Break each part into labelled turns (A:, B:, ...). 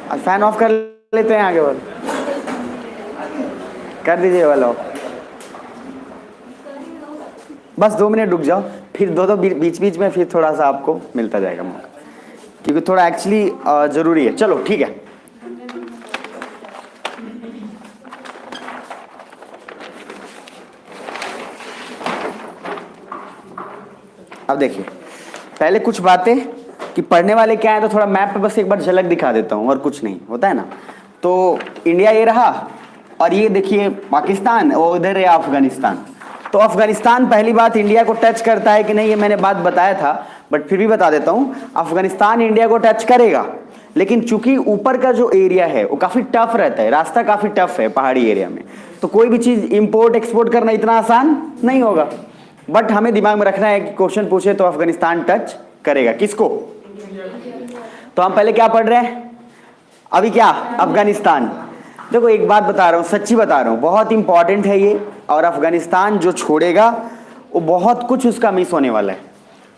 A: Fan of कर लेते हैं आगे वाला, कर दीजिए वाला ऑफ। बस 2 मिनट रुक जाओ, फिर दो बीच बीच में फिर थोड़ा सा आपको मिलता जाएगा मौका, क्योंकि थोड़ा एक्चुअली ज़रूरी है। चलो ठीक है। अब देखिए, पहले कुछ बातें कि पढ़ने वाले क्या है, तो थोड़ा मैप पे बस एक बार झलक दिखा देता हूँ, और कुछ नहीं होता है ना। तो इंडिया ये रहा, और ये देखिए पाकिस्तान, और उधर है अफगानिस्तान। तो अफगानिस्तान पहली बात इंडिया को टच करता है कि नहीं, ये मैंने बात बताया था, बट फिर भी बता देता हूँ। अफगानिस्तान इंडिया को टच करेगा, लेकिन चूंकि ऊपर का जो एरिया है वो काफ़ी टफ रहता है, रास्ता काफ़ी टफ है पहाड़ी एरिया में, तो कोई भी चीज़ इंपोर्ट एक्सपोर्ट करना इतना आसान नहीं होगा। बट हमें दिमाग में रखना है कि क्वेश्चन पूछे तो अफगानिस्तान टच करेगा किसको। तो हम पहले क्या पढ़ रहे हैं अभी, क्या अफगानिस्तान। देखो एक बात बता रहा हूँ, सच्ची बता रहा हूँ, बहुत इंपॉर्टेंट है ये, और अफगानिस्तान जो छोड़ेगा वो बहुत कुछ उसका मिस होने वाला है।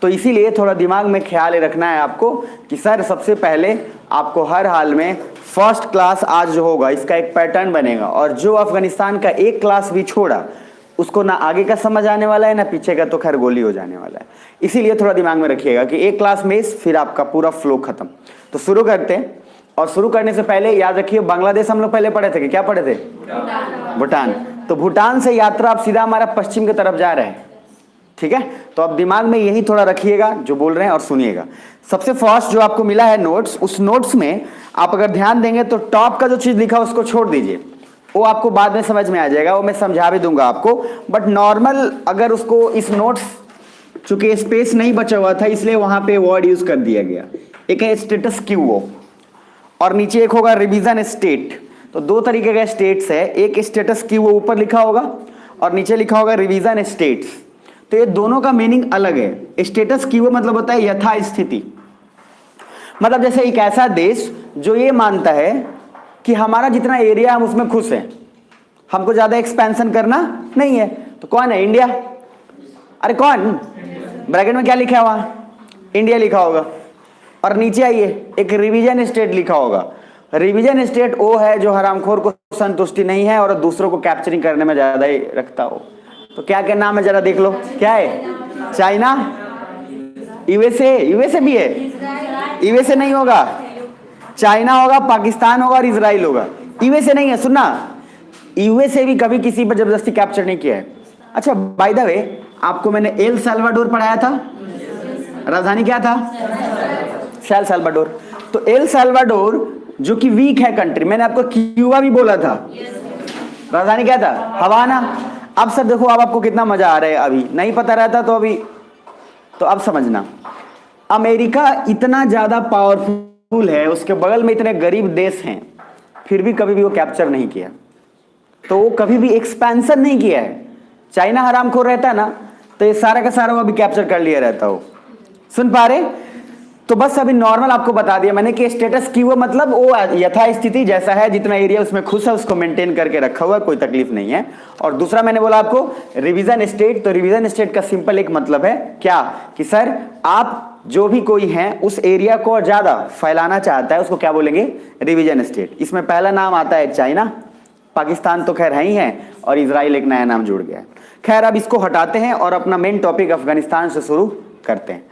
A: तो इसीलिए थोड़ा दिमाग में ख्याल रखना है आपको कि सर सबसे पहले आपको हर हाल में फर्स्ट क्लास आज जो होगा इसका एक पैटर्न बनेगा, और जो अफगानिस्तान का एक क्लास भी छोड़ा उसको ना आगे का समझ आने वाला है ना पीछे का, तो खैर गोली हो जाने वाला है। इसीलिए थोड़ा दिमाग में रखिएगा कि एक क्लास मिस, फिर आपका पूरा फ्लो खत्म। तो शुरू करते हैं, और शुरू करने से पहले याद रखिए बांग्लादेश हम लोग पहले पढ़े थे कि क्या पढ़े थे, भूटान। तो भूटान से यात्रा अब सीधा हमारा पश्चिम की तरफ जा रहे हैं, ठीक है। तो अब दिमाग में यही थोड़ा रखिएगा जो बोल रहे हैं और सुनिएगा। सबसे फर्स्ट जो आपको मिला है नोट्स, उस नोट्स में आप अगर ध्यान देंगे तो टॉप का जो चीज लिखा है उसको छोड़ दीजिए, वो आपको बाद में समझ में आ जाएगा, वो मैं समझा भी दूंगा आपको। बट नॉर्मल अगर उसको इस नोट्स, चूंकि स्पेस नहीं बचा हुआ था इसलिए वहां पे वर्ड यूज कर दिया गया। एक है स्टेटस क्यू, और नीचे एक होगा रिवीजन स्टेट। तो दो तरीके का स्टेट्स है, एक स्टेटस क्यू ऊपर लिखा होगा और नीचे लिखा होगा रिवीजन स्टेट्स। तो ये दोनों का मीनिंग अलग है। स्टेटस क्यू मतलब होता है यथा स्थिति, मतलब जैसे एक ऐसा देश जो ये मानता है कि हमारा जितना एरिया हम उसमें खुश हैं, हमको ज्यादा एक्सपेंशन करना नहीं है। तो कौन है, इंडिया। अरे कौन, ब्रैकेट में क्या लिखा है वहां, इंडिया लिखा होगा, और नीचे आइए एक रिवीजन स्टेट लिखा होगा। रिवीजन स्टेट वो है जो हरामखोर को संतुष्टि नहीं है और दूसरों को कैप्चरिंग करने में ज्यादा ही रखता हो। तो क्या क्या नाम है जरा देख लो, क्या है, चाइना, यूएसए, यूएसए भी है, यूएसए नहीं होगा, चाइना होगा, पाकिस्तान होगा और इजराइल होगा। यूएसए नहीं है, सुनना, यूएसए भी कभी किसी पर जबरदस्ती कैप्चर नहीं किया है। अच्छा बाय द वे, आपको मैंने एल साल्वाडोर पढ़ाया था, राजधानी क्या था, सेल साल्वाडोर। तो एल साल्वाडोर जो कि वीक है कंट्री, मैंने आपको क्यूबा भी बोला था, राजधानी क्या था, हवाना। अब सर देखो अब आपको कितना मजा आ रहा है, अभी नहीं पता रहता तो अभी, तो अब समझना, अमेरिका इतना ज्यादा पावरफुल है, उसके बगल में इतने गरीब देश हैं, फिर भी कभी भी वो कैप्चर नहीं किया, तो वो कभी भी एक्सपेंशन नहीं किया है। चाइना हरामखोर रहता है ना, तो ये सारा का सारा वो अभी कैप्चर कर लिया रहता हो। सुन पा रहे, तो बस अभी नॉर्मल आपको बता दिया मैंने कि स्टेटस क्यू मतलब वो यथास्थिति जैसा है, जितना एरिया उसमें खुश है उसको मेंटेन करके रखा हुआ है, कोई तकलीफ नहीं है। और दूसरा मैंने बोला आपको रिवीजन स्टेट, तो रिवीजन स्टेट का सिंपल एक मतलब है क्या, कि सर आप जो भी कोई है उस एरिया को ज्यादा फैलाना चाहता है उसको क्या बोलेंगे, रिवीजन स्टेट। इसमें पहला नाम आता है चाइना, पाकिस्तान तो खैर है ही है, और इजराइल एक नया नाम जुड़ गया है। खैर अब इसको हटाते हैं और अपना मेन टॉपिक अफगानिस्तान से शुरू करते हैं।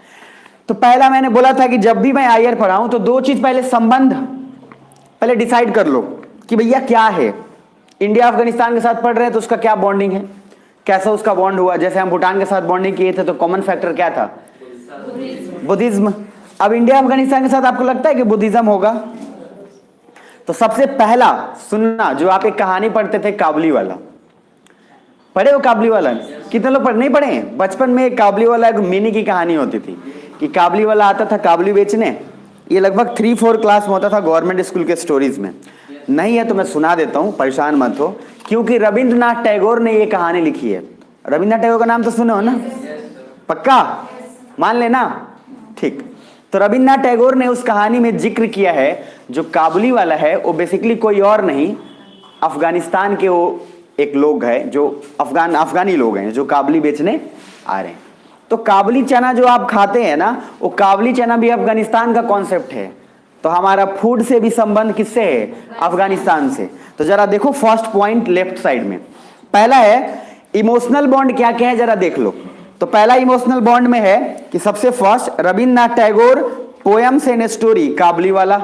A: तो पहला मैंने बोला था कि जब भी मैं आईआर पढ़ाऊं तो दो चीज पहले, संबंध पहले डिसाइड कर लो कि भैया क्या है। इंडिया अफगानिस्तान के साथ पढ़ रहे हैं तो उसका क्या बॉन्डिंग है, कैसा उसका बॉन्ड हुआ। जैसे हम भूटान के साथ बॉन्डिंग किए थे तो कॉमन फैक्टर क्या था, बुद्धिज्म। अब इंडिया अफगानिस्तान के साथ आपको लगता है कि बुद्धिज्म होगा। तो सबसे पहला सुनना, जो आप एक कहानी पढ़ते थे काबुली वाला, पढ़े हो काबुली वाला, कितने लोग नहीं पढ़े। बचपन में काबुली वाला एक मिनी की कहानी होती थी कि काबुली वाला आता था काबुली बेचने। ये लगभग 3-4 क्लास में होता था गवर्नमेंट स्कूल के स्टोरीज में। नहीं है तो मैं सुना देता हूँ, परेशान मत हो, क्योंकि रविंद्रनाथ टैगोर ने ये कहानी लिखी है। रविंद्रनाथ टैगोर का नाम तो सुने हो ना, पक्का मान लेना, ठीक। तो रविंद्रनाथ टैगोर ने उस कहानी में जिक्र किया है, जो काबुली वाला है वो बेसिकली कोई और नहीं, अफगानिस्तान के वो एक लोग है जो अफगानी लोग हैं जो काबुली बेचने आ रहे हैं। तो काबुली चना जो आप खाते हैं ना, वो काबुली चना भी अफगानिस्तान का कॉन्सेप्ट है। तो हमारा फूड से भी संबंध किससे है? अफगानिस्तान से। तो जरा देखो फर्स्ट पॉइंट लेफ्ट साइड में, पहला है इमोशनल बॉन्ड क्या क्या है जरा देख लो। तो पहला इमोशनल बॉन्ड में है कि सबसे first Rabindranath Tagore poems and story Kabuliwala,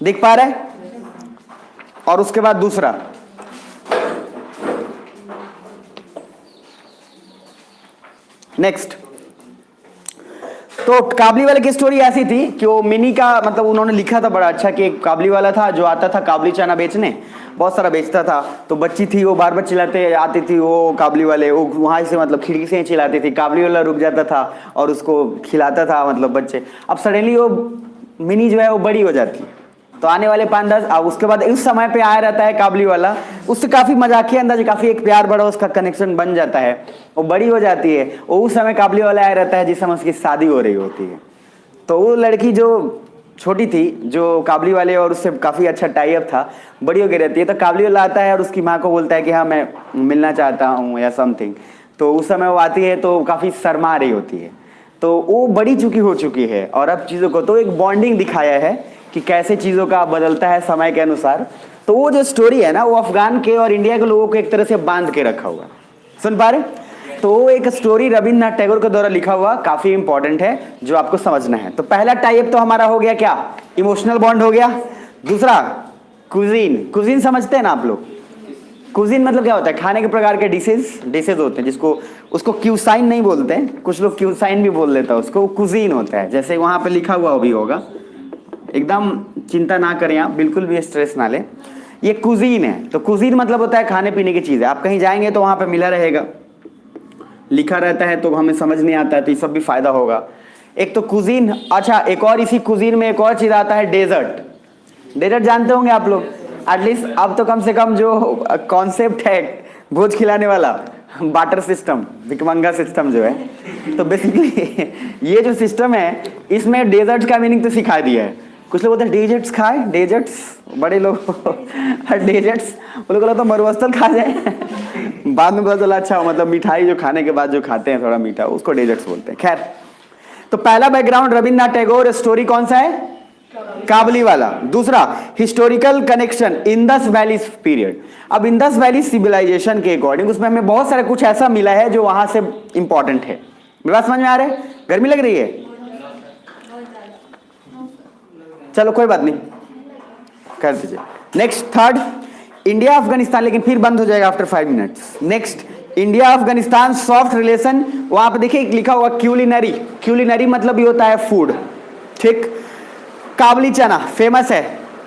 A: दिख पा रहा है? और उसके बाद दूसरा नेक्स्ट, तो काबली वाले की स्टोरी ऐसी थी कि वो मिनी का मतलब उन्होंने लिखा था बड़ा अच्छा कि एक काबली वाला था जो आता था काबली चना बेचने, बहुत सारा बेचता था। तो बच्ची थी वो बार बार चिल्लाते आती थी, वो काबली वाले वो वहां से मतलब खिड़की से ही चिल्लाती थी, काबली वाला रुक जाता था और उसको खिलाता था मतलब बच्चे। अब सडनली वो मिनी जो है वो बड़ी हो जाती है, तो आने वाले 5-10 अब उसके बाद उस समय पे आया रहता है काबली वाला, उससे काफी मजाकिया अंदाज काफी एक प्यार बड़ा उसका कनेक्शन बन जाता है, वो बड़ी हो जाती है। वो उस समय काबली वाला आया रहता है जिस समय उसकी शादी हो रही होती है। तो वो लड़की जो छोटी थी जो काबली वाले और उससे काफी अच्छा टाई अप था, बड़ी हो गई रहती है। तो काबली वाला आता है और उसकी माँ को बोलता है कि हाँ मैं मिलना चाहता हूँ या समथिंग। तो उस समय वो आती है तो काफी शर्मा रही होती है, तो वो बड़ी चुकी हो चुकी है और अब चीजों को तो एक बॉन्डिंग दिखाया है कि कैसे चीजों का बदलता है समय के अनुसार। तो वो जो स्टोरी है ना वो अफगान के और इंडिया के लोगों को एक तरह से बांध के रखा हुआ, सुन पा रहे? तो वो एक स्टोरी रविन्द्रनाथ टैगोर के द्वारा लिखा हुआ काफी इंपॉर्टेंट है जो आपको समझना है। तो पहला टाइप तो हमारा हो गया क्या? इमोशनल बॉन्ड हो गया। दूसरा कुजीन, कुजीन समझते हैं ना आप लोग? कुजीन मतलब क्या होता है? खाने के प्रकार के डिशेज होते हैं, जिसको उसको क्यूसाइन नहीं बोलते हैं, कुछ लोग क्यूसाइन भी बोल लेता है उसको, कुजीन होता है। जैसे वहां पे लिखा हुआ भी होगा, एकदम चिंता ना करें आप, बिल्कुल भी स्ट्रेस ना लें, ये कुजीन है। तो कुजीन मतलब होता है खाने पीने की चीज है। आप कहीं जाएंगे तो वहां पे मिला रहेगा, लिखा रहता है तो हमें समझ नहीं आता है, तो ये सब भी फायदा होगा। एक तो कुजीन, अच्छा एक और इसी कुजीन में एक और चीज आता है डेजर्ट। डेजर्ट जानते होंगे आप लोग, एटलीस्ट अब तो कम से कम जो कॉन्सेप्ट है भोज खिलाने वाला, बाटर सिस्टम, भिकमंगा सिस्टम जो है, तो बेसिकली ये जो सिस्टम है इसमें डेजर्ट्स का मीनिंग तो सिखा दिया है। कुछ लोग बोलते हैं डेजर्ट्स खाए, डेजर्ट्स बड़े लोग डेजर्ट्स वो लोग तो मरुस्थल खा जाए बाद में पता चला अच्छा मतलब मिठाई जो खाने के बाद जो खाते हैं थोड़ा मीठा, उसको डेजर्ट्स बोलते हैं। खैर, तो पहला बैकग्राउंड रविन्द्रनाथ टैगोर स्टोरी कौन सा है? काबली वाला। दूसरा historical connection Indus valley period. अब इंदस वैली सिविलाइजेशन के अकॉर्डिंग उसमें हमें बहुत सारा कुछ ऐसा मिला है जो वहां से इंपॉर्टेंट है। मेरी बात समझ में आ रहा है? गर्मी लग रही है? चलो कोई बात नहीं, कर दीजिए। नेक्स्ट थर्ड, इंडिया अफगानिस्तान, लेकिन फिर बंद हो जाएगा after 5 minutes. Next, India Afghanistan soft relation. वहां पे देखिए लिखा हुआ क्यूलिनरी, क्यूलिनरी मतलब ये होता है फूड, ठीक। काबली चना फेमस है,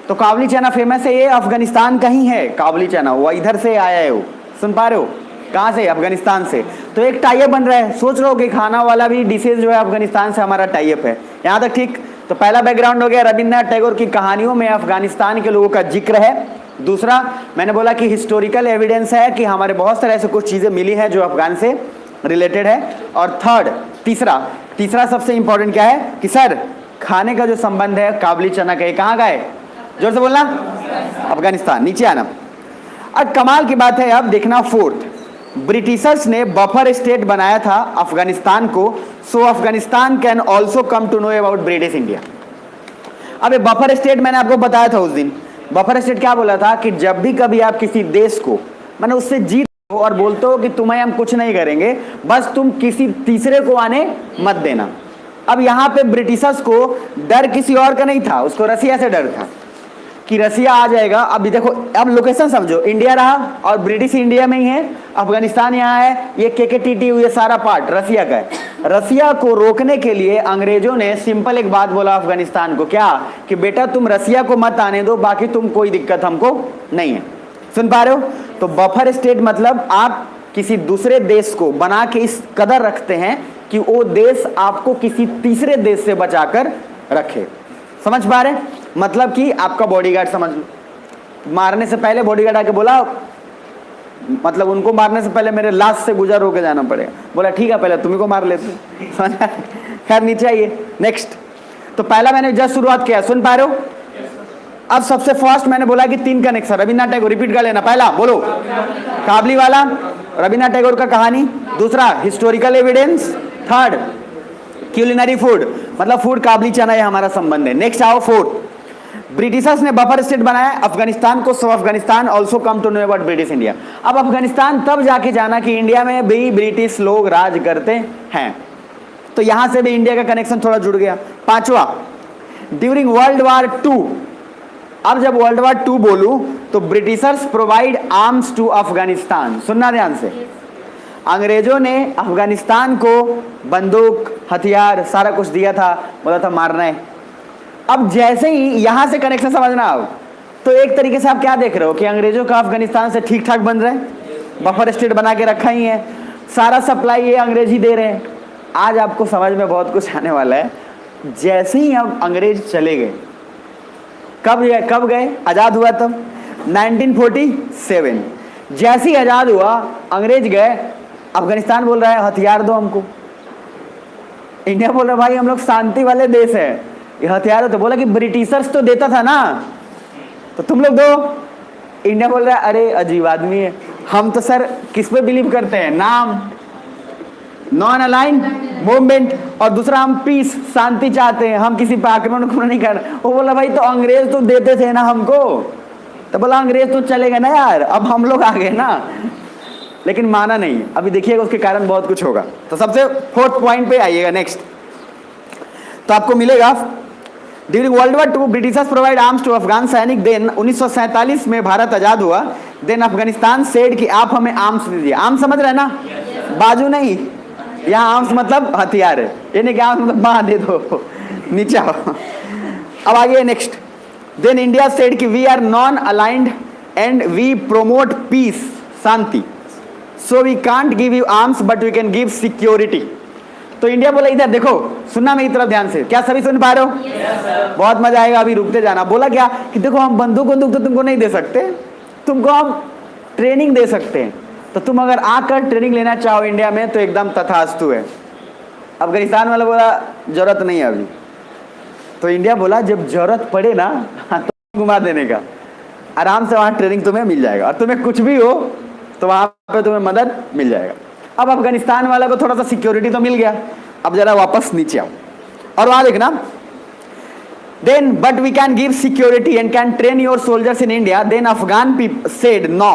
A: तो काबली चना फेमस है, ये अफगानिस्तान का ही है काबली चना, वो इधर से आया है, वो सुन पा रहे हो? कहां से? अफगानिस्तान से। तो एक टाइप बन रहा है, सोच रहे हो कि खाना वाला भी डिशेज जो है अफगानिस्तान से हमारा टाइप है, यहां तक ठीक। तो पहला बैकग्राउंड हो गया रविन्द्रनाथ टैगोर की कहानियों में अफगानिस्तान के लोगों का जिक्र है। दूसरा मैंने बोला कि हिस्टोरिकल एविडेंस है कि हमारे बहुत सारे ऐसे कुछ चीजें मिली हैं जो अफगान से रिलेटेड है। और थर्ड, तीसरा सबसे इंपॉर्टेंट क्या है कि सर खाने का जो संबंध है काबली चना का, कहाँ का है? जोर से बोलना, अफगानिस्तान। नीचे आना। अब कमाल की बात है, अब देखना फोर्थ, ब्रिटिशर्स ने बफर स्टेट बनाया था अफगानिस्तान को, so Afghanistan can also come to know about British India. अब बफर स्टेट मैंने आपको बताया था उस दिन, बफर स्टेट क्या बोला था कि जब भी कभी आप किसी देश को मैंने उससे जीत हो और बोलते हो कि तुम्हें हम कुछ नहीं करेंगे, बस तुम किसी तीसरे को आने मत देना। अब यहां पे ब्रिटिशर्स को डर किसी और का नहीं था, उसको रसिया से डर था कि रसिया आ जाएगा। अब देखो, अब लोकेशन समझो, इंडिया रहा और ब्रिटिश इंडिया में ही है, अफगानिस्तान यहाँ है, ये केकेटीटी ये सारा पार्ट रसिया का है। रसिया को रोकने के लिए अंग्रेजों ने सिंपल एक बात बोला अफगानिस्तान को, क्या कि बेटा तुम रसिया को मत आने दो, बाकी तुम कोई दिक्कत हमको नहीं है। सुन पा रहे हो? तो बफर स्टेट मतलब आप किसी दूसरे देश को बना के इस कदर रखते हैं कि वो देश आपको किसी तीसरे देश से बचाकर रखे। समझ पा रहे? मतलब कि आपका बॉडीगार्ड समझ लो, मारने से पहले बॉडीगार्ड आके बोला, मतलब उनको मारने से पहले मेरे लाश से गुजर होकर जाना पड़ेगा, बोला ठीक है पहले तुम्ही को मार लेते। खैर नीचे आइए। नेक्स्ट, तो पहला मैंने जस्ट शुरुआत किया, सुन पा रहे हो? अब सबसे फर्स्ट मैंने बोला कि 3 कनेक्शन, रविन्द्रनाथ टैगोर, रिपीट कर लेना। पहला बोलो काबली वाला, रविन्द्रनाथ टैगोर का कहानी। दूसरा historical evidence. Third culinary food, मतलब फूड काबली चना, ये हमारा संबंध है। नेक्स्ट आओ फोर्थ, ब्रिटिशर्स ने बफर स्टेट बनाया अफगानिस्तान को, so Afghanistan also come to know about British India. अब अफगानिस्तान तब जाके जाना कि इंडिया में भी ब्रिटिश लोग राज करते हैं, तो यहां से भी इंडिया का कनेक्शन थोड़ा जुड़ गया। पांचवा, ड्यूरिंग वर्ल्ड वॉर टू, अब जब वर्ल्ड वॉर टू बोलूं तो britishers provide arms to Afghanistan, सुनना ध्यान से, अंग्रेजों ने अफगानिस्तान को बंदूक, हथियार, सारा कुछ दिया था, बोला था मारना है। अब जैसे ही यहां से कनेक्शन समझना हो, तो एक तरीके से आप क्या देख रहे हो कि अंग्रेजों का अफगानिस्तान से ठीक ठाक बन रहा है, बफर स्टेट बना के रखा ही है, सारा सप्लाई ये अंग्रेज ही दे रहे हैं। आज आपको समझ में बहुत कुछ आने वाला है। जैसे ही अब अंग्रेज चले गए, कब गए, आजाद हुआ तब 1947, जैसे ही आजाद हुआ अंग्रेज गए, अफगानिस्तान बोल रहा है हथियार दो हमको, इंडिया बोल रहा है भाई हम लोग शांति वाले देश है, ये हथियार तो बोला कि ब्रिटिशर्स तो देता था ना, तो तुम लोग दो। इंडिया बोल रहा है अरे अजीब आदमी है, हम तो सर किस पे बिलीव करते हैं, नाम, नॉन अलाइन मूवमेंट, और दूसरा हम पीस, शांति चाहते हैं, हम किसी पे आक्रमण नहीं कर। वो बोला भाई तो अंग्रेज तो देते थे ना हमको, तो बोला अंग्रेज तो चले गए ना यार, अब हम लोग आ गए ना, लेकिन माना नहीं। अभी देखिएगा उसके कारण बहुत कुछ होगा। तो सबसे फोर्थ पॉइंट पे आइएगा नेक्स्ट, तो आपको मिलेगा during world war two britishers provide arms to Afghan सैनिक, देन 1947 में भारत आजाद हुआ, देन अफगानिस्तान सेड कि आप हमें आर्म्स दीजिए। आर्म्स समझ रहे हैं ना, बाजू नहीं, यहाँ आर्म्स मतलब हथियार है, ये नहीं कि आर्म्स मतलब बांध दे दो, नीचे आओ। अब आगे नेक्स्ट, देन इंडिया सेड कि we are non aligned and we promote peace, शांति, so we can't give you arms but we can give security. तो इंडिया बोला इधर देखो, सुनना मेरी तरफ ध्यान से, क्या सभी सुन पा रहे हो? yes, बहुत मजा आएगा, अभी रुकते जाना। बोला क्या कि देखो हम बंदूक तो तुमको नहीं दे सकते, तुमको हम ट्रेनिंग दे सकते हैं, तो तुम अगर आकर ट्रेनिंग लेना चाहो इंडिया में तो एकदम तथास्तु है। अफगानिस्तान वाला बोला जरूरत नहीं है अभी, तो इंडिया बोला जब जरूरत पड़े ना तो घुमा देने का, आराम से वहाँ ट्रेनिंग तुम्हें मिल जाएगा, और तुम्हें कुछ भी हो तो वहाँ पे तुम्हें मदद मिल जाएगा। अब अफगानिस्तान वाला को थोड़ा सा सिक्योरिटी तो मिल गया, अब जरा वापस नीचे आओ और वहाँ देखना, then but we can give security and can train your soldiers in India, then Afghan people said no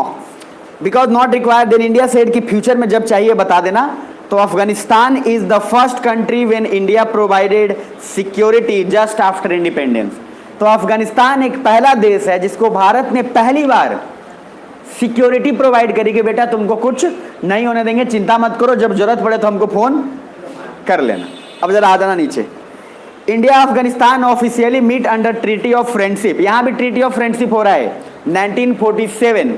A: because not required, then India said कि फ्यूचर में जब चाहिए बता देना। तो Afghanistan is the first country when India provided security just after independence. तो अफगानिस्तान एक पहला देश है जिसको भारत ने पहली बार सिक्योरिटी प्रोवाइड करी कि बेटा तुमको कुछ नहीं होने देंगे, चिंता मत करो, जब जरूरत पड़े तो हमको फोन कर लेना। अब जरा आ जाना नीचे, India Afghanistan officially meet under treaty of friendship, यहां भी ट्रीटी ऑफ फ्रेंडशिप हो रहा है 1947,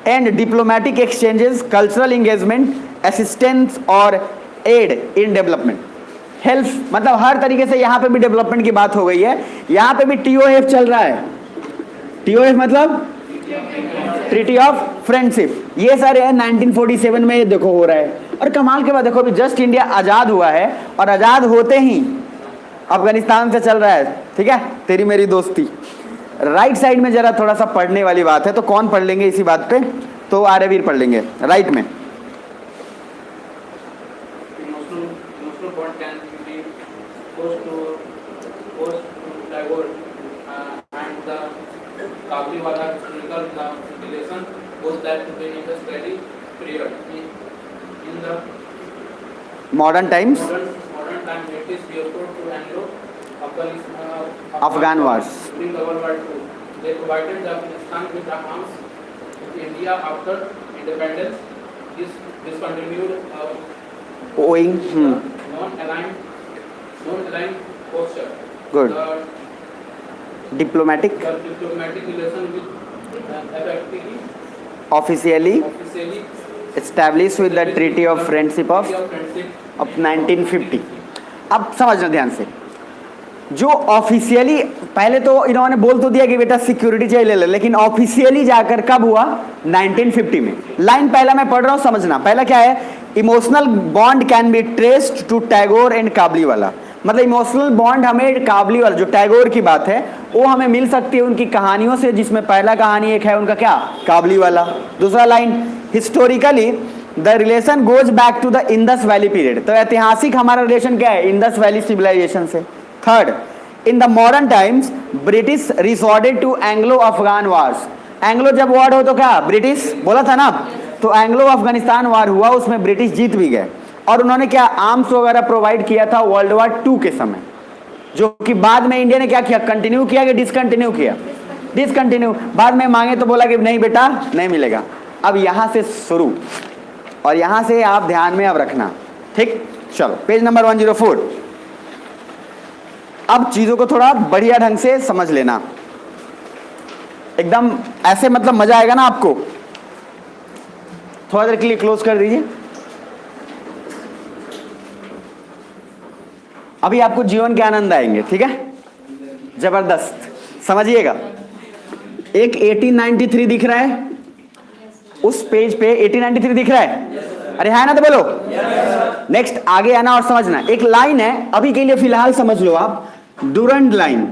A: and diplomatic exchanges, cultural engagement, assistance और एड इन डेवलपमेंट, हेल्प, मतलब हर तरीके से यहां पे भी डेवलपमेंट की बात हो गई है। यहां पे भी टीओएफ चल रहा है, टीओएफ मतलब ट्रीटी ऑफ फ्रेंडशिप, ये सारे है 1947 में, ये देखो हो रहा है। और कमाल के बाद देखो अभी जस्ट इंडिया आजाद हुआ है, और आजाद होते ही अफगानिस्तान से चल रहा है, ठीक है, तेरी मेरी दोस्ती। राइट साइड में जरा थोड़ा सा पढ़ने वाली बात है, तो कौन पढ़ लेंगे इसी बात पे, तो आर्यवीर पढ़ लेंगे राइट में। Modern times, it is useful to Afghan wars. During the World War II, they provided Afghanistan with arms. India after independence is discontinued owing non-aligned posture. Good. Diplomatic relation with effectively officially established with the Treaty of Friendship of 1950। अब समझना ध्यान से, जो officially पहले तो इन्होंने बोल तो दिया कि बेटा सिक्योरिटी चाहिए ले ले, लेकिन ऑफिशियली जाकर कब हुआ 1950 में। लाइन पहला मैं पढ़ रहा हूं, समझना। पहला क्या है, emotional bond can be traced to Tagore and Kabuliwala, मतलब इमोशनल बॉन्ड हमें काबली वाला जो टैगोर की बात है वो हमें मिल सकती है उनकी कहानियों से, जिसमें पहला कहानी एक है उनका क्या, काबली वाला। दूसरा line, historically the relation goes back to the Indus valley period. तो ऐतिहासिक हमारा रिलेशन क्या है? इंडस वैली सिविलाइजेशन से। Third, in the modern times British resorted to Anglo Afghan wars. Anglo जब वॉर हो तो क्या? ब्रिटिश, बोला था ना। तो एंग्लो अफगानिस्तान वार हुआ, उसमें ब्रिटिश जीत भी गए और उन्होंने क्या आर्म्स वगैरह प्रोवाइड किया था वर्ल्ड वॉर 2 के समय, जो कि बाद में इंडिया ने क्या किया? कंटिन्यू किया कि डिसकंटिन्यू किया? डिसकंटिन्यू। बाद में मांगे तो बोला कि नहीं बेटा नहीं मिलेगा। अब यहां से शुरू और यहां से आप ध्यान में अब रखना, ठीक? चलो पेज नंबर 104। अब चीजों को थोड़ा बढ़िया ढंग से समझ लेना, एकदम ऐसे मतलब मजा आएगा ना आपको। थोड़ा देर के लिए क्लोज कर दीजिए। अभी आपको जीवन के आनंद आएंगे, ठीक है? जबरदस्त, समझिएगा। एक 1893 दिख रहा है उस पेज पे, 1893 दिख रहा है? अरे है ना, तो बोलो। नेक्स्ट आगे आना और समझना। एक लाइन है, अभी के लिए फिलहाल समझ लो आप, डुरंड लाइन,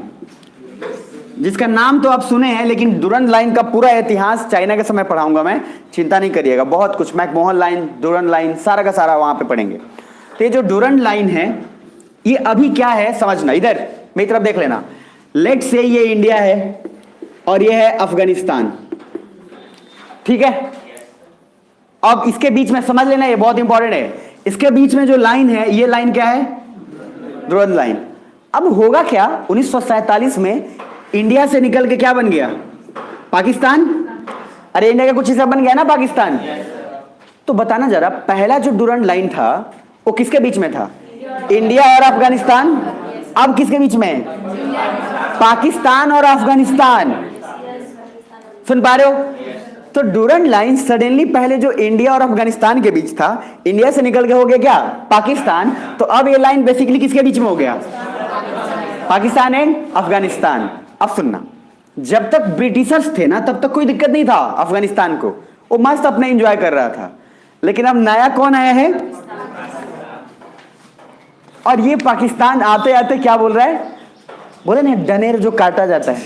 A: जिसका नाम तो आप सुने हैं, लेकिन डुरंड लाइन का पूरा इतिहास चाइना के समय पढ़ाऊंगा मैं, चिंता नहीं करिएगा। बहुत कुछ, मैकमोहन लाइन, डुरंड लाइन, सारा का सारा वहां पे पढ़ेंगे। तो ये जो डुरंड लाइन है, ये अभी क्या है समझना। इधर मेरी तरफ देख लेना। लेट से ये इंडिया है और ये है अफगानिस्तान, ठीक है? अब इसके बीच में समझ लेना, ये बहुत इंपॉर्टेंट है। इसके बीच में जो लाइन है, ये लाइन क्या है? Durand line. अब होगा क्या, 1947 में इंडिया से निकल के क्या बन गया? पाकिस्तान। अरे इंडिया का कुछ हिस्सा बन गया ना पाकिस्तान। तो बताना जरा, पहला जो डुरंड लाइन था वो किसके बीच में था? इंडिया और अफगानिस्तान। अब किसके बीच में? पाकिस्तान और अफगानिस्तान। सुन पा रहे हो? तो डुरंड लाइन सडनली पहले जो इंडिया और अफगानिस्तान के बीच था, इंडिया से निकल के हो गया क्या? पाकिस्तान। तो अब ये लाइन बेसिकली किसके बीच में हो गया? पाकिस्तान एंड अफगानिस्तान। अब सुनना, जब तक ब्रिटिशर्स थे ना, तब तक कोई दिक्कत नहीं था अफगानिस्तान को, वो मस्त अपने एंजॉय कर रहा था। लेकिन अब नया कौन आया है? और ये पाकिस्तान आते आते क्या बोल रहा है? बोले ना डनेर जो काटा जाता है,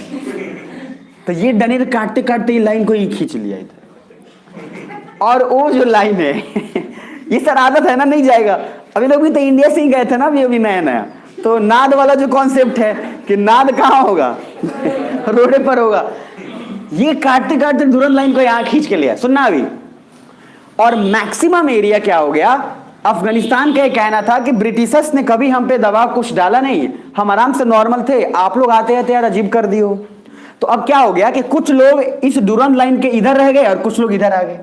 A: तो ये डनेर काटते काटते ये लाइन को ही खींच लिया इधर। और वो जो लाइन है ये सर आदत है ना, नहीं जाएगा। अभी लोग भी तो इंडिया से ही गए थे ना, अभी नया नया। तो नाद वाला जो कॉन्सेप्ट है कि नाद कहाँ होगा रोडे पर होगा, ये काटते काटते डुरंड लाइन को यहां खींच के लिया। सुनना अभी। और मैक्सिमम एरिया क्या हो गया? अफगानिस्तान का कहना था कि ब्रिटिशर्स ने कभी हम पे दबाव कुछ डाला नहीं, हम आराम से नॉर्मल थे, आप लोग आते आते यार अजीब कर दियो। तो अब क्या हो गया कि कुछ लोग इस डुरंड लाइन के इधर रह गए और कुछ लोग इधर आ गए।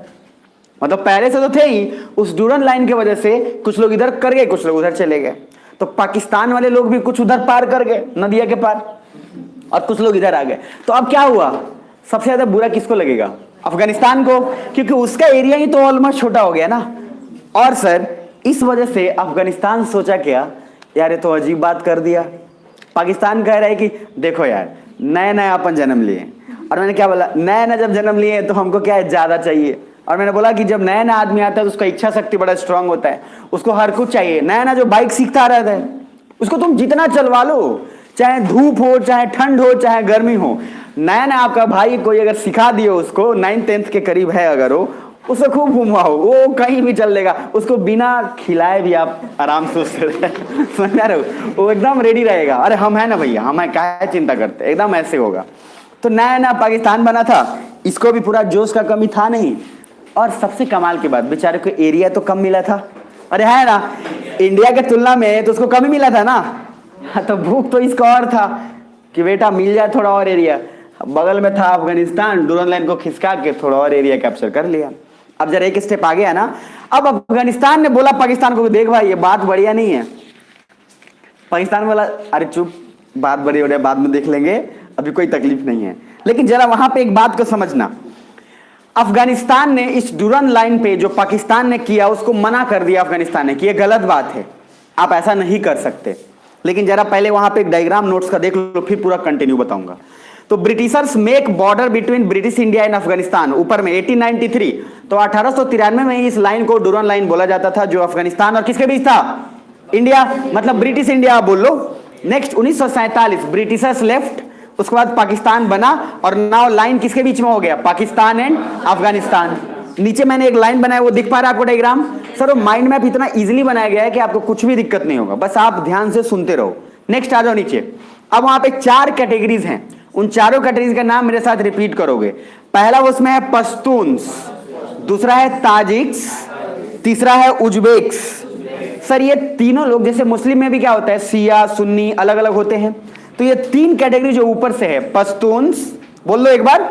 A: मतलब पहले से तो थे ही, उस डुरंड लाइन की वजह से कुछ लोग इधर कर गए, कुछ लोग उधर चले गए। तो पाकिस्तान वाले लोग भी कुछ उधर पार कर गए नदिया के पार, और कुछ लोग इधर आ गए। तो अब क्या हुआ? सबसे ज्यादा बुरा किसको लगेगा? अफगानिस्तान को, क्योंकि उसका एरिया ही तो ऑलमोस्ट छोटा हो गया ना। और सर इस वजह से अफगानिस्तान सोचा क्या, यार ये तो अजीब बात कर दिया। पाकिस्तान कह रहा है कि देखो यार नया नया अपन जन्म लिए, और मैंने क्या बोला, नया नया जब जन्म लिए तो हमको क्या है, ज्यादा चाहिए। और मैंने बोला कि जब नया नया आदमी आता है तो उसका इच्छा शक्ति बड़ा स्ट्रांग होता है, उसको हर कुछ चाहिए। नया नया जो बाइक सीखता रहता है, उसको तुम जितना चलवा लो, चाहे धूप हो, चाहे ठंड हो, चाहे गर्मी हो। नया नया आपका भाई कोई अगर सिखा दियो, उसको 9th-10th के करीब है अगर वो, उसको खूब घुमाओ, वो कहीं भी चल लेगा। उसको बिना खिलाए भी आप आराम से उससे समझ रहे हो, वो एकदम रेडी रहेगा। अरे हम है ना भैया, हम है, क्या चिंता करते, एकदम ऐसे होगा। तो नया नया पाकिस्तान बना था, इसको भी पूरा जोश का कमी था नहीं। और सबसे कमाल की बात, बेचारे को एरिया तो कम मिला था। अरे है ना, इंडिया के तुलना में तो उसको कम ही मिला था ना। तो भूख तो इसका और था कि बेटा मिल जाए थोड़ा और एरिया। बगल में था अफगानिस्तान, डुरंड लाइन को खिसका के थोड़ा और एरिया कैप्चर कर लिया। अब जरा एक स्टेप आगे है ना। अब अफगानिस्तान ने बोला पाकिस्तान को, देख भाई ये बात बढ़िया नहीं है। पाकिस्तान बोला अरे चुप, बात बड़ी बढ़िया, बाद में देख लेंगे, अभी कोई तकलीफ नहीं है। लेकिन जरा वहां पे एक बात को समझना, अफगानिस्तान ने इस डुरंड लाइन पे जो पाकिस्तान ने किया उसको मना कर दिया अफगानिस्तान ने कि ये गलत बात है, आप ऐसा नहीं कर सकते। लेकिन जरा पहले वहां पे एक डायग्राम नोट्स का देख लो, फिर पूरा कंटिन्यू बताऊंगा। तो Britishers make border between British India and Afghanistan, ऊपर में 1893। तो 1893 में इस लाइन को डुरंड लाइन बोला जाता था, जो अफगानिस्तान और किसके बीच था? इंडिया, मतलब ब्रिटिश इंडिया बोल लो। नेक्स्ट 1947 ब्रिटिशर्स लेफ्ट, उसके बाद पाकिस्तान बना, और नाउ लाइन किसके बीच में हो गया? पाकिस्तान एंड अफगानिस्तान। नीचे मैंने एक लाइन बनाया, वो दिख पा रहा है आपको डायग्राम? सर वो माइंड मैप इतना इजीली बनाया गया है कि आपको कुछ भी दिक्कत नहीं होगा, बस आप ध्यान से सुनते रहो। नेक्स्ट आ जाओ नीचे। अब वहां पे 4 कैटेगरीज हैं, उन चारों कैटेगरीज का नाम मेरे साथ रिपीट करोगे। पहला उसमें है पश्तून्स, दूसरा है ताजिक्स, तीसरा है उज्बेक्स। सर ये तीनों लोग, जैसे मुस्लिम में भी क्या होता है, शिया सुन्नी अलग अलग होते हैं, तो ये 3 कैटेगरी जो ऊपर से है, पश्तून्स, बोल लो एक बार,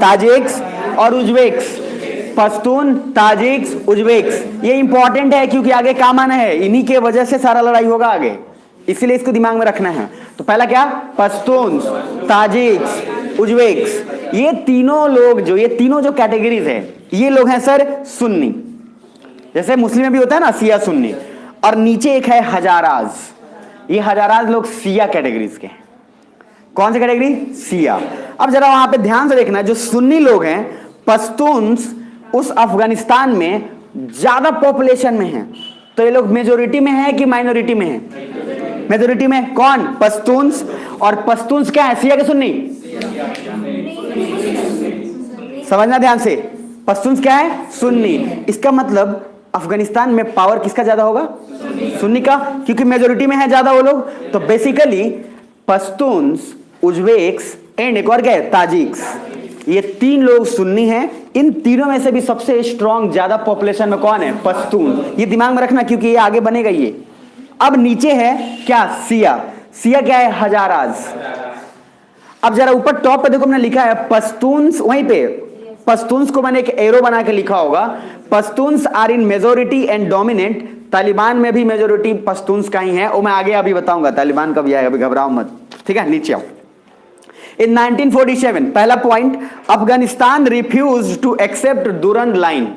A: ताजिक्स और उज्बेक्स। पश्तून, ताजिक्स, उज्बेक्स, ये इंपॉर्टेंट है क्योंकि आगे काम आना है, इन्हीं के वजह से सारा लड़ाई होगा आगे, इसीलिए इसको दिमाग में रखना है। तो पहला क्या, पश्तून्स, ताजिक्स, उज्बेक्स। ये तीनों लोग जो, ये तीनों जो कैटेगरीज है, ये लोग हैं सर सुन्नी। जैसे मुस्लिम में भी होता है ना शिया सुन्नी। और नीचे एक है हजाराज, ये हजाराज लोग शिया कैटेगरीज के हैं। कौन सी कैटेगरी, शिया। अब जरा वहां पे ध्यान से देखना, जो सुन्नी लोग हैं पश्तून्स, उस अफगानिस्तान में ज्यादा पॉपुलेशन में हैं, तो ये लोग मेजोरिटी में है कि माइनॉरिटी में है? मेजोरिटी में। कौन, पश्तून्स। और पश्तून्स क्या है, शिया के सुन्नी? समझना ध्यान से, पश्तून्स क्या है, सुन्नी। इसका मतलब अफगानिस्तान में पावर किसका ज्यादा होगा, सुन्नी का, क्योंकि मेजोरिटी में है ज्यादा वो लोग। तो बेसिकली पश्तून्स, उज्बेक्स एंड एक और क्या है, ताजिक्स, ये 3 लोग सुन्नी हैं। इन तीनों में से भी सबसे स्ट्रॉन्ग ज्यादा पॉपुलेशन में कौन है, पश्तून। ये दिमाग में रखना क्योंकि ये आगे बनेगा ये। अब नीचे है क्या, शिया। शिया क्या है, हजाराज। अब जरा ऊपर टॉप पे देखो, मैंने लिखा है पश्तून्स, वहीं पे पश्तून्स को मैंने एक एरो बना के लिखा होगा, Pashtuns are in majority and dominant. Taliban में भी मेजोरिटी पश्तून्स का ही है, वो मैं आगे अभी बताऊंगा तालिबान का भी आएगा, अभी घबराओ मत, ठीक है। नीचे आओ। इन 1947, पहला point, Afghanistan refuse to accept Durand line.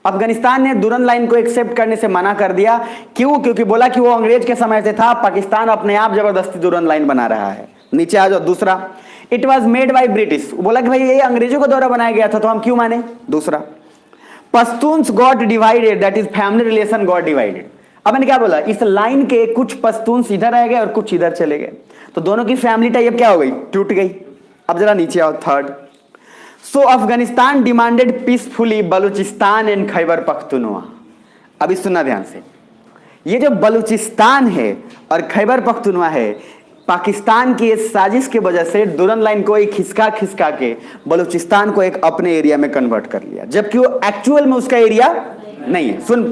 A: Afghanistan ने दुरंद लाइन को एक्सेप्ट करने से मना कर दिया। क्यों? क्योंकि बोला कि वो अंग्रेज के समय से था, पाकिस्तान अपने आप जबरदस्ती दुरंद लाइन बना रहा है। नीचे आ जाओ। दूसरा, it was made by British, बोला कि भाई ये अंग्रेजों के द्वारा बनाया गया था तो हम क्यों माने। दूसरा, Pashtuns got divided, that is family relation got divided. अब मैंने क्या बोला, इस लाइन के कुछ पश्तून्स इधर रह गए और कुछ इधर चले गए, तो दोनों की फैमिली टाइप क्या हो गई, टूट गई। अब जरा नीचे आओ। Third, so Afghanistan demanded peacefully Balochistan and Khyber Pakhtunkhwa. अभी सुनना ध्यान से, ये जो बलूचिस्तान है और खैबर पख्तूनवा है, पाकिस्तान की इस साजिश की वजह से दुरंद लाइन को एक खिसका खिसका के बलूचिस्तान को एक अपने एरिया में कन्वर्ट कर लिया, जबकि वो एक्चुअल में उसका एरिया नहीं है। सुन,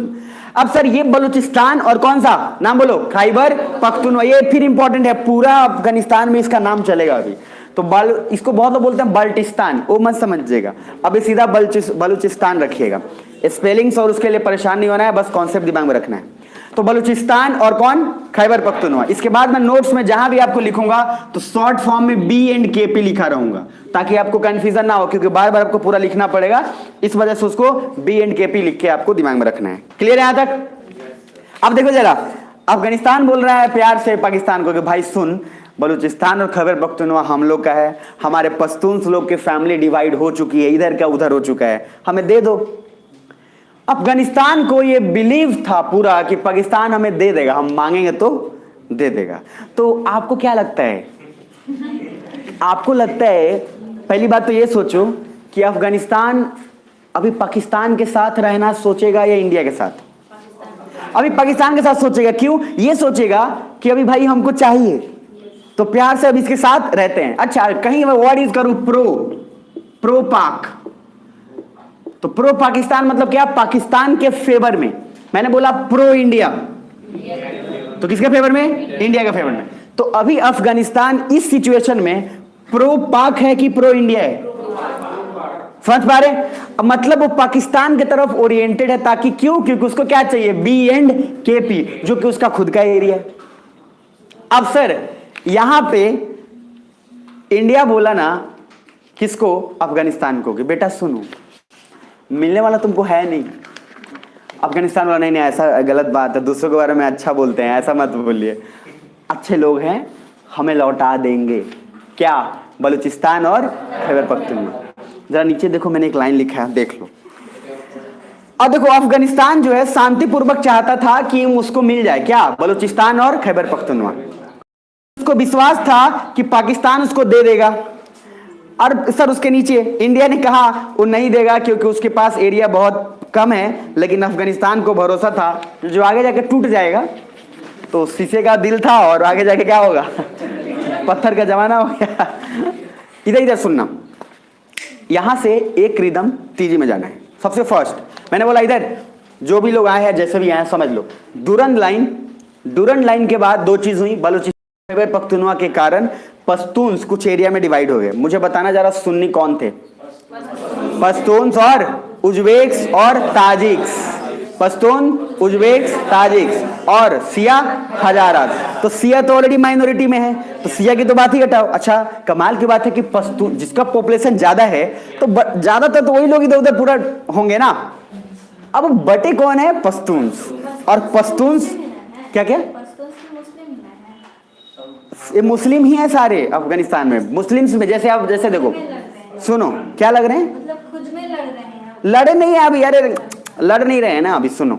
A: अब सर ये बलूचिस्तान और कौन सा नाम बोलो, खैबर पख्तूनवा, ये फिर इंपॉर्टेंट है, पूरा अफगानिस्तान में इसका नाम चलेगा अभी। तो इसको बहुत लोग बोलते हैं बल्टिस्तान, वो मत समझिएगा, अभी सीधा बलूचिस्तान रखिएगा। स्पेलिंग्स और उसके लिए परेशान नहीं होना है, बस कॉन्सेप्ट दिमाग में रखना है। तो बलूचिस्तान और कौन, खैबर पख्तूनवा। इसके बाद मैं नोट्स में जहां भी आपको लिखूंगा तो शॉर्ट फॉर्म में बी एंड के पी लिखा रहूंगा, ताकि आपको कंफ्यूजन ना हो, क्योंकि बार बार आपको पूरा लिखना पड़ेगा, इस वजह से उसको बी एंड के पी लिख के आपको दिमाग में रखना है। क्लियर है यहां तक? अब देखो जरा, अफगानिस्तान बोल रहा है प्यार से पाकिस्तान को कि भाई सुन, बलूचिस्तान और खैबर पख्तूनवा हम लोग का है, हमारे पश्तून्स लोग की फैमिली डिवाइड हो चुकी है, इधर का उधर हो चुका है, हमें दे दो। अफगानिस्तान को ये बिलीव था पूरा कि पाकिस्तान हमें दे देगा, हम मांगेंगे तो दे देगा। तो आपको क्या लगता है, आपको लगता है, पहली बात तो ये सोचो कि अफगानिस्तान अभी पाकिस्तान के साथ रहना सोचेगा या इंडिया के साथ? अभी पाकिस्तान के साथ सोचेगा। क्यों? ये सोचेगा कि अभी भाई हमको चाहिए तो प्यार से अब इसके साथ रहते हैं। अच्छा, कहीं मैं वर्ड यूज करूं प्रो पाक, तो प्रो पाकिस्तान मतलब क्या, पाकिस्तान के फेवर में। मैंने बोला प्रो इंडिया, तो किसके फेवर में, इंडिया के फेवर में। तो अभी अफगानिस्तान इस सिचुएशन में प्रो पाक है कि प्रो इंडिया है? समझ पा रहे? मतलब वो पाकिस्तान की तरफ ओरिएंटेड है, ताकि क्यों, क्योंकि उसको क्या चाहिए, बी एंड के पी, जो कि उसका खुद का एरिया है। अब सर यहां पे इंडिया बोला ना किसको, अफगानिस्तान को, कि बेटा सुनो, मिलने वाला तुमको है नहीं। अफगानिस्तान वाला नहीं, ऐसा गलत बात है, दूसरों के बारे में अच्छा बोलते हैं, ऐसा मत बोलिए, अच्छे लोग हैं, हमें लौटा देंगे। क्या, बलूचिस्तान और खैबर पख्तूनवा। जरा नीचे देखो, मैंने एक लाइन लिखा है, देख लो। अब देखो, अफगानिस्तान जो है शांतिपूर्वक चाहता था कि उसको मिल जाए क्या, बलूचिस्तान और खैबर पख्तूनवा। उसको विश्वास था कि पाकिस्तान उसको दे देगा। और सर उसके नीचे इंडिया ने कहा वो नहीं देगा क्योंकि उसके पास एरिया बहुत कम है, लेकिन अफगानिस्तान को भरोसा था जो आगे जाके टूट जाएगा। तो शीशे का दिल था और आगे जाके क्या होगा, पत्थर का जमाना हो गया। इधर इधर सुनना, यहां से एक रिदम तीजी में जाना है। सबसे फर्स्ट मैंने बोला इधर जो भी लोग आए हैं जैसे भी आए समझ लो, डूरन लाइन के बाद दो चीज हुई। बलूचिस्तान खैबर पख्तूनख्वा के कारण पश्तून्स कुछ एरिया में डिवाइड हो गए। मुझे बताना जरा सुन्नी कौन थे? पश्तून्स और उज्बेक्स और ताजिक्स। पश्तून, उज्बेक्स, ताजिक्स और सिया हजारात। तो सिया तो ऑलरेडी माइनॉरिटी में है, तो सिया की तो बात ही हटाओ। अच्छा कमाल की बात है कि पश्तून जिसका पॉपुलेशन ज्यादा है तो ज्यादातर तो वही लोग इधर उधर पूरा होंगे ना। अब बटे कौन है? पश्तून्स। और पश्तून्स क्या क्या ये मुस्लिम ही है सारे अफगानिस्तान में। मुस्लिम्स में जैसे आप जैसे देखो, सुनो क्या लग रहे हैं,
B: मतलब खुद में लड़ रहे हैं,
A: लड़े नहीं है अभी, अरे लड़ नहीं रहे हैं ना अभी। सुनो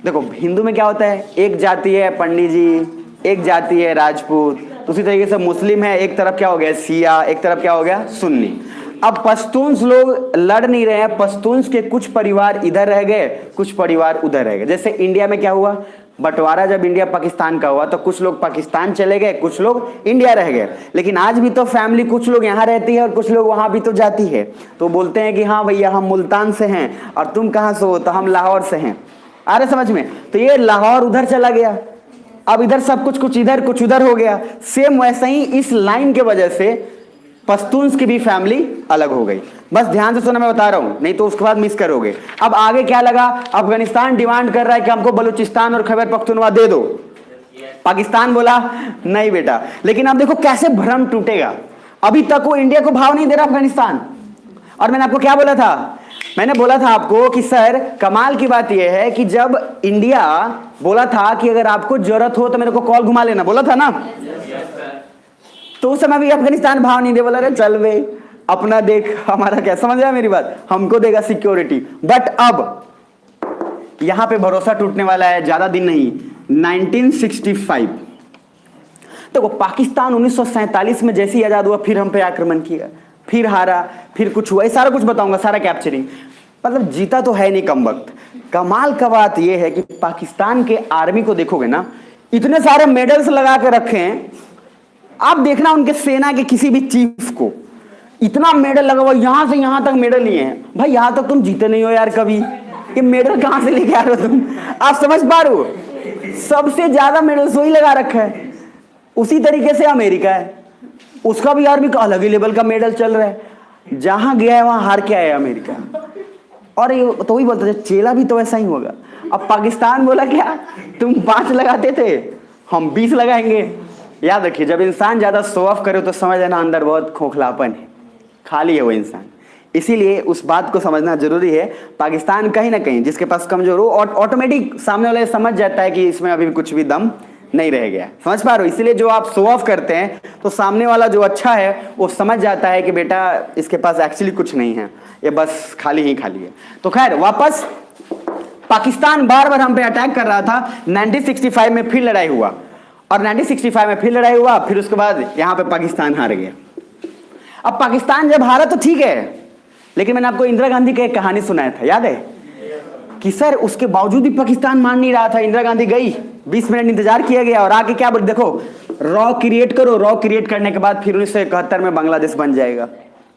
A: देखो हिंदू में क्या होता है, एक जाति है पंडित जी, एक जाति है राजपूत। उसी तरीके से मुस्लिम है, एक तरफ क्या हो गया सिया, एक तरफ क्या हो गया सुन्नी। अब पश्तून्स लोग लड़ नहीं रहे हैं, पश्तून्स के कुछ परिवार इधर रह गए, कुछ परिवार उधर रह गए। जैसे इंडिया में क्या हुआ, बंटवारा जब इंडिया पाकिस्तान का हुआ तो कुछ लोग पाकिस्तान चले गए, कुछ लोग इंडिया रह गए। लेकिन आज भी तो फैमिली कुछ लोग यहाँ रहती है और कुछ लोग वहां भी तो जाती है। तो बोलते हैं कि हाँ भैया हम मुल्तान से हैं और तुम कहाँ से हो, तो हम लाहौर से हैं। आ रहे समझ में? तो ये लाहौर उधर चला गया, अब इधर सब कुछ इधर कुछ उधर हो गया। सेम वैसे ही इस लाइन के वजह से पश्तून्स की भी फैमिली अलग हो गई। बस ध्यान से सुना मैं बता रहा हूं, नहीं तो उसके बाद मिस करोगे। अब आगे क्या लगा, अफगानिस्तान डिमांड कर रहा है कि हमको बलूचिस्तान और खैबर पख्तूनख्वा दे दो। पाकिस्तान बोला नहीं बेटा। लेकिन अब देखो कैसे भ्रम टूटेगा। अभी तक वो इंडिया को भाव नहीं दे रहा अफगानिस्तान। और मैंने आपको क्या बोला था, मैंने बोला था आपको कि सर कमाल की बात यह है कि जब इंडिया बोला था कि अगर आपको जरूरत हो तो मेरे को कॉल घुमा लेना, बोला था ना, तो उस समय भी अफगानिस्तान भाव नहीं दे, बोला अरे चल बे अपना देख, हमारा क्या, समझ रहा है मेरी बात, हमको देगा सिक्योरिटी। बट अब यहां पे भरोसा टूटने वाला है, ज्यादा दिन नहीं, 1965। तो पाकिस्तान 1947 में जैसे ही आजाद हुआ फिर हम पे आक्रमण किया, फिर हारा, फिर कुछ हुआ, ये सारा कुछ बताऊंगा, सारा कैप्चरिंग। मतलब जीता तो है नहीं कम वक्त। कमाल का बात यह है कि पाकिस्तान के आर्मी को देखोगे ना, इतने सारे मेडल्स लगा के रखे हैं। आप देखना उनके सेना के किसी भी चीफ को इतना मेडल लगा हुआ, यहां से यहां तक मेडल लिए हैं। भाई यहां तक तुम जीते नहीं हो यार कभी, ये मेडल कहां से लेके आ रहे हो तुम? आप समझ पा रहे हो? सबसे ज्यादा मेडल वही लगा रखा है। उसी तरीके से अमेरिका है, उसका भी आर्मी का अलग ही लेवल का मेडल चल रहा है। जहां गया है वहां हार के आया अमेरिका। और ये तो वही बोलते थे चेला भी तो ऐसा ही होगा। अब पाकिस्तान बोला क्या, तुम 5 लगाते थे हम 20 लगाएंगे। याद रखिए जब इंसान ज्यादा शो ऑफ करे तो समझ लेना अंदर बहुत खोखलापन है, खाली है वो इंसान। इसीलिए उस बात को समझना जरूरी है। पाकिस्तान कहीं ना कहीं जिसके पास कमजोर हो और ऑटोमेटिक सामने वाले समझ जाता है कि इसमें अभी कुछ भी दम नहीं रह गया, समझ पा रहे हो? इसीलिए जो आप शो ऑफ करते हैं तो सामने वाला जो अच्छा है वो समझ जाता है कि बेटा इसके पास एक्चुअली कुछ नहीं है, ये बस खाली ही खाली है। तो खैर वापस पाकिस्तान बार बार हम पे अटैक कर रहा था। 1965 में फिर लड़ाई हुआ और 1965 में फिर लड़ाई हुआ, फिर उसके बाद यहां पे पाकिस्तान हार गया। अब पाकिस्तान जब हारा तो ठीक है, लेकिन मैंने आपको इंदिरा गांधी की एक कहानी सुनाया था, याद है कि सर उसके बावजूद भी पाकिस्तान मान नहीं रहा था। इंदिरा गांधी गई, 20 मिनट इंतजार किया गया और आके क्या बोल, देखो रॉ क्रिएट करो, रॉ क्रिएट करने के बाद फिर 1971 में बांग्लादेश बन जाएगा।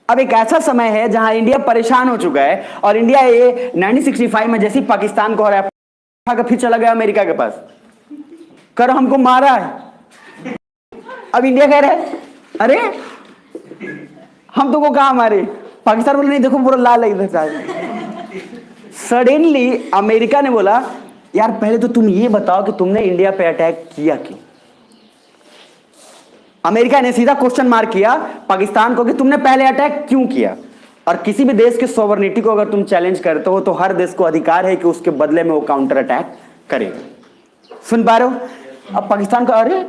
A: अब एक ऐसा समय है जहां इंडिया परेशान हो चुका है और इंडिया ये 1965 में जैसे पाकिस्तान को हराया फिर चला गया अमेरिका के पास, करो हमको मारा है। अब इंडिया कह रहा है अरे हम तुमको कहा मारे, पाकिस्तान बोले नहीं देखो पूरा लाल है इधर। सडनली अमेरिका ने बोला यार पहले तो तुम ये बताओ कि तुमने इंडिया पे अटैक किया क्यों। अमेरिका ने सीधा क्वेश्चन मार्क किया पाकिस्तान को कि तुमने पहले अटैक क्यों किया। और किसी भी देश के सॉवरेनिटी को अगर तुम चैलेंज करते हो तो हर देश को अधिकार है कि उसके बदले में वो काउंटर अटैक करेगा। सुन पा रहे हो? अब पाकिस्तान का अरे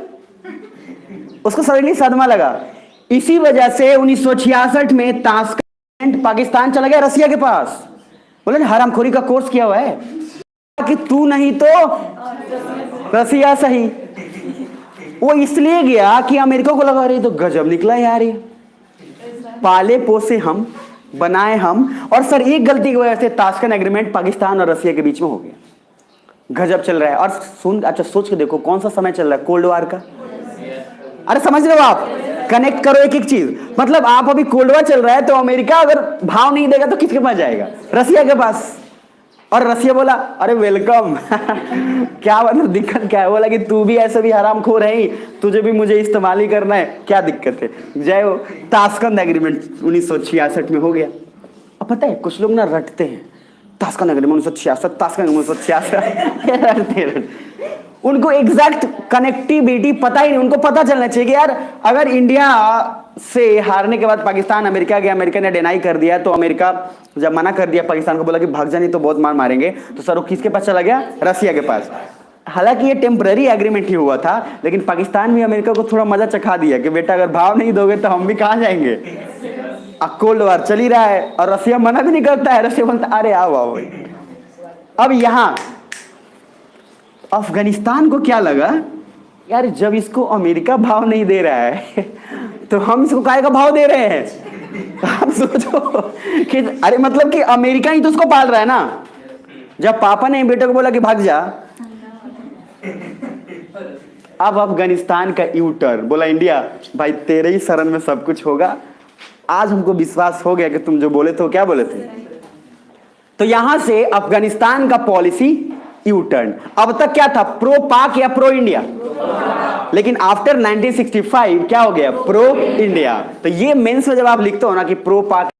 A: उसको सडनली सदमा लगा। इसी वजह से 1966 में ताशकंद पाकिस्तान चला गया रसिया के पास। बोले हरामखोरी का कोर्स किया हुआ है कि तू नहीं तो रसिया सही। वो इसलिए गया कि अमेरिका को लगा रही तो गजब निकला यार ये, पाले पोसे हम, बनाए हम, और सर एक गलती की वजह से ताशकंद एग्रीमेंट पाकिस्तान और रसिया के बीच में हो गया। गजब चल रहा है। और सुन, अच्छा सोच के देखो कौन सा समय चल रहा है, कोल्ड वार का। अरे समझ रहे हो आप, कनेक्ट करो एक एक चीज। मतलब आप अभी कोल्ड वार चल रहा है, तो अमेरिका अगर भाव नहीं देगा तो किसके पास जाएगा? रसिया के पास। और रसिया बोला अरे वेलकम क्या मतलब दिक्कत क्या है? बोला कि तू भी ऐसे भी हरामखोर है ही, तुझे भी मुझे इस्तेमाल ही करना है, क्या दिक्कत है? जय हो। ताशकंद एग्रीमेंट 1966 में हो गया। अब पता है कुछ लोग ना रटते हैं, ताशकंद एग्रीमेंट 1966, ताशकंद 1966 रटते। उनको एग्जैक्ट कनेक्टिविटी पता ही नहीं। उनको पता चलना चाहिए कि यार अगर इंडिया से हारने के बाद पाकिस्तान अमेरिका गया, अमेरिका ने डिनाई कर दिया, तो अमेरिका जब मना कर दिया पाकिस्तान को, बोला कि भाग जा नहीं तो बहुत मार मारेंगे, तो सर वो किसके पास चला गया? रसिया के पास। हालांकि ये टेम्पररी एग्रीमेंट ही हुआ था, लेकिन पाकिस्तान भी अमेरिका को थोड़ा मजा चखा दिया कि बेटा अगर भाव नहीं दोगे तो हम भी कहां जाएंगे। अब कोल्ड वार चल ही रहा है और रसिया मना भी नहीं करता है। रसिया बोलता अरे आओ आओ। अब यहां अफगानिस्तान को क्या लगा, यार जब इसको अमेरिका भाव नहीं दे रहा है तो हम इसको काहे का भाव दे रहे हैं? आप सोचो कि अरे मतलब कि अमेरिका ही तो उसको पाल रहा है ना। जब पापा ने बेटे को बोला कि भाग जा, अब अफगानिस्तान का यू टर्न, बोला इंडिया भाई तेरे ही शरण में सब कुछ होगा, आज हमको विश्वास हो गया कि तुम जो बोले थे क्या बोले थे। तो यहां से अफगानिस्तान का पॉलिसी यू टर्न। अब तक क्या था, प्रो पाक या प्रो इंडिया, लेकिन आफ्टर 1965 क्या हो गया, प्रो इंडिया। तो ये मेंस में जब आप लिखते हो ना कि प्रो पाक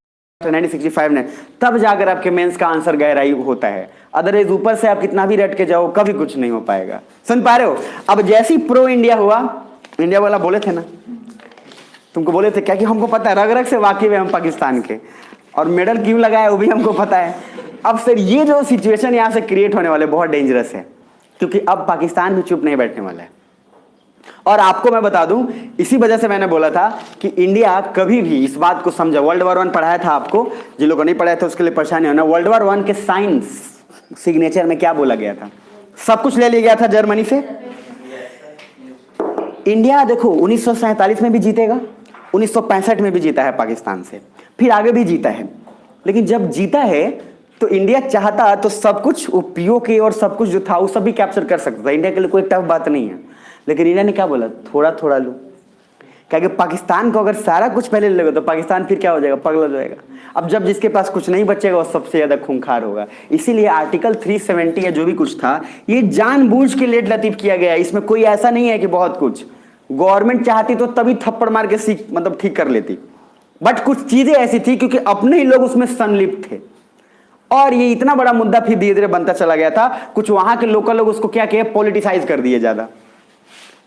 A: 1965 ने, तब जाकर आपके मेंस का आंसर गहराई होता है। अदरवाइज ऊपर से आप कितना भी रट के जाओ कभी कुछ नहीं हो पाएगा। सुन पा रहे हो? अब जैसी प्रो इंडिया हुआ, इंडिया वाला बोले थे ना, तुमको बोले थे क्या कि हमको पता है, रग रग से वाकिफ है हम पाकिस्तान के, और मेडल क्यों लगाया वो भी हमको पता है। अब सर ये जो सिचुएशन यहां से क्रिएट होने वाले बहुत डेंजरस है, क्योंकि अब पाकिस्तान भी चुप नहीं बैठने वाला है। और आपको मैं बता दूं, इसी वजह से मैंने बोला था कि इंडिया कभी भी इस बात को समझा। वर्ल्ड वॉर 1 पढ़ाया था आपको, जिन लोगों ने नहीं पढ़ाया था उसके लिए परेशानी होना। वर्ल्ड वॉर 1 के साइंस सिग्नेचर में क्या बोला गया था? सब कुछ ले लिया गया था जर्मनी से। इंडिया देखो 1947 में भी जीतेगा, 1965 में भी जीता है पाकिस्तान से, फिर आगे भी जीता है। लेकिन जब जीता है तो इंडिया चाहता तो सब कुछ पीओके और सब कुछ जो था वो सब भी कैप्चर कर सकता था। इंडिया के लिए कोई टफ बात नहीं है। लेकिन इंडिया ने क्या बोला, थोड़ा थोड़ा लो। क्या कि पाकिस्तान को अगर सारा कुछ पहले ले लेगा तो पाकिस्तान फिर क्या हो जाएगा, पगला हो जाएगा। अब जब जिसके पास कुछ नहीं बचेगा वो सबसे ज्यादा खूंखार होगा। इसीलिए आर्टिकल 370 या जो भी कुछ था, ये जानबूझ के लेट लतीफ किया गया। इसमें कोई ऐसा नहीं है कि बहुत कुछ गवर्नमेंट चाहती तो तभी थप्पड़ मार के मतलब ठीक कर लेती, बट कुछ चीजें ऐसी थी क्योंकि अपने ही लोग उसमें संलिप्त थे, और ये इतना बड़ा मुद्दा फिर धीरे धीरे बनता चला गया था। कुछ वहां के लोकल लोग उसको क्या किया, पॉलिटिसाइज कर दिए ज्यादा।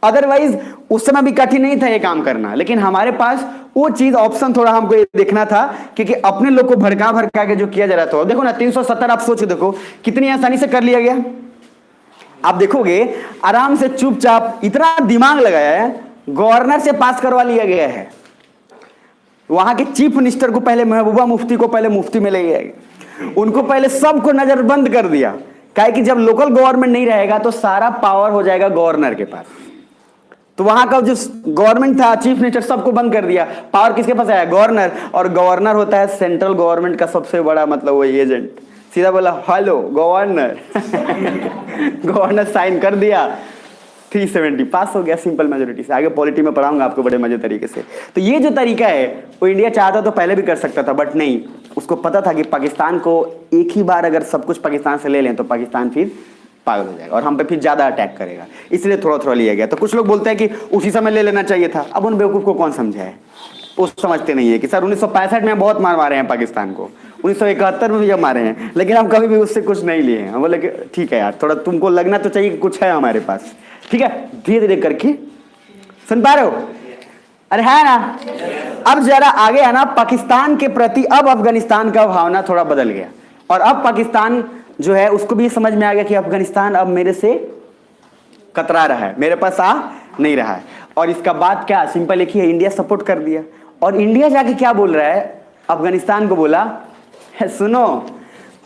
A: अदरवाइज उस समय भी कठिन नहीं था ये काम करना, लेकिन हमारे पास वो चीज ऑप्शन थोड़ा हमको ये देखना था, क्योंकि अपने लोग को भड़का भड़का के जो किया जा रहा था। देखो ना 370 आप सोच देखो कितनी आसानी से कर लिया गया। आप देखोगे आराम से चुपचाप, इतना दिमाग लगाया है, गवर्नर से पास करवा लिया गया है। वहां के चीफ मिनिस्टर को पहले, महबूबा मुफ्ती को पहले मुफ्ती में ले गया, उनको पहले सबको नजरबंद कर दिया। काहे कि जब लोकल गवर्नमेंट नहीं रहेगा तो सारा पावर हो जाएगा गवर्नर के पास। तो वहां का जो गवर्नमेंट था, चीफ मिनिस्टर, सबको बंद कर दिया। पावर किसके पास आया, गवर्नर। और गवर्नर होता है सेंट्रल गवर्नमेंट का सबसे बड़ा मतलब वो एजेंट। सीधा बोला हेलो गवर्नर गवर्नर साइन कर दिया, 370 पास हो गया सिंपल मेजोरिटी से। आगे पॉलिटी में पढ़ाऊंगा आपको बड़े मजे तरीके से। तो ये जो तरीका है वो इंडिया चाहता तो पहले भी कर सकता था, बट नहीं, उसको पता था कि पाकिस्तान को एक ही बार अगर सब कुछ पाकिस्तान से ले लें तो पाकिस्तान फिर पागल हो जाएगा और हम पे फिर ज्यादा अटैक करेगा, इसलिए थोड़ा थोड़ा लिया गया। तो कुछ लोग बोलते हैं कि उसी समय ले लेना चाहिए था। अब उन बेवकूफ को कौन समझाए, वो समझते नहीं है कि सर 1965 में बहुत मार मारे हैं पाकिस्तान को, 1971 में भी जब मारे हैं, लेकिन हम कभी भी उससे कुछ नहीं लिए हैं। हम बोले कि ठीक है यार, थोड़ा तुमको लगना तो चाहिए कि कुछ है हमारे पास, ठीक है, धीरे धीरे करके। सुन पा रहे हो? अरे है ना। अब जरा आगे है ना, पाकिस्तान के प्रति अब अफगानिस्तान का भावना थोड़ा बदल गया, और अब पाकिस्तान जो है उसको भी समझ में आ गया कि अफगानिस्तान अब मेरे से कतरा रहा है, मेरे पास आ नहीं रहा है। और इसका बात क्या सिंपल एक ही है, इंडिया सपोर्ट कर दिया। और इंडिया जाके क्या बोल रहा है, अफगानिस्तान को बोला है, सुनो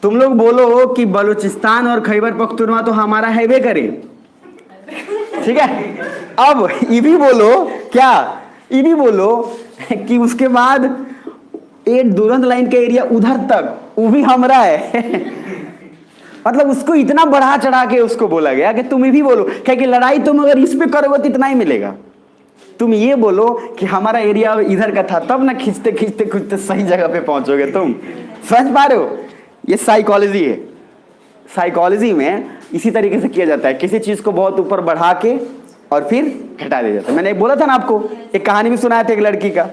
A: तुम लोग बोलो कि बलूचिस्तान और खैबर पख्तूनख्वा तो हमारा हैवे करे, ठीक है, अब ये भी बोलो क्या, ये भी बोलो कि उसके बाद ये दुरंत लाइन का एरिया उधर तक, वो भी हमरा है। मतलब उसको इतना बढ़ा चढ़ा के उसको बोला गया कि तुम भी बोलो, क्या कि लड़ाई तुम अगर इस पे करोगे तो इतना ही मिलेगा। तुम ये बोलो कि हमारा एरिया इधर का था, तब ना खींचते खींचते खींचते सही जगह पे पहुंचोगे तुम। समझ पा रहे हो? ये साइकोलॉजी है। साइकोलॉजी में इसी तरीके से किया जाता है, किसी चीज को बहुत ऊपर बढ़ा के और फिर घटा दिया जाता है। मैंने बोला था ना आपको, एक कहानी भी सुनाया था एक लड़की का,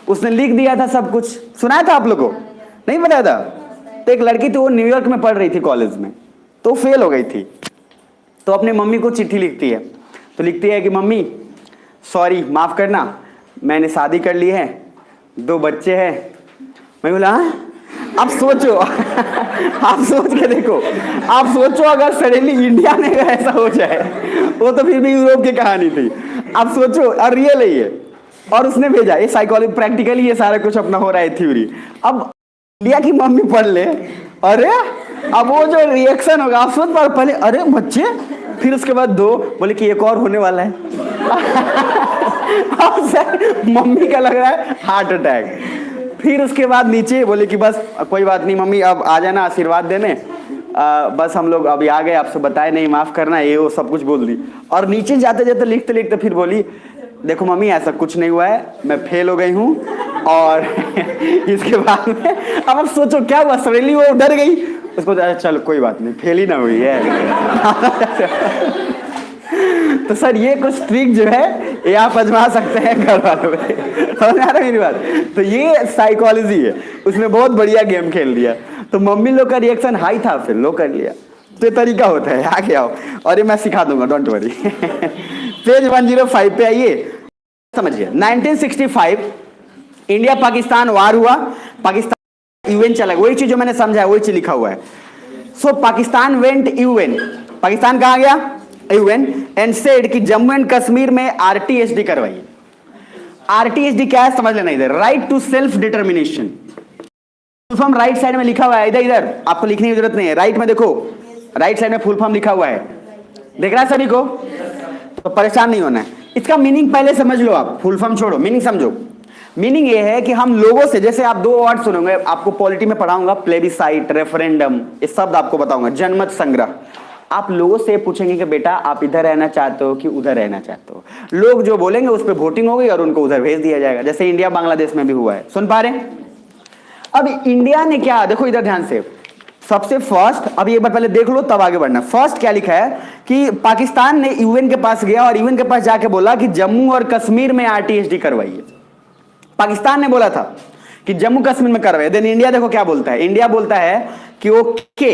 A: उसने लिख दिया था सब कुछ, सुनाया था आप लोगों को? नहीं बताया था? तो एक लड़की थी, वो न्यूयॉर्क में पढ़ रही थी कॉलेज में, तो फेल हो गई थी। तो अपने मम्मी को चिट्ठी लिखती है, तो लिखती है कि मम्मी सॉरी, माफ करना, मैंने शादी कर ली है, 2 बच्चे हैं। मैं बोला हाँ? आप सोचो, आप सोच के देखो, आप सोचो अगर सडनली इंडिया में ऐसा हो जाए, वो तो फिर भी यूरोप की कहानी थी। आप सोचो, और रियल है ये, और उसने भेजा। ये साइकोलॉजी प्रैक्टिकली ये सारा कुछ अपना हो रहा है थ्योरी। अब इंडिया की मम्मी पढ़ ले, अरे अब वो जो रिएक्शन होगा आप सोच पाओ। पहले अरे बच्चे, फिर उसके बाद 2, बोले कि एक और होने वाला है। अब सर मम्मी का लग रहा है हार्ट अटैक। फिर उसके बाद नीचे बोले कि बस कोई बात नहीं मम्मी, अब आ जाना आशीर्वाद देने, बस हम लोग अभी आ गए, आपसे बताए नहीं, माफ करना, ये वो सब कुछ बोल दी। और नीचे जाते जाते लिखते लिखते फिर बोली देखो मम्मी ऐसा कुछ नहीं हुआ है, मैं फेल हो गई हूँ। और इसके बाद में अब आप सोचो क्या हुआ, सडनली वो डर गई। उसको चलो कोई बात नहीं, फेल ही ना हुई है। तो सर ये कुछ ट्रिक जो है ये आप आजमा सकते हैं घर वालों में। समझ आ रहा है मेरी बात? तो ये साइकोलॉजी है, उसने बहुत बढ़िया गेम खेल दिया। तो मम्मी लोग का रिएक्शन हाई था, फिर लो कर लिया। तो ये तरीका होता है, आगे आओ और ये मैं सिखा दूंगा, डोंट वरी। पेज 105 पे आइए, समझिए। 1965 इंडिया पाकिस्तान वार हुआ, पाकिस्तान यूएन चला गया। वही चीज जो मैंने समझा है वही चीज लिखा हुआ है। सो पाकिस्तान वेंट यूएन, पाकिस्तान कहां गया? यूएन, एंड सेड कि जम्मू एंड कश्मीर में आरटीएसडी करवाइए। आरटीएसडी क्या है समझ लेना इधर, right to self determination. Full form right side में लिखा हुआ है, इधर इधर आपको लिखने की जरूरत नहीं है, राइट में देखो, राइट साइड में फुल फॉर्म लिखा हुआ है, देख रहा है सभी को? तो परेशान नहीं होना है। इसका मीनिंग पहले समझ लो आप, फुल फॉर्म छोड़ो, मीनिंग समझो। मीनिंग ये है कि हम लोगों से, जैसे आप 2 वर्ड सुनोगे, आपको पॉलिटी में पढ़ाऊंगा, प्लेबिसाइट, रेफरेंडम, ये शब्द आपको बताऊंगा, जनमत संग्रह। आप लोगों से पूछेंगे कि बेटा आप इधर रहना चाहते हो कि उधर रहना चाहते हो। लोग जो बोलेंगे उस पर वोटिंग होगी और उनको उधर भेज दिया जाएगा, जैसे इंडिया बांग्लादेश में भी हुआ है। सुन पा रहे? अब इंडिया ने क्या, देखो इधर ध्यान से, सबसे फर्स्ट, अभी एक बार पहले देख लो तब आगे बढ़ना। फर्स्ट क्या लिखा है कि पाकिस्तान ने यूएन के पास गया और यूएन के पास जाके बोला कि जम्मू और कश्मीर में आरटीएसडी करवाइए। पाकिस्तान ने बोला था कि जम्मू कश्मीर में करवाइए। देन इंडिया देखो क्या बोलता है, इंडिया बोलता है कि ओके,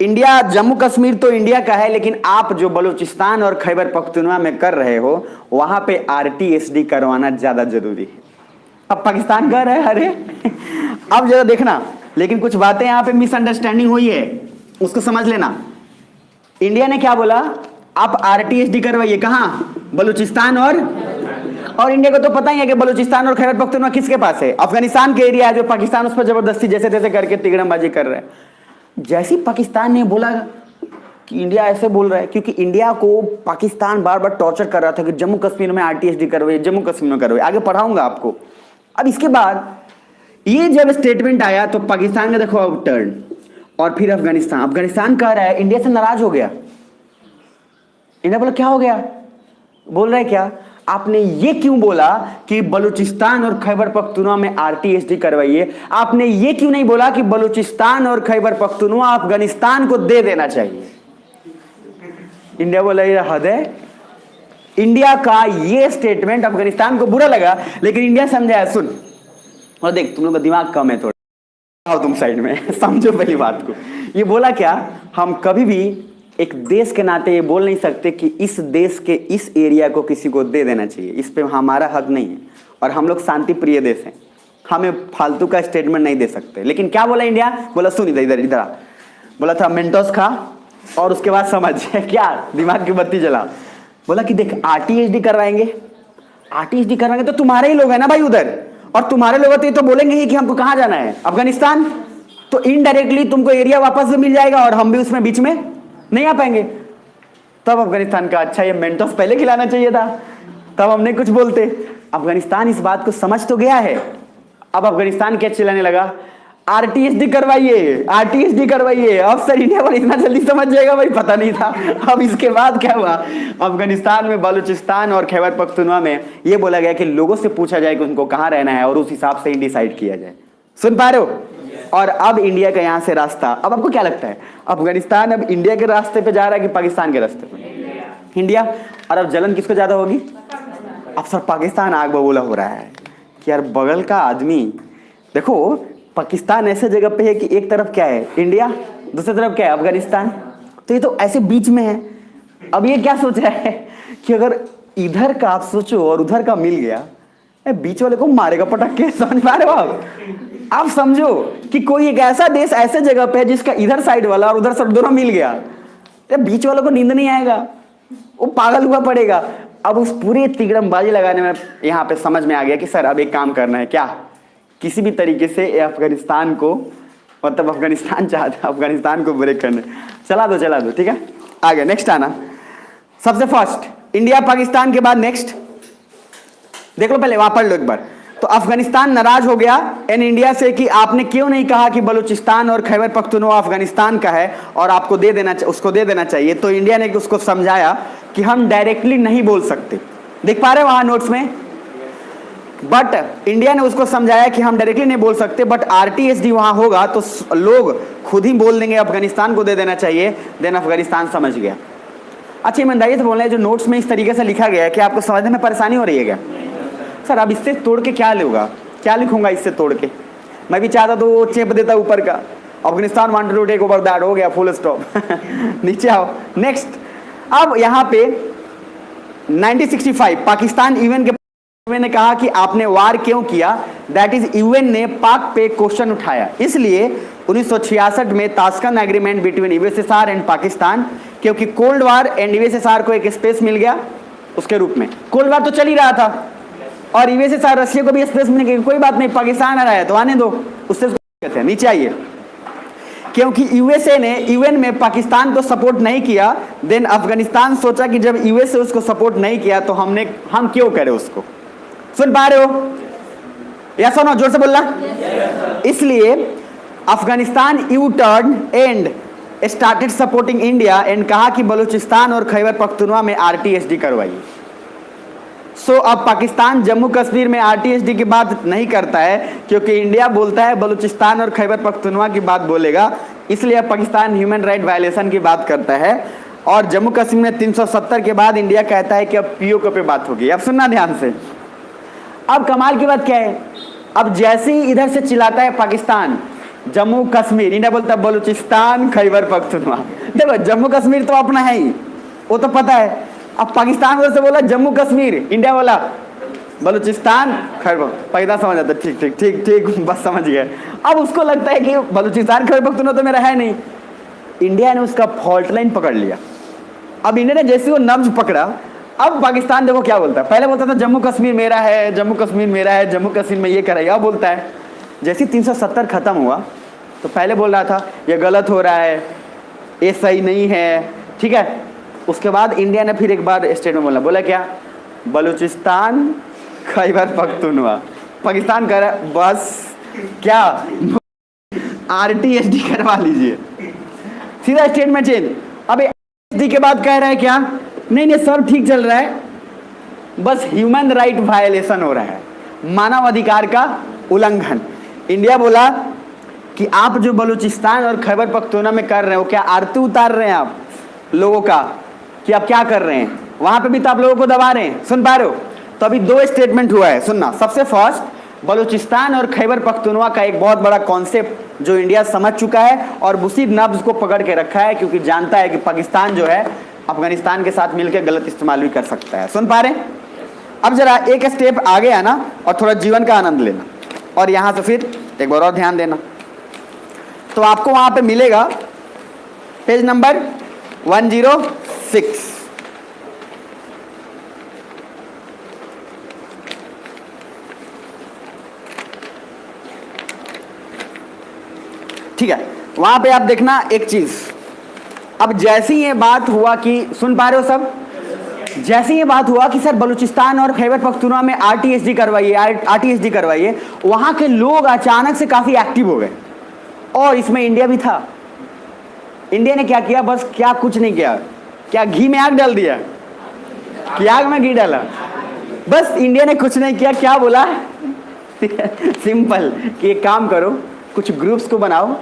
A: इंडिया, जम्मू कश्मीर तो इंडिया का है, लेकिन आप जो बलूचिस्तान और खैबर पख्तूनवा में कर रहे हो वहां पे आरटीएसडी करवाना ज्यादा जरूरी है। अब पाकिस्तान कह रहा है अरे अब जरा देखना, लेकिन कुछ बातें यहां पे मिसअंडरस्टैंडिंग हुई है, उसको समझ लेना। इंडिया ने क्या बोला, आप आरटीएसडी करवाइए, कहां? बलूचिस्तान और इंडिया को तो पता ही है कि बलूचिस्तान और खैबर पख्तूनवा किसके पास है? अफगानिस्तान के एरिया है, जो पाकिस्तान उस पर जबरदस्ती जैसे तैसे करके तिगड़मबाजी कर रहा है। जैसे पाकिस्तान ने बोला कि इंडिया ऐसे बोल रहा है, क्योंकि इंडिया को पाकिस्तान बार बार टॉर्चर कर रहा था कि जम्मू कश्मीर में आरटीएसडी करवाइए, जम्मू कश्मीर में करवाइए, आगे पढ़ाऊंगा आपको। अब इसके बाद ये जब स्टेटमेंट आया तो पाकिस्तान ने देखो अब टर्न, और फिर अफगानिस्तान कह रहा है, इंडिया से नाराज हो गया। इंडिया बोला क्या हो गया? बोल रहा है क्या, आपने ये क्यों बोला कि बलूचिस्तान और खैबर पख्तूनवा में आरटीएसडी करवाइए? आपने ये क्यों नहीं बोला कि बलूचिस्तान और खैबर पख्तूनवा अफगानिस्तान को दे देना चाहिए? इंडिया बोला ये हद है। इंडिया का ये स्टेटमेंट अफगानिस्तान को बुरा लगा, लेकिन इंडिया समझाया, सुन और देख तुम लोग का दिमाग कम है थोड़ा, आओ तुम साइड में, समझो पहली बात को। ये बोला क्या, हम कभी भी एक देश के नाते ये बोल नहीं सकते कि इस देश के इस एरिया को किसी को दे देना चाहिए, इस पे हमारा हक नहीं है, और हम लोग शांति प्रिय देश हैं, हमें फालतू का स्टेटमेंट नहीं दे सकते। लेकिन क्या बोला इंडिया? बोला सुन इधर इधर इधर, बोला था मेंटोस खा और उसके बाद समझ क्या, दिमाग की बत्ती जला। बोला कि देख आरटीएसडी करवाएंगे, आरटीएसडी करवाएंगे तो तुम्हारे ही लोग है ना भाई उधर, और तुम्हारे लोग तो ये तो बोलेंगे ही कि हमको कहां जाना है, अफगानिस्तान, तो इनडायरेक्टली तुमको एरिया वापस भी मिल जाएगा और हम भी उसमें बीच में नहीं आ पाएंगे। तब अफगानिस्तान का अच्छा ये मेंटोस पहले खिलाना चाहिए था, तब हम नहीं कुछ बोलते। अफगानिस्तान इस बात को समझ तो गया है, अब अफगानिस्तान क्या चिल्लाने लगा, आरटीएसडी करवाइए, आरटीएसडी करवाइए। अफसर इंडिया वाले इतना जल्दी समझ जाएगा भाई, पता नहीं था। अब इसके बाद क्या हुआ, अफगानिस्तान में बलूचिस्तान और खैबर पख्तूनवा में ये बोला गया कि लोगों से पूछा जाए कि उनको कहाँ रहना है और उस हिसाब से ही डिसाइड किया जाए। सुन पा रहे हो? और अब इंडिया का यहाँ से रास्ता, अब आपको क्या लगता है, अफगानिस्तान अब इंडिया के रास्ते पे जा रहा है कि पाकिस्तान के रास्ते पे? इंडिया। और अब जलन किसको ज्यादा होगी? अब सर पाकिस्तान आग बबूला हो रहा है कि यार बगल का आदमी, देखो पाकिस्तान ऐसे जगह पे है कि एक तरफ क्या है इंडिया, दूसरी तरफ क्या है अफगानिस्तान, तो ये तो ऐसे बीच में है। अब ये क्या सोच रहा है कि अगर इधर का आप सोचो और उधर का मिल गया, बीच वाले को मारेगा पटक के। समझ पा रहे हो आप समझो कि कोई एक ऐसा देश ऐसे जगह पे है जिसका इधर साइड वाला और उधर साइड दोनों मिल गया, तो बीच वालों को नींद नहीं आएगा, वो पागल हुआ पड़ेगा। अब उस पूरे तिगड़मबाजी लगाने में यहाँ पे समझ में आ गया कि सर अब एक काम करना है, क्या किसी भी तरीके से अफगानिस्तान को, मतलब अफगानिस्तान चाहता है अफगानिस्तान को ब्रेक करने, चला दो, ठीक है। आगे नेक्स्ट आना, सबसे फर्स्ट इंडिया पाकिस्तान के बाद नेक्स्ट देख लो, पहले वहां पढ़ लो एक बार। तो अफगानिस्तान नाराज हो गया इन इंडिया से कि आपने क्यों नहीं कहा कि बलूचिस्तान और खैबर पख्तूनवा अफगानिस्तान का है और आपको उसको दे देना चाहिए। तो इंडिया ने उसको समझाया कि हम डायरेक्टली नहीं बोल सकते, देख पा रहे हो वहां नोट्स में, बट इंडिया ने उसको समझाया कि हम डायरेक्टली नहीं बोल सकते, बट आरटीएसडी वहां होगा तो लोग खुद ही बोल देंगे अफगानिस्तान को दे देना चाहिए। देन अफगानिस्तान समझ गया। अच्छा ईमानदारी से बोल रहे हैं, जो नोट्स में इस तरीके से लिखा गया है कि आपको समझने में परेशानी हो रही है क्या? सर अब इससे तोड़ के क्या लूंगा, क्या लिखूंगा इससे तोड़ के? मैं भी चाहता तो वो चेप देता ऊपर का, Afghanistan wanted to take over that, हो गया फुल स्टॉप। नीचे आओ नेक्स्ट। अब यहाँ पे 1965 पाकिस्तान यूएन के ने कहा कि आपने वार क्यों किया, दैट इज यूएन ने पाक पे क्वेश्चन उठाया, इसलिए 1966 में Tashkent agreement between USSR and Pakistan, क्योंकि कोल्ड वार एंड यूएसएसआर को एक स्पेस मिल गया उसके रूप में। कोल्ड वार तो चल ही रहा था और यूएसएसआर रशिया को भी स्पेस मिल गया, कोई बात नहीं पाकिस्तान आ रहा है तो आने दो, उससे कहते हैं। नीचे आइए, क्योंकि यूएसए ने यूएन में पाकिस्तान को सपोर्ट नहीं किया, देन अफगानिस्तान सोचा कि जब यूएसए उसको सपोर्ट नहीं किया तो हम क्यों करें उसको। सुन पा रहे हो या सुनो, जोर से बोलना। इसलिए Afghanistan U turn and started supporting India and कहा कि बलूचिस्तान और खैबर पख्तूनवा में आरटीएसडी करवाइए। सो अब पाकिस्तान जम्मू कश्मीर में आरटीएसडी की बात नहीं करता है, क्योंकि इंडिया बोलता है बलूचिस्तान और खैबर पख्तूनवा की बात बोलेगा, इसलिए अब पाकिस्तान ह्यूमन राइट वायलेशन की बात करता है। और जम्मू कश्मीर में 370 के बाद इंडिया कहता है कि अब पीओके पे बात होगी। अब सुनना ध्यान से, अब कमाल की बात क्या है, अब जैसे ही इधर से चिल्लाता है पाकिस्तान जम्मू कश्मीर, इंडिया बोलता है बलूचिस्तान खैबर पख्तूनवा। देखो जम्मू कश्मीर तो अपना है ही, वो तो पता है। अब पाकिस्तान उधर से बोला जम्मू कश्मीर, इंडिया बोला बलूचिस्तान खैबर, पैदा समझ आता, ठीक ठीक ठीक ठीक बस समझ गया। अब उसको लगता है कि बलूचिस्तान खैबर पख्तूनवा तो मेरा है नहीं, इंडिया ने उसका फॉल्ट लाइन पकड़ लिया। अब इंडिया ने जैसे वो नब्ज पकड़ा, अब पाकिस्तान देखो क्या बोलता है, पहले बोलता था जम्मू कश्मीर मेरा है, जम्मू कश्मीर मेरा है, जम्मू कश्मीर में ये कराइए, अब बोलता है जैसे 370 खत्म हुआ तो पहले बोल रहा था ये गलत हो रहा है, ये सही नहीं है, ठीक है। उसके बाद इंडिया ने फिर एक बार स्टेटमेंट बोला क्या, बलूचिस्तान खैबर पख्तूनवा। पाकिस्तान कह रहा है बस क्या आरटीएसडी करवा लीजिए, सीधा स्टेटमेंट चेंज। अब आरटीएसडी के बाद कह रहा है क्या, नहीं सब ठीक चल रहा है, बस ह्यूमन राइट वायलेशन हो रहा है, मानव अधिकार का उल्लंघन। इंडिया बोला कि आप जो बलूचिस्तान और खैबर पख्तूनवा में कर रहे हो, क्या आरती उतार रहे हैं आप लोगों का, कि आप क्या कर रहे हैं, वहां पे भी तो आप लोगों को दबा रहे हैं। सुन पा रहे हो? तो अभी 2 स्टेटमेंट हुआ है, सुनना। सबसे फर्स्ट, बलूचिस्तान और खैबर पख्तूनवा का एक बहुत बड़ा कॉन्सेप्ट जो इंडिया समझ चुका है और उसी नब्ज को पकड़ के रखा है, क्योंकि जानता है कि पाकिस्तान जो है अफगानिस्तान के साथ मिलकर गलत इस्तेमाल भी कर सकता है। सुन पा रहे हैं? अब जरा एक स्टेप आगे आना और थोड़ा जीवन का आनंद लेना, और यहां से फिर एक बार और ध्यान देना। तो आपको वहां पे मिलेगा पेज नंबर 106। ठीक है, वहां पे आप देखना एक चीज। अब जैसी ये बात हुआ कि, सुन पा रहे हो सब, जैसे ये बात हुआ कि सर बलूचिस्तान और खैबर पख्तूनख्वा में आरटीएसडी करवाइए, वहां के लोग अचानक से काफी एक्टिव हो गए, और इसमें इंडिया भी था। इंडिया ने क्या किया? बस क्या कुछ नहीं किया, क्या घी में आग डाल दिया? क्या आग में घी डाला? बस इंडिया ने कुछ नहीं किया, क्या बोला? सिंपल कि एक काम करो, कुछ ग्रुप्स को बनाओ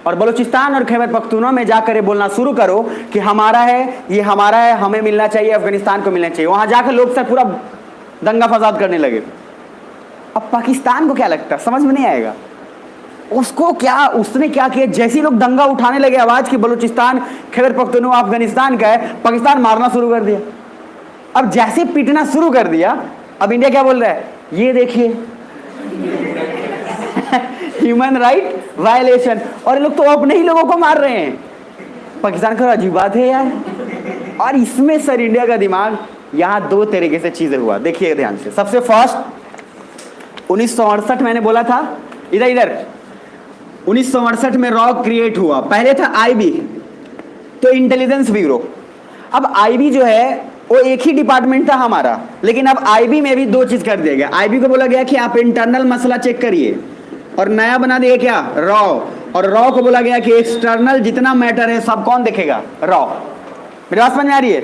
A: और बलूचिस्तान और खैबर पख्तूनख्वा में जाकर ये बोलना शुरू करो कि हमारा है, ये हमारा है, हमें मिलना चाहिए, अफगानिस्तान को मिलना चाहिए। वहां जाकर लोग सर पूरा दंगा फसाद करने लगे। अब पाकिस्तान को क्या लगता? समझ में नहीं आएगा उसको। क्या उसने क्या किया? जैसे लोग दंगा उठाने लगे आवाज कि बलूचिस्तान खैबर पख्तूनख्वा अफगानिस्तान का है, पाकिस्तान मारना शुरू कर दिया। अब जैसे पीटना शुरू कर दिया, अब इंडिया क्या बोल रहा है? ये देखिए ह्यूमन राइट वायलेशन, और ये लोग तो अपने ही लोगों को मार रहे हैं। पाकिस्तान का अजीब बात है यार। और इसमें सर इंडिया का दिमाग, यहां दो तरीके से चीजें हुआ, देखिए ध्यान से। सबसे फर्स्ट 1968 मैंने बोला था, इधर 1968 में रॉ क्रिएट हुआ। पहले था आईबी, तो इंटेलिजेंस ब्यूरो। अब आईबी जो है वो एक ही डिपार्टमेंट था हमारा, लेकिन अब आईबी में भी दो चीज कर दिया गया। आईबी को बोला गया कि आप इंटरनल मसला चेक करिए, और नया बना दिया क्या? रॉ। और रॉ को बोला गया कि एक्सटर्नल जितना मैटर है सब कौन देखेगा? रॉ। मेरी बात समझ में आ रही है?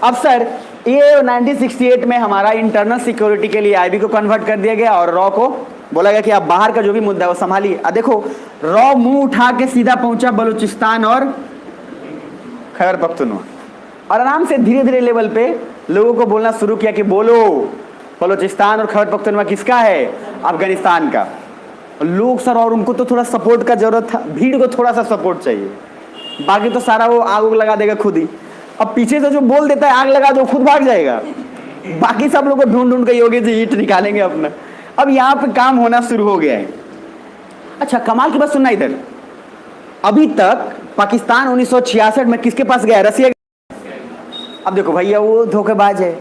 A: अब सर ये 1968 में हमारा इंटरनल सिक्योरिटी के लिए आईबी को कन्वर्ट कर दिया गया, और रॉ को बोला गया कि आप बाहर का जो भी मुद्दा है वो संभालिए। अब देखो, रॉ मुंह उठा के सीधा पहुंचा बलूचिस्तान और खैबर पख्तूनख्वा, और आराम से धीरे धीरे लेवल पे लोगों को बोलना शुरू किया कि बोलो बलूचिस्तान और खैबर पख्तूनख्वा किसका है? अफगानिस्तान का। लोग सर, और उनको तो थोड़ा सपोर्ट का जरूरत था, भीड़ को थोड़ा सा सपोर्ट चाहिए, बाकी तो सारा वो आग लगा देगा खुद ही। अब पीछे से जो बोल देता है आग लगा दो, खुद भाग जाएगा, बाकी सब लोग को ढूंढ ढूंढ के योगी जी ईंट निकालेंगे अपना। अब यहाँ पे काम होना शुरू हो गया है। अच्छा, कमाल की बात सुनना इधर, अभी तक पाकिस्तान 1966 में किसके पास गया? रसिया। अब देखो भैया, वो धोखेबाज है,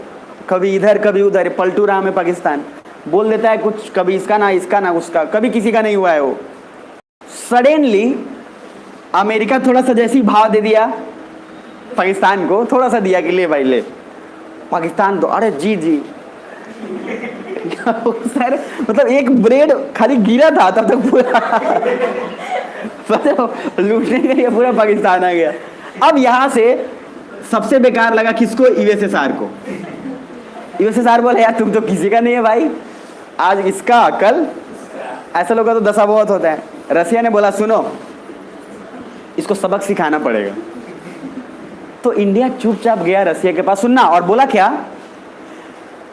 A: कभी इधर कभी उधर, पलटू राम है पाकिस्तान, बोल देता है कुछ, कभी इसका ना उसका, कभी किसी का नहीं हुआ है। वो सडनली अमेरिका थोड़ा सा जैसी भाव दे दिया पाकिस्तान को, थोड़ा सा दिया कि ले भाई ले। पाकिस्तान तो अरे जी सर, मतलब एक ब्रेड खाली गिरा था तब तक पूरा लूटने के लिए पूरा पाकिस्तान आ गया। अब यहां से सबसे बेकार लगा किसको? यूएसएसआर को। यूएसएसआर बोले यार तुम तो किसी का नहीं है भाई, आज इसका कल ऐसा लोग तो दशा बहुत होता है। रसिया ने बोला सुनो, इसको सबक सिखाना पड़ेगा। तो इंडिया चुपचाप गया रसिया के पास सुनना, और बोला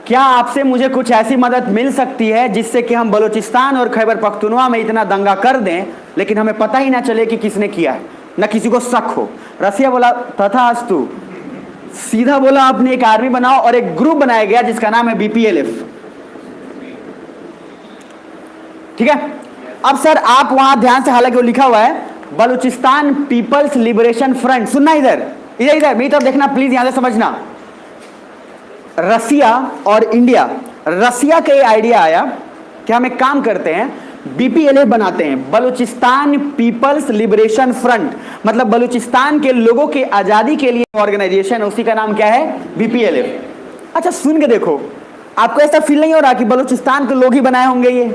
A: क्या आपसे मुझे कुछ ऐसी मदद मिल सकती है जिससे कि हम बलूचिस्तान और खैबर पख्तूनख्वा में इतना दंगा कर दें लेकिन हमें पता ही ना चले कि किसने किया है, ना किसी को शक हो। रसिया बोला तथास्तु। सीधा बोला आपने एक आर्मी बनाओ, और एक ग्रुप बनाया गया जिसका नाम है बीपीएलएफ। ठीक है। अब सर आप वहां ध्यान से, हालांकि वो लिखा हुआ है बलूचिस्तान पीपल्स लिबरेशन फ्रंट। सुनना इधर मेरी तरफ देखना प्लीज, यहां से समझना। रसिया और इंडिया, रसिया का ये आइडिया आया कि हम एक काम करते हैं, बीपीएलएफ बनाते हैं, बलूचिस्तान पीपल्स लिबरेशन फ्रंट, मतलब बलूचिस्तान के लोगों की आजादी के लिए ऑर्गेनाइजेशन, उसी का नाम क्या है? बीपीएलएफ। अच्छा सुन के देखो, आपको ऐसा फील नहीं हो रहा कि बलूचिस्तान के लोग ही बनाए होंगे ये?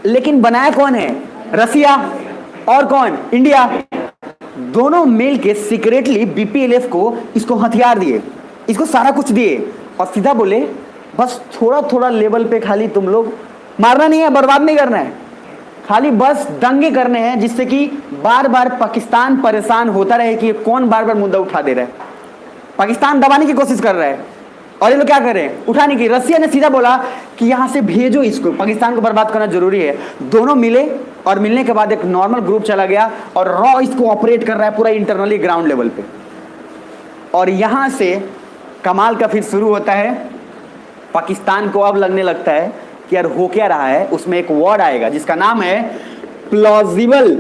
A: लेकिन बनाया कौन है? रसिया और कौन? इंडिया। दोनों मिल के सीक्रेटली बीपीएलएफ को इसको हथियार दिए, इसको सारा कुछ दिए, और सीधा बोले बस थोड़ा थोड़ा लेवल पे खाली तुम लोग मारना नहीं है, बर्बाद नहीं करना है, खाली बस दंगे करने हैं, जिससे कि बार बार पाकिस्तान परेशान होता रहे कि कौन बार बार मुद्दा उठा दे रहा है। पाकिस्तान दबाने की कोशिश कर रहा है, और ये लोग क्या कर रहे हैं? उठाने की। रसिया ने सीधा बोला कि यहां से भेजो इसको, पाकिस्तान को बर्बाद करना जरूरी है। दोनों मिले, और मिलने के बाद एक नॉर्मल ग्रुप चला गया, और रॉ इसको ऑपरेट कर रहा है पूरा इंटरनली ग्राउंड लेवल पे। और यहां से कमाल का फिर शुरू होता है। पाकिस्तान को अब लगने लगता है कि यार हो क्या रहा है। उसमें एक वर्ड आएगा जिसका नाम है प्लॉजिबल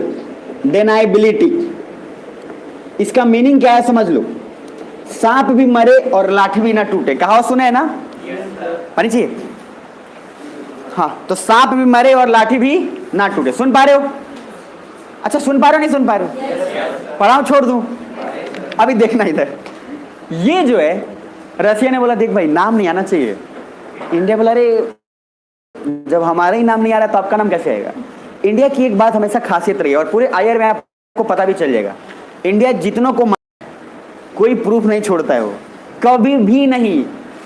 A: डेनाइबिलिटी। इसका मीनिंग क्या है समझ लो। सांप भी मरे और लाठी भी ना टूटे, कहावत सुने है ना? पानी चाहिए? हाँ, तो सांप भी मरे और लाठी भी ना टूटे। सुन पा रहे हो? अच्छा सुन पा रहे हो नहीं सुन पा रहे हो? पढ़ाओ छोड़ दूं? अभी देखना इधर, ये जो है, रसिया ने बोला देख भाई नाम नहीं आना चाहिए। इंडिया बोला अरे जब हमारा ही नाम नहीं आ रहा तो आपका नाम कैसे आएगा। इंडिया की एक बात हमेशा खासियत रही है और पूरे आईआर में आपको पता भी चल जाएगा, इंडिया जितनों को कोई प्रूफ नहीं छोड़ता है वो, कभी भी नहीं।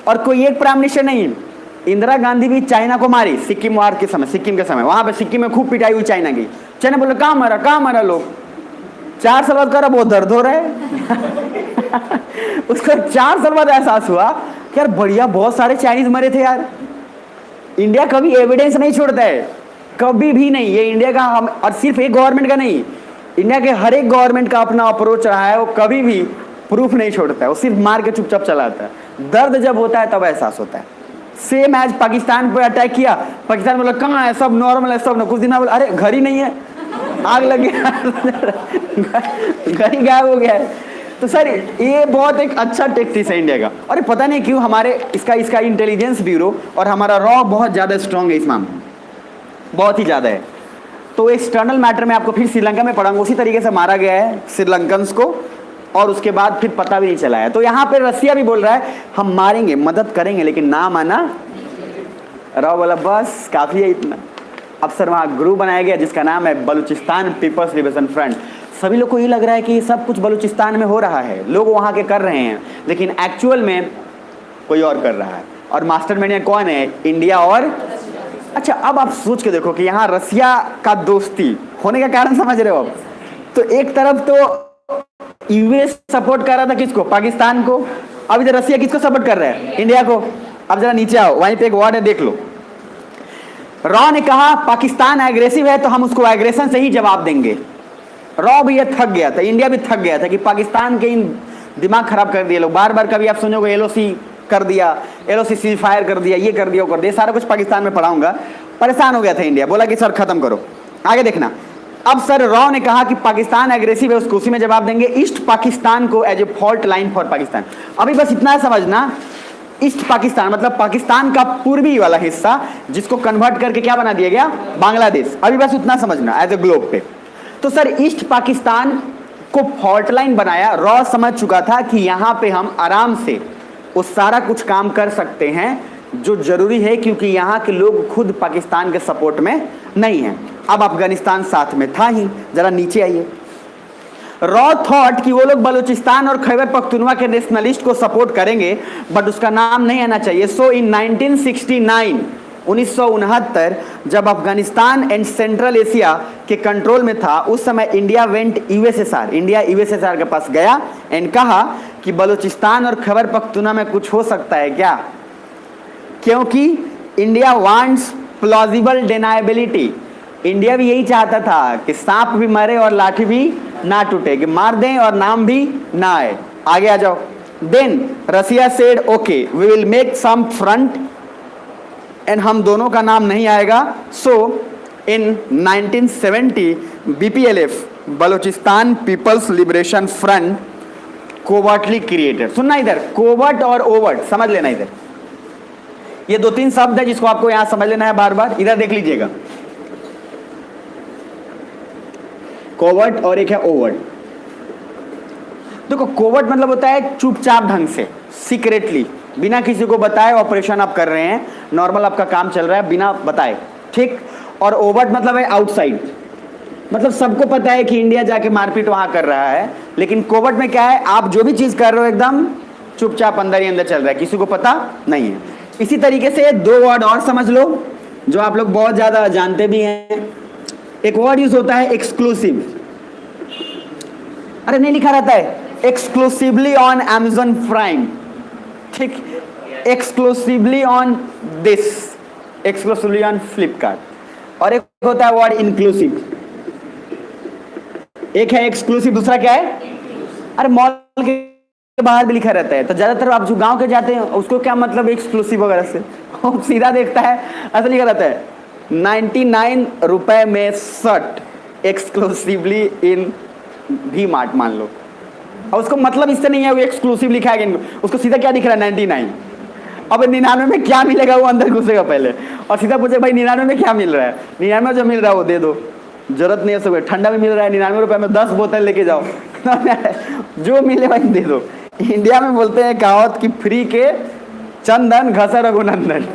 A: और कोई एक प्राइम मिनिस्टर नहीं, इंदिरा गांधी भी चाइना को मारी सिक्किम वार के समय, सिक्किम के समय, वहां पे सिक्किम में खूब पिटाई हुई चाइना की। चाइना बोले कहाँ मारा लोग, 4 साल बाद करा बहुत दर्द हो रहा है उसको 4 साल बाद एहसास हुआ कि यार बढ़िया बहुत सारे चाइनीज मरे थे यार। इंडिया कभी एविडेंस नहीं छोड़ता है, कभी भी नहीं। ये इंडिया का हम, और सिर्फ एक गवर्नमेंट का नहीं, इंडिया के हर एक गवर्नमेंट का अपना अप्रोच रहा है, वो कभी भी प्रूफ नहीं छोड़ता है, वो सिर्फ मार के चुपचाप चलाता है। दर्द जब होता है तब एहसास होता है। सेम एज पाकिस्तान पर अटैक किया, पाकिस्तान बोला कहाँ है, सब नॉर्मल है, सब कुछ दिन बोला अरे घर ही नहीं है, आग लग गया घर ही गायब हो गया है। तो सर ये बहुत एक अच्छा टैक्टिक्स है इंडिया का, और पता नहीं क्यों हमारे इसका इंटेलिजेंस ब्यूरो और हमारा रॉ बहुत ज़्यादा स्ट्रांग है इस मामले में, बहुत ही ज़्यादा है। तो एक्सटर्नल मैटर में आपको फिर श्रीलंका में पढ़ाऊंगा, उसी तरीके से मारा गया है श्रीलंकन्स को, और उसके बाद फिर पता भी नहीं चला है। तो यहाँ पे रसिया भी बोल रहा है हम मारेंगे, मदद करेंगे, लेकिन नाम आना। राव बोला बस काफ़ी है इतना। अब सर वहाँ ग्रुप बनाया गया जिसका नाम है बलूचिस्तान पीपल्स लिबरेशन फ्रंट। सभी लोग को ये लग रहा है कि सब कुछ बलूचिस्तान में हो रहा है, लोग वहाँ के कर रहे हैं, लेकिन एक्चुअल में कोई और कर रहा है। और मास्टरमाइंड कौन है, इंडिया और। अच्छा अब आप सोच के देखो कि यहाँ रसिया का दोस्ती होने का कारण समझ रहे हो आप। तो एक तरफ तो यूएस सपोर्ट कर रहा था किसको, पाकिस्तान को, अब इधर रसिया किसको सपोर्ट कर रहा है, इंडिया को। अब जरा नीचे आओ, वहीं पे एक वर्ड है देख लो। रॉ ने कहा पाकिस्तान एग्रेसिव है तो हम उसको एग्रेशन से ही जवाब देंगे। रॉ भी ये थक गया था, इंडिया भी थक गया था कि पाकिस्तान के इन दिमाग खराब कर दिए लोग, बार बार कभी आप सुनोगे एलओसी कर दिया, एलओसी सीज फायर कर दिया, ये कर दिया, वो कर दिया, सारा कुछ पाकिस्तान में पढ़ाऊंगा। परेशान हो गया था इंडिया, बोला कि सर खत्म करो, आगे देखना। अब सर रॉ ने कहा कि पाकिस्तान एग्रेसिव है, उसको उसी में जवाब देंगे, ईस्ट पाकिस्तान को as a fault line for Pakistan. अभी बस इतना समझना, ईस्ट पाकिस्तान मतलब पाकिस्तान का पूर्वी वाला हिस्सा, जिसको कन्वर्ट करके क्या बना दिया गया, बांग्लादेश। अभी बस उतना समझना एज ए ग्लोब पे। तो सर ईस्ट पाकिस्तान को फॉल्ट लाइन बनाया, रॉ समझ चुका था कि यहां पे हम आराम से वो सारा कुछ काम कर सकते हैं जो जरूरी है, क्योंकि यहाँ के लोग खुद पाकिस्तान के सपोर्ट में नहीं हैं। अब अफगानिस्तान साथ में था ही, जरा नीचे आइए। रॉ थॉट कि वो लोग बलूचिस्तान और खैबर पख्तूनवा के नेशनलिस्ट को सपोर्ट करेंगे, बट उसका नाम नहीं आना चाहिए। सो इन 1969 1969 जब अफगानिस्तान एंड सेंट्रल एशिया के कंट्रोल में था, उस समय India went USSR, India USSR के पास गया एंड कहा कि बलूचिस्तान और खैबर पख्तूनवा में कुछ हो सकता है क्या, क्योंकि इंडिया वांट्स प्लॉजिबल डिनायबिलिटी। इंडिया भी यही चाहता था कि सांप भी मरे और लाठी भी ना टूटे, कि मार दें और नाम भी ना आए। आगे आ जाओ। Then Russia said okay we will make some front and हम दोनों का नाम नहीं आएगा। So in 1970 BPLF Balochistan People's Liberation Front covertly created. सुनना इधर, कोवर्ट और ओवर्ट समझ लेना इधर, ये 2-3 शब्द है जिसको आपको यहां समझ लेना है बार बार। इधर देख लीजिएगा, कोवर्ट और एक है ओवर्ट। देखो कोवर्ट मतलब होता है चुपचाप ढंग से, सीक्रेटली, बिना किसी को बताए ऑपरेशन आप कर रहे हैं, नॉर्मल आपका काम चल रहा है बिना बताए, ठीक। और ओवर्ट मतलब है आउटसाइड, मतलब सबको पता है कि इंडिया जाके मारपीट वहां कर रहा है, लेकिन कोवर्ट में क्या है, आप जो भी चीज कर रहे हो एकदम चुपचाप अंदर ही अंदर चल रहा है, किसी को पता नहीं है। इसी तरीके से 2 वर्ड और समझ लो जो आप लोग बहुत ज्यादा जानते भी हैं। एक वर्ड यूज होता है एक्सक्लूसिव, अरे नहीं लिखा रहता है, एक्सक्लूसिवली ऑन Amazon प्राइम, ठीक, exclusively on this, exclusively on Flipkart. और एक होता है वर्ड इंक्लूसिव, एक है एक्सक्लूसिव, दूसरा क्या है, अरे मॉल के बाहर भी लिखा रहता है। तो ज्यादातर आप जो गांव के जाते हैं उसको क्या मतलब एक्सक्लूसिव वगैरह से, वो सीधा देखता है ऐसा लिखा रहता है 99 रुपए में शर्ट एक्सक्लूसिवली इन भी मार्ट मान लो, और उसको मतलब इससे नहीं है वो एक्सक्लूसिव लिखा है, उसको सीधा क्या दिख रहा है 99। अब 99 में क्या मिलेगा वो अंदर घुसेगा पहले और सीधा पूछे भाई 99 में क्या मिल रहा है, 99 जो मिल रहा है वो दे दो, जरूरत नहीं है सब, ठंडा में मिल रहा है 99 रुपए में 10 बोतल लेके जाओ जो मिले भाई दे दो। इंडिया में बोलते हैं कहावत कि फ्री के चंदन घसा रघुनंदन।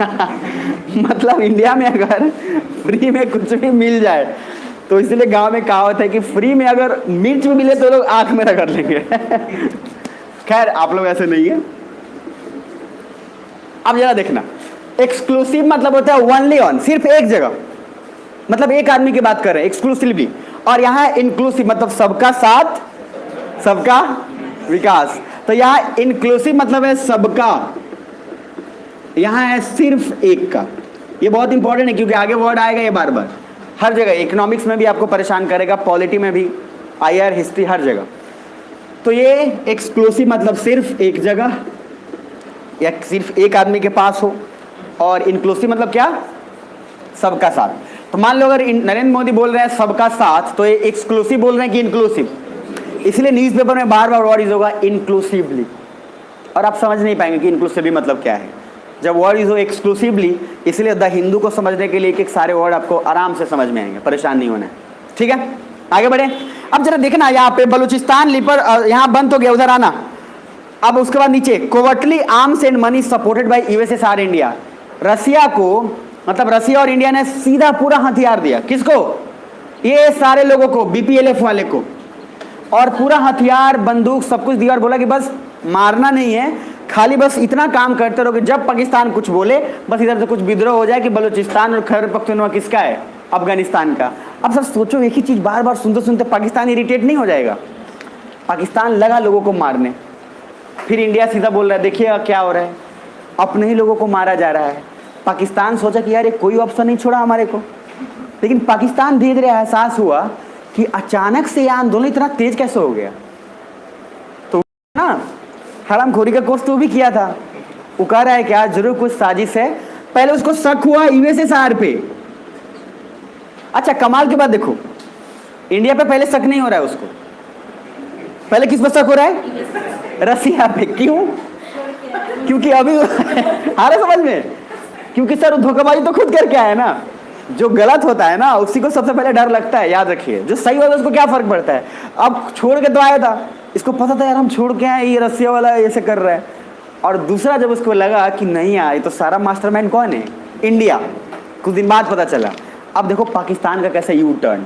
A: मतलब इंडिया में अगर फ्री में कुछ भी मिल जाए तो इसलिए गांव में कहावत है कि फ्री में अगर मिर्च भी मिले तो लोग आंख में रगड़ लेंगे। खैर आप लोग ऐसे नहीं है। अब जरा देखना, एक्सक्लूसिव मतलब होता है ओनली ऑन, सिर्फ एक जगह, मतलब एक आदमी की बात कर रहे हैं एक्सक्लूसिवली। और यहां इंक्लूसिव मतलब सबका साथ सबका विकास। तो यहां इंक्लूसिव मतलब है सबका, यहां है सिर्फ एक का। ये बहुत इंपॉर्टेंट है क्योंकि आगे वर्ड आएगा ये बार बार हर जगह, इकोनॉमिक्स में भी आपको परेशान करेगा, पॉलिटी में भी, आईआर, हिस्ट्री, हर जगह। तो ये एक्सक्लूसिव मतलब सिर्फ एक जगह या सिर्फ एक आदमी के पास हो, और इंक्लूसिव मतलब क्या, सबका साथ। तो मान लो अगर नरेंद्र मोदी बोल रहे हैं सबका साथ, तो ये एक्सक्लूसिव बोल रहे हैं कि इंक्लूसिव, इसलिए न्यूज़पेपर में बार बार वर्ड यूज होगा इंक्लूसिवली, और आप समझ नहीं पाएंगे कि इंक्लूसिवली मतलब क्या है जब वर्ड यूज हो एक्सक्लूसिवली। इसलिए द हिंदू को समझने के लिए एक एक सारे वर्ड आपको आराम से समझ में आएंगे, परेशान नहीं होना है। ठीक है, आगे बढ़े। अब जरा देखना यहाँ पे बलूचिस्तान लिपर यहाँ बंद तो गया, उधर आना। अब उसके बाद नीचे covertly arms and money supported by USSR India. Russia को, मतलब रसिया और इंडिया ने सीधा पूरा हथियार दिया, किसको, ये सारे लोगों को, बीपीएलएफ वाले को, और पूरा हथियार बंदूक सब कुछ दिया और बोला कि बस मारना नहीं है, खाली बस इतना काम करते रहो कि जब पाकिस्तान कुछ बोले बस इधर से कुछ विद्रोह हो जाए कि बलूचिस्तान और खैबर पख्तूनख्वा किसका है, अफगानिस्तान का। अब सर सोचो एक ही चीज बार बार सुनते सुनते पाकिस्तान इरिटेट नहीं हो जाएगा। पाकिस्तान लगा लोगों को मारने, फिर इंडिया सीधा बोल रहा है देखिए क्या हो रहा है, अपने ही लोगों को मारा जा रहा है। पाकिस्तान सोचा कि यार ये कोई ऑप्शन नहीं छोड़ा हमारे को, लेकिन पाकिस्तान धीरे धीरे एहसास हुआ कि अचानक से ये आंदोलन इतना तेज कैसे हो गया। तो ना हरामखोरी का कोर्स तो भी किया था, वो कह रहा है क्या जरूर कुछ साजिश है। पहले उसको शक हुआ यूएसएसआर पे। अच्छा कमाल की बात देखो, इंडिया पे पहले शक नहीं हो रहा है उसको, पहले किस पर शक हो रहा है, रसिया पे। क्यों, क्योंकि अभी आ रहा समझ में, क्योंकि सर धोखाबाजी तो खुद करके आया ना। जो गलत होता है ना उसी को सबसे पहले डर लगता है, याद रखिए। जो सही होता है उसको क्या फर्क पड़ता है। अब छोड़ के तो आया था, इसको पता था यार हम छोड़ के आए, ये रसिया वाला ऐसे कर रहा है। और दूसरा जब उसको लगा कि नहीं यार ये तो सारा मास्टरमाइंड कौन है, इंडिया, कुछ दिन बाद पता चला। अब देखो पाकिस्तान का कैसे यू टर्न।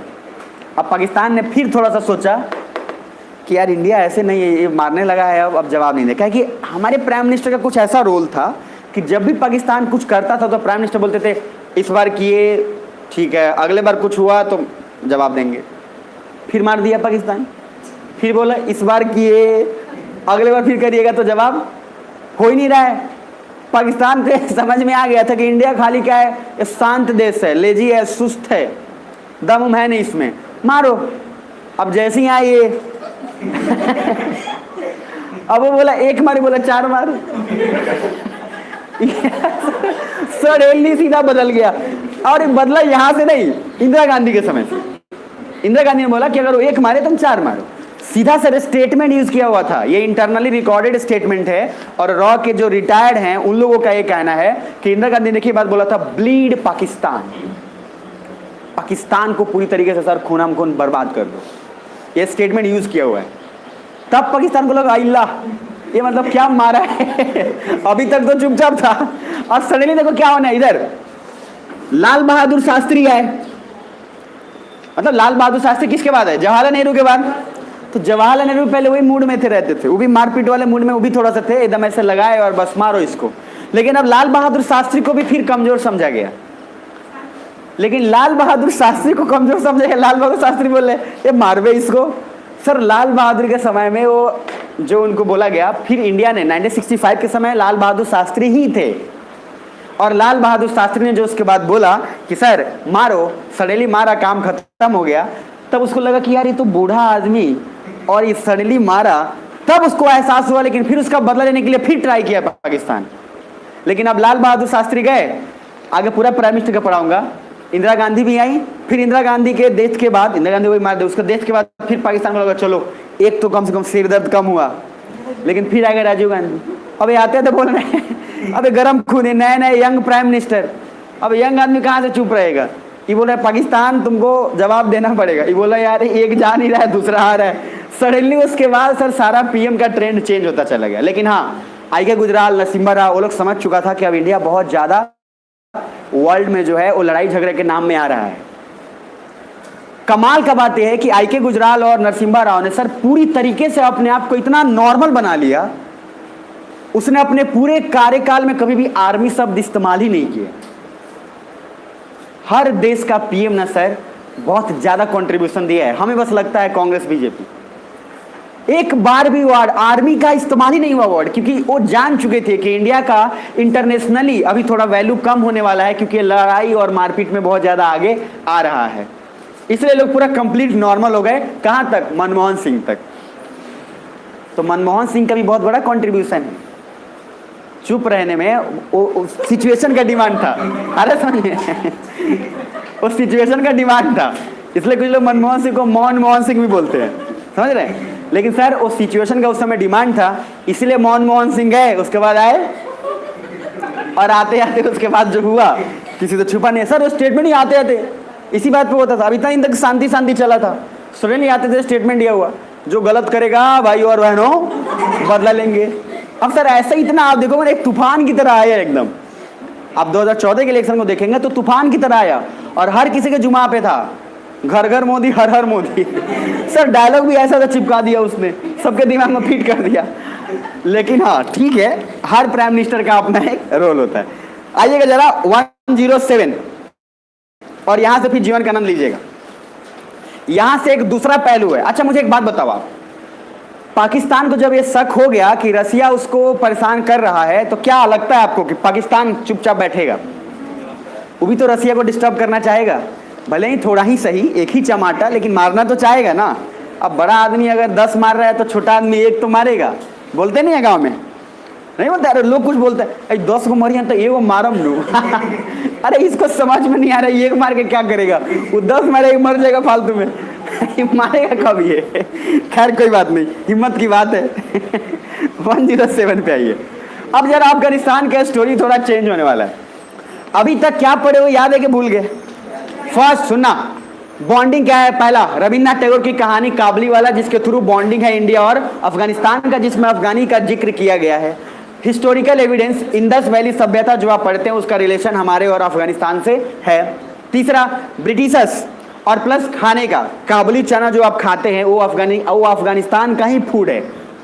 A: अब पाकिस्तान ने फिर थोड़ा सा सोचा कि यार इंडिया ऐसे नहीं है, ये मारने लगा है, अब जवाब नहीं दे। क्या कि हमारे प्राइम मिनिस्टर का कुछ ऐसा रोल था कि जब भी पाकिस्तान कुछ करता था तो प्राइम मिनिस्टर बोलते थे इस बार किए ठीक है, अगले बार कुछ हुआ तो जवाब देंगे। फिर मार दिया पाकिस्तान, फिर बोला इस बार किए, अगले बार फिर करिएगा तो जवाब हो ही नहीं रहा है। पाकिस्तान को समझ में आ गया था कि इंडिया खाली क्या है, ये शांत देश है, लेजी है, सुस्त है, दम है नहीं इसमें, मारो। अब जैसे ही आए ये अब वो बोला एक मार, बोला चार मार। सडनली सीधा बदल गया, और ये बदला यहां से नहीं, इंदिरा गांधी के समय से। इंदिरा गांधी ने बोला कि अगर वो एक मारे तुम चार मारो, सीधा सर स्टेटमेंट यूज किया हुआ था। ये इंटरनली रिकॉर्डेड स्टेटमेंट है, और रॉ के जो रिटायर्ड हैं उन लोगों का ये कहना है कि इंदिरा गांधी ने बात बोला था ब्लीड पाकिस्तान, पाकिस्तान को पूरी तरीके से सर खूनाम खून बर्बाद कर दो, ये स्टेटमेंट यूज किया हुआ है। तब पाकिस्तान को लगा अल्लाह ये मतलब क्या मारा है। अभी तक तो चुपचाप था, और सडनली देखो क्या होना है। इधर लाल बहादुर शास्त्री है, मतलब लाल बहादुर शास्त्री किसके बाद है, जवाहरलाल नेहरू के बाद। तो जवाहरलाल नेहरू पहले वही मूड में थे, रहते थे, वो भी मारपीट वाले मूड में, वो भी थोड़ा सा थे, एकदम ऐसे लगाए और बस मारो इसको। लेकिन अब लाल बहादुर शास्त्री को भी फिर कमजोर समझा गया। लेकिन लाल बहादुर शास्त्री को कमजोर समझा गया, लाल बहादुर शास्त्री बोले ये मारवे इसको। सर लाल बहादुर के समय में वो जो उनको बोला गया, फिर इंडिया ने 1965 के समय लाल बहादुर शास्त्री ही थे, और लाल बहादुर शास्त्री ने जो उसके बाद बोला कि सर मारो, सडनली मारा, काम खत्म हो गया। तब उसको लगा कि यार ये तो बूढ़ा आदमी और ये सडनली मारा, तब उसको एहसास हुआ। लेकिन फिर उसका बदला लेने के लिए फिर ट्राई किया पाकिस्तान। लेकिन अब लाल बहादुर शास्त्री गए, आगे पूरा प्राइम मिनिस्टर का पढ़ाऊंगा। इंदिरा गांधी भी आई, फिर इंदिरा गांधी के डेथ के बाद, इंदिरा गांधी वही मार दे, उसके डेथ के बाद फिर पाकिस्तान को लगा चलो एक तो कम से कम सिर दर्द कम हुआ। लेकिन फिर आ गए राजीव गांधी, अब आते तो बोल रहे हैं अब गर्म खून है, नए नए यंग प्राइम मिनिस्टर। अब यंग आदमी कहाँ से चुप रहेगा, ये बोल रहा है पाकिस्तान तुमको जवाब देना पड़ेगा। ये बोला यार एक जा नहीं रहा है, दूसरा आ रहा है, सडनली उसके बाद सर सारा पीएम का ट्रेंड चेंज होता चला गया। लेकिन हाँ, आईके गुजराल, नरसिम्हा राव, वो लोग समझ चुका था कि अब इंडिया बहुत ज्यादा वर्ल्ड में जो है वो लड़ाई झगड़े के नाम में आ रहा है। कमाल का बात यह है कि आईके गुजराल और नरसिम्हा राव ने सर पूरी तरीके से अपने आप को इतना नॉर्मल बना लिया, उसने अपने पूरे कार्यकाल में कभी भी आर्मी शब्द इस्तेमाल ही नहीं किए। हर देश का पीएम ना सर बहुत ज्यादा कंट्रीब्यूशन दिया है। हमें बस लगता है कांग्रेस बीजेपी, एक बार भी वर्ड आर्मी का इस्तेमाल ही नहीं हुआ वर्ड, क्योंकि वो जान चुके थे कि इंडिया का इंटरनेशनली अभी थोड़ा वैल्यू कम होने वाला है, क्योंकि लड़ाई और मारपीट में बहुत ज्यादा आगे आ रहा है। इसलिए लोग पूरा कंप्लीट नॉर्मल हो गए। कहां तक? मनमोहन सिंह तक। तो मनमोहन सिंह का भी बहुत बड़ा कंट्रीब्यूशन है। चुप रहने में वो सिचुएशन का डिमांड था। अरे समझिए, वो सिचुएशन का डिमांड था, इसलिए कुछ लोग मनमोहन सिंह को मोहन सिंह भी बोलते हैं, समझ रहे हैं। लेकिन सर वो सिचुएशन का उस समय डिमांड था, इसलिए मोहन सिंह गए, उसके बाद आए, और आते आते उसके बाद जो हुआ किसी तो छुपा नहीं। सर वो स्टेटमेंट ही आते आते इसी बात पे होता था। अभी इतना दिन तक शांति चला था, स्टूडेंट आते थे, स्टेटमेंट दिया हुआ, जो गलत करेगा भाई और बहनों बदला लेंगे। अब सर ऐसा इतना आप देखो एक तूफान की तरह आया एकदम। आप 2014 के इलेक्शन को देखेंगे तो तूफान की तरह आया, और हर किसी के जुमा पे था, घर घर मोदी, हर हर मोदी। सर डायलॉग भी ऐसा था, चिपका दिया उसने, सबके दिमाग में फिट कर दिया। लेकिन हाँ ठीक है, हर प्राइम मिनिस्टर का अपना एक रोल होता है। आइएगा जरा 107, और यहां से फिर जीवन का आनंद लीजिएगा। यहां से एक दूसरा पहलू है। अच्छा मुझे एक बात बताओ आप, पाकिस्तान को जब ये शक हो गया कि रसिया उसको परेशान कर रहा है, तो क्या लगता है आपको कि पाकिस्तान चुपचाप बैठेगा? वो भी तो रसिया को डिस्टर्ब करना चाहेगा, भले ही थोड़ा ही सही, एक ही चमाटा, लेकिन मारना तो चाहेगा ना। अब बड़ा आदमी अगर 10 मार रहा है तो छोटा आदमी 1 तो मारेगा। बोलते नहीं है गांव में, नहीं बोलते? अरे लोग कुछ बोलते हैं 10 को मरिए तो ये वो मारम लू। अरे इसको समझ में नहीं आ रहा है, एक मार के क्या करेगा? वो 10 मारेगा, मर जाएगा फालतू में। मारेगा कब ये? खैर कोई बात नहीं, हिम्मत की बात है। 107 पे आइए। अब जरा अफगानिस्तान का स्टोरी थोड़ा चेंज होने वाला है। अभी तक क्या पढ़े हो याद है कि भूल गए? फर्स्ट सुनना, बॉन्डिंग क्या है? पहला रविन्द्रनाथ टैगोर की कहानी काबली वाला, जिसके थ्रू बॉन्डिंग है इंडिया और अफगानिस्तान का, जिसमें अफगानी का जिक्र किया गया है। हिस्टोरिकल एविडेंस, इंडस वैली सभ्यता जो आप पढ़ते हैं उसका रिलेशन हमारे और अफगानिस्तान से है। तीसरा ब्रिटिशर्स और प्लस खाने का, काबुली चना जो आप खाते हैं वो अफगानिस्तान का ही फूड है,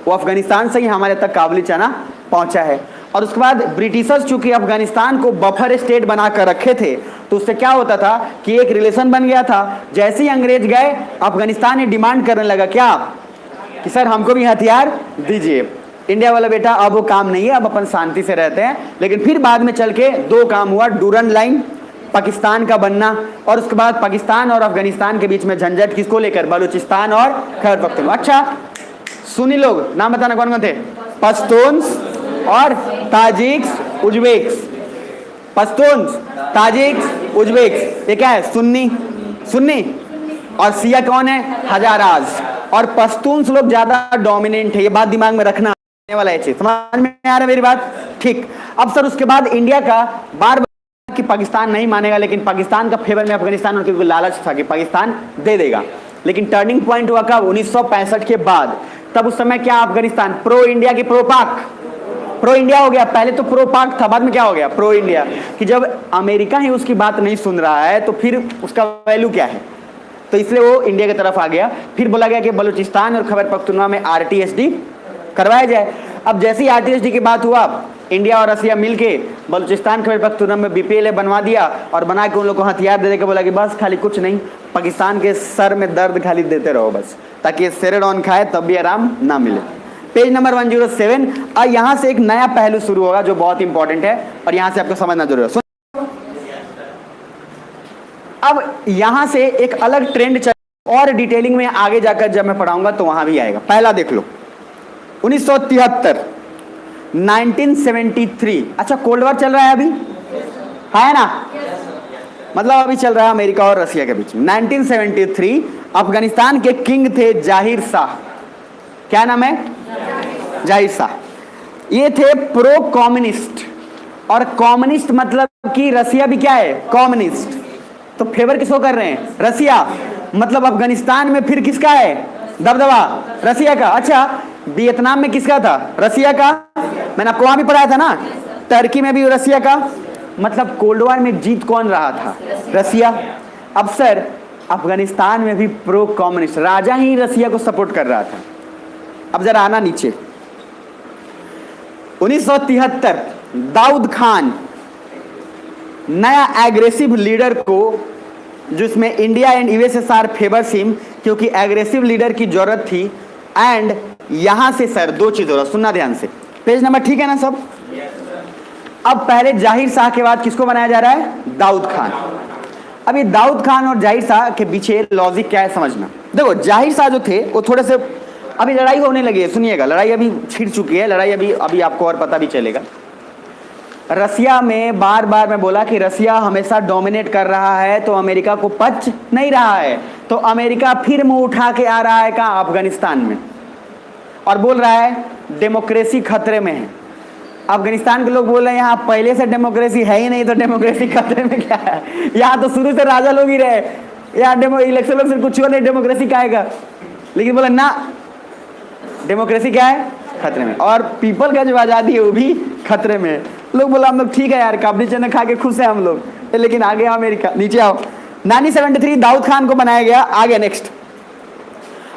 A: वो अफगानिस्तान से ही हमारे तक काबुली चना पहुंचा है। और उसके बाद ब्रिटिशर्स चूंकि अफगानिस्तान को बफर स्टेट बना कर रखे थे, तो उससे क्या होता था कि एक रिलेशन बन गया था। जैसे ही अंग्रेज गए, अफगानिस्तान ने डिमांड करने लगा क्या कि सर हमको भी हथियार दीजिए। इंडिया वाला बेटा अब वो काम नहीं है, अब अपन शांति से रहते हैं। लेकिन फिर बाद में चल के 2 काम हुआ, डूरन लाइन पाकिस्तान का बनना, और उसके बाद पाकिस्तान और अफगानिस्तान के बीच में झंझट किसको लेकर? बलूचिस्तान और खैबर पख्तूनख्वा। अच्छा सुनी लोग, नाम बताना कौन कौन थे? पश्तून्स और Tajiks, Uzbeks. Pashtuns, Tajiks, Uzbeks. ये क्या है? सुन्नी। और शिया कौन है? हजाराज। और पश्तून्स लोग ज्यादा डोमिनेंट है, ये बात दिमाग में रखना वाला है चीज। समझ में आ रहा है मेरी बात? ठीक। अब सर उसके बाद इंडिया का बार बार कि पाकिस्तान नहीं मानेगा, लेकिन पाकिस्तान का फेवर में अफगानिस्तान, और क्योंकि लालच था कि पाकिस्तान दे देगा। लेकिन टर्निंग पॉइंट हुआ कब? 1965 के बाद। तब उस समय क्या अफगानिस्तान प्रो इंडिया की प्रो पाक, प्रो इंडिया हो गया। पहले तो प्रो पाक था, बाद में क्या हो गया? Pro India. कि जब अमेरिका ही उसकी बात नहीं सुन रहा है तो फिर उसका वैल्यू क्या है? तो इसलिए वो इंडिया की तरफ आ गया। फिर बोला गया कि बलूचिस्तान और खैबर पख्तूनख्वा में RTSD करवाया जाए। अब जैसे ही RTSD की बात हुआ, इंडिया और रसिया मिलके बलूचिस्तान खैबर पख्तूनख्वा में BPLA बनवा दिया, और बना के उन लोगों को हथियार दे के बोला कि बस खाली कुछ नहीं, पाकिस्तान के सर में दर्द खाली देते रहो बस, ताकि सेरेडॉन खाए तब भी आराम ना मिले। Page number 107। और यहां से एक नया पहलू शुरू होगा जो बहुत इंपॉर्टेंट है, और यहां से आपको समझना जरूरी है। अब यहां से एक अलग ट्रेंड चल, और डिटेलिंग में आगे जाकर जब मैं पढ़ाऊंगा तो वहां भी आएगा। पहला देख लो 1973, 1973। अच्छा कोल्ड वॉर चल रहा है अभी, है ना? मतलब अभी चल रहा है अमेरिका और रसिया के बीच में। 1973 अफगानिस्तान के किंग थे जाहिर शाह। क्या नाम है? जाहिर शाह। ये थे प्रो कम्युनिस्ट, और कम्युनिस्ट मतलब कि रसिया भी क्या है? कम्युनिस्ट। तो फेवर किसको कर रहे हैं? रसिया। मतलब अफगानिस्तान में फिर किसका है? दबदबा रसिया का। अच्छा, वियतनाम में किसका था? रसिया का। मैंने आपको वहां भी पढ़ाया था ना, टर्की में भी रसिया का। मतलब कोल्ड वॉर में जीत कौन रहा था? रसिया। अब सर, अफगानिस्तान में भी प्रो कम्युनिस्ट राजा ही रसिया को सपोर्ट कर रहा था। अब जरा आना नीचे, 1973 दाऊद खान, नया एग्रेसिव लीडर को, जिसमें India and USSR favours him, क्योंकि एग्रेसिव लीडर की जरूरत थी। एंड यहां से सर दो चीज हो रहा, सुनना ध्यान से, पेज नंबर ठीक है ना सब? अब पहले जाहिर शाह के बाद किसको बनाया जा रहा है? दाऊद खान। अब ये दाऊद खान और जाहिर शाह के पीछे लॉजिक क्या है समझना। देखो, जाहिर शाह जो थे वो थोड़े से, अभी लड़ाई होने लगी है, सुनिएगा, लड़ाई अभी छिड़ चुकी है, लड़ाई अभी आपको और पता भी चलेगा। रसिया में बार बार मैं बोला कि रसिया हमेशा डोमिनेट कर रहा है, तो अमेरिका को पच नहीं रहा है, तो अमेरिका फिर मुंह उठा के आ रहा है कहाँ? अफगानिस्तान में, और बोल रहा है डेमोक्रेसी खतरे में है। अफगानिस्तान के लोग बोल रहे हैं यहाँ पहले से डेमोक्रेसी है ही नहीं, तो डेमोक्रेसी खतरे में क्या है? यहाँ तो शुरू से राजा लोग ही रहे, यहाँ इलेक्शन लोग से कुछ नहीं, डेमोक्रेसी क्या आएगा? लेकिन बोला ना, डेमोक्रेसी क्या है? खतरे में, और पीपल का जो आज़ादी है वो भी खतरे में है। लोग बोला हम लोग ठीक है यार, काबली चने खा के खुश है हम लोग, लेकिन आ गया अमेरिका। नीचे आओ, 1973 दाऊद खान को बनाया गया। आगे नेक्स्ट।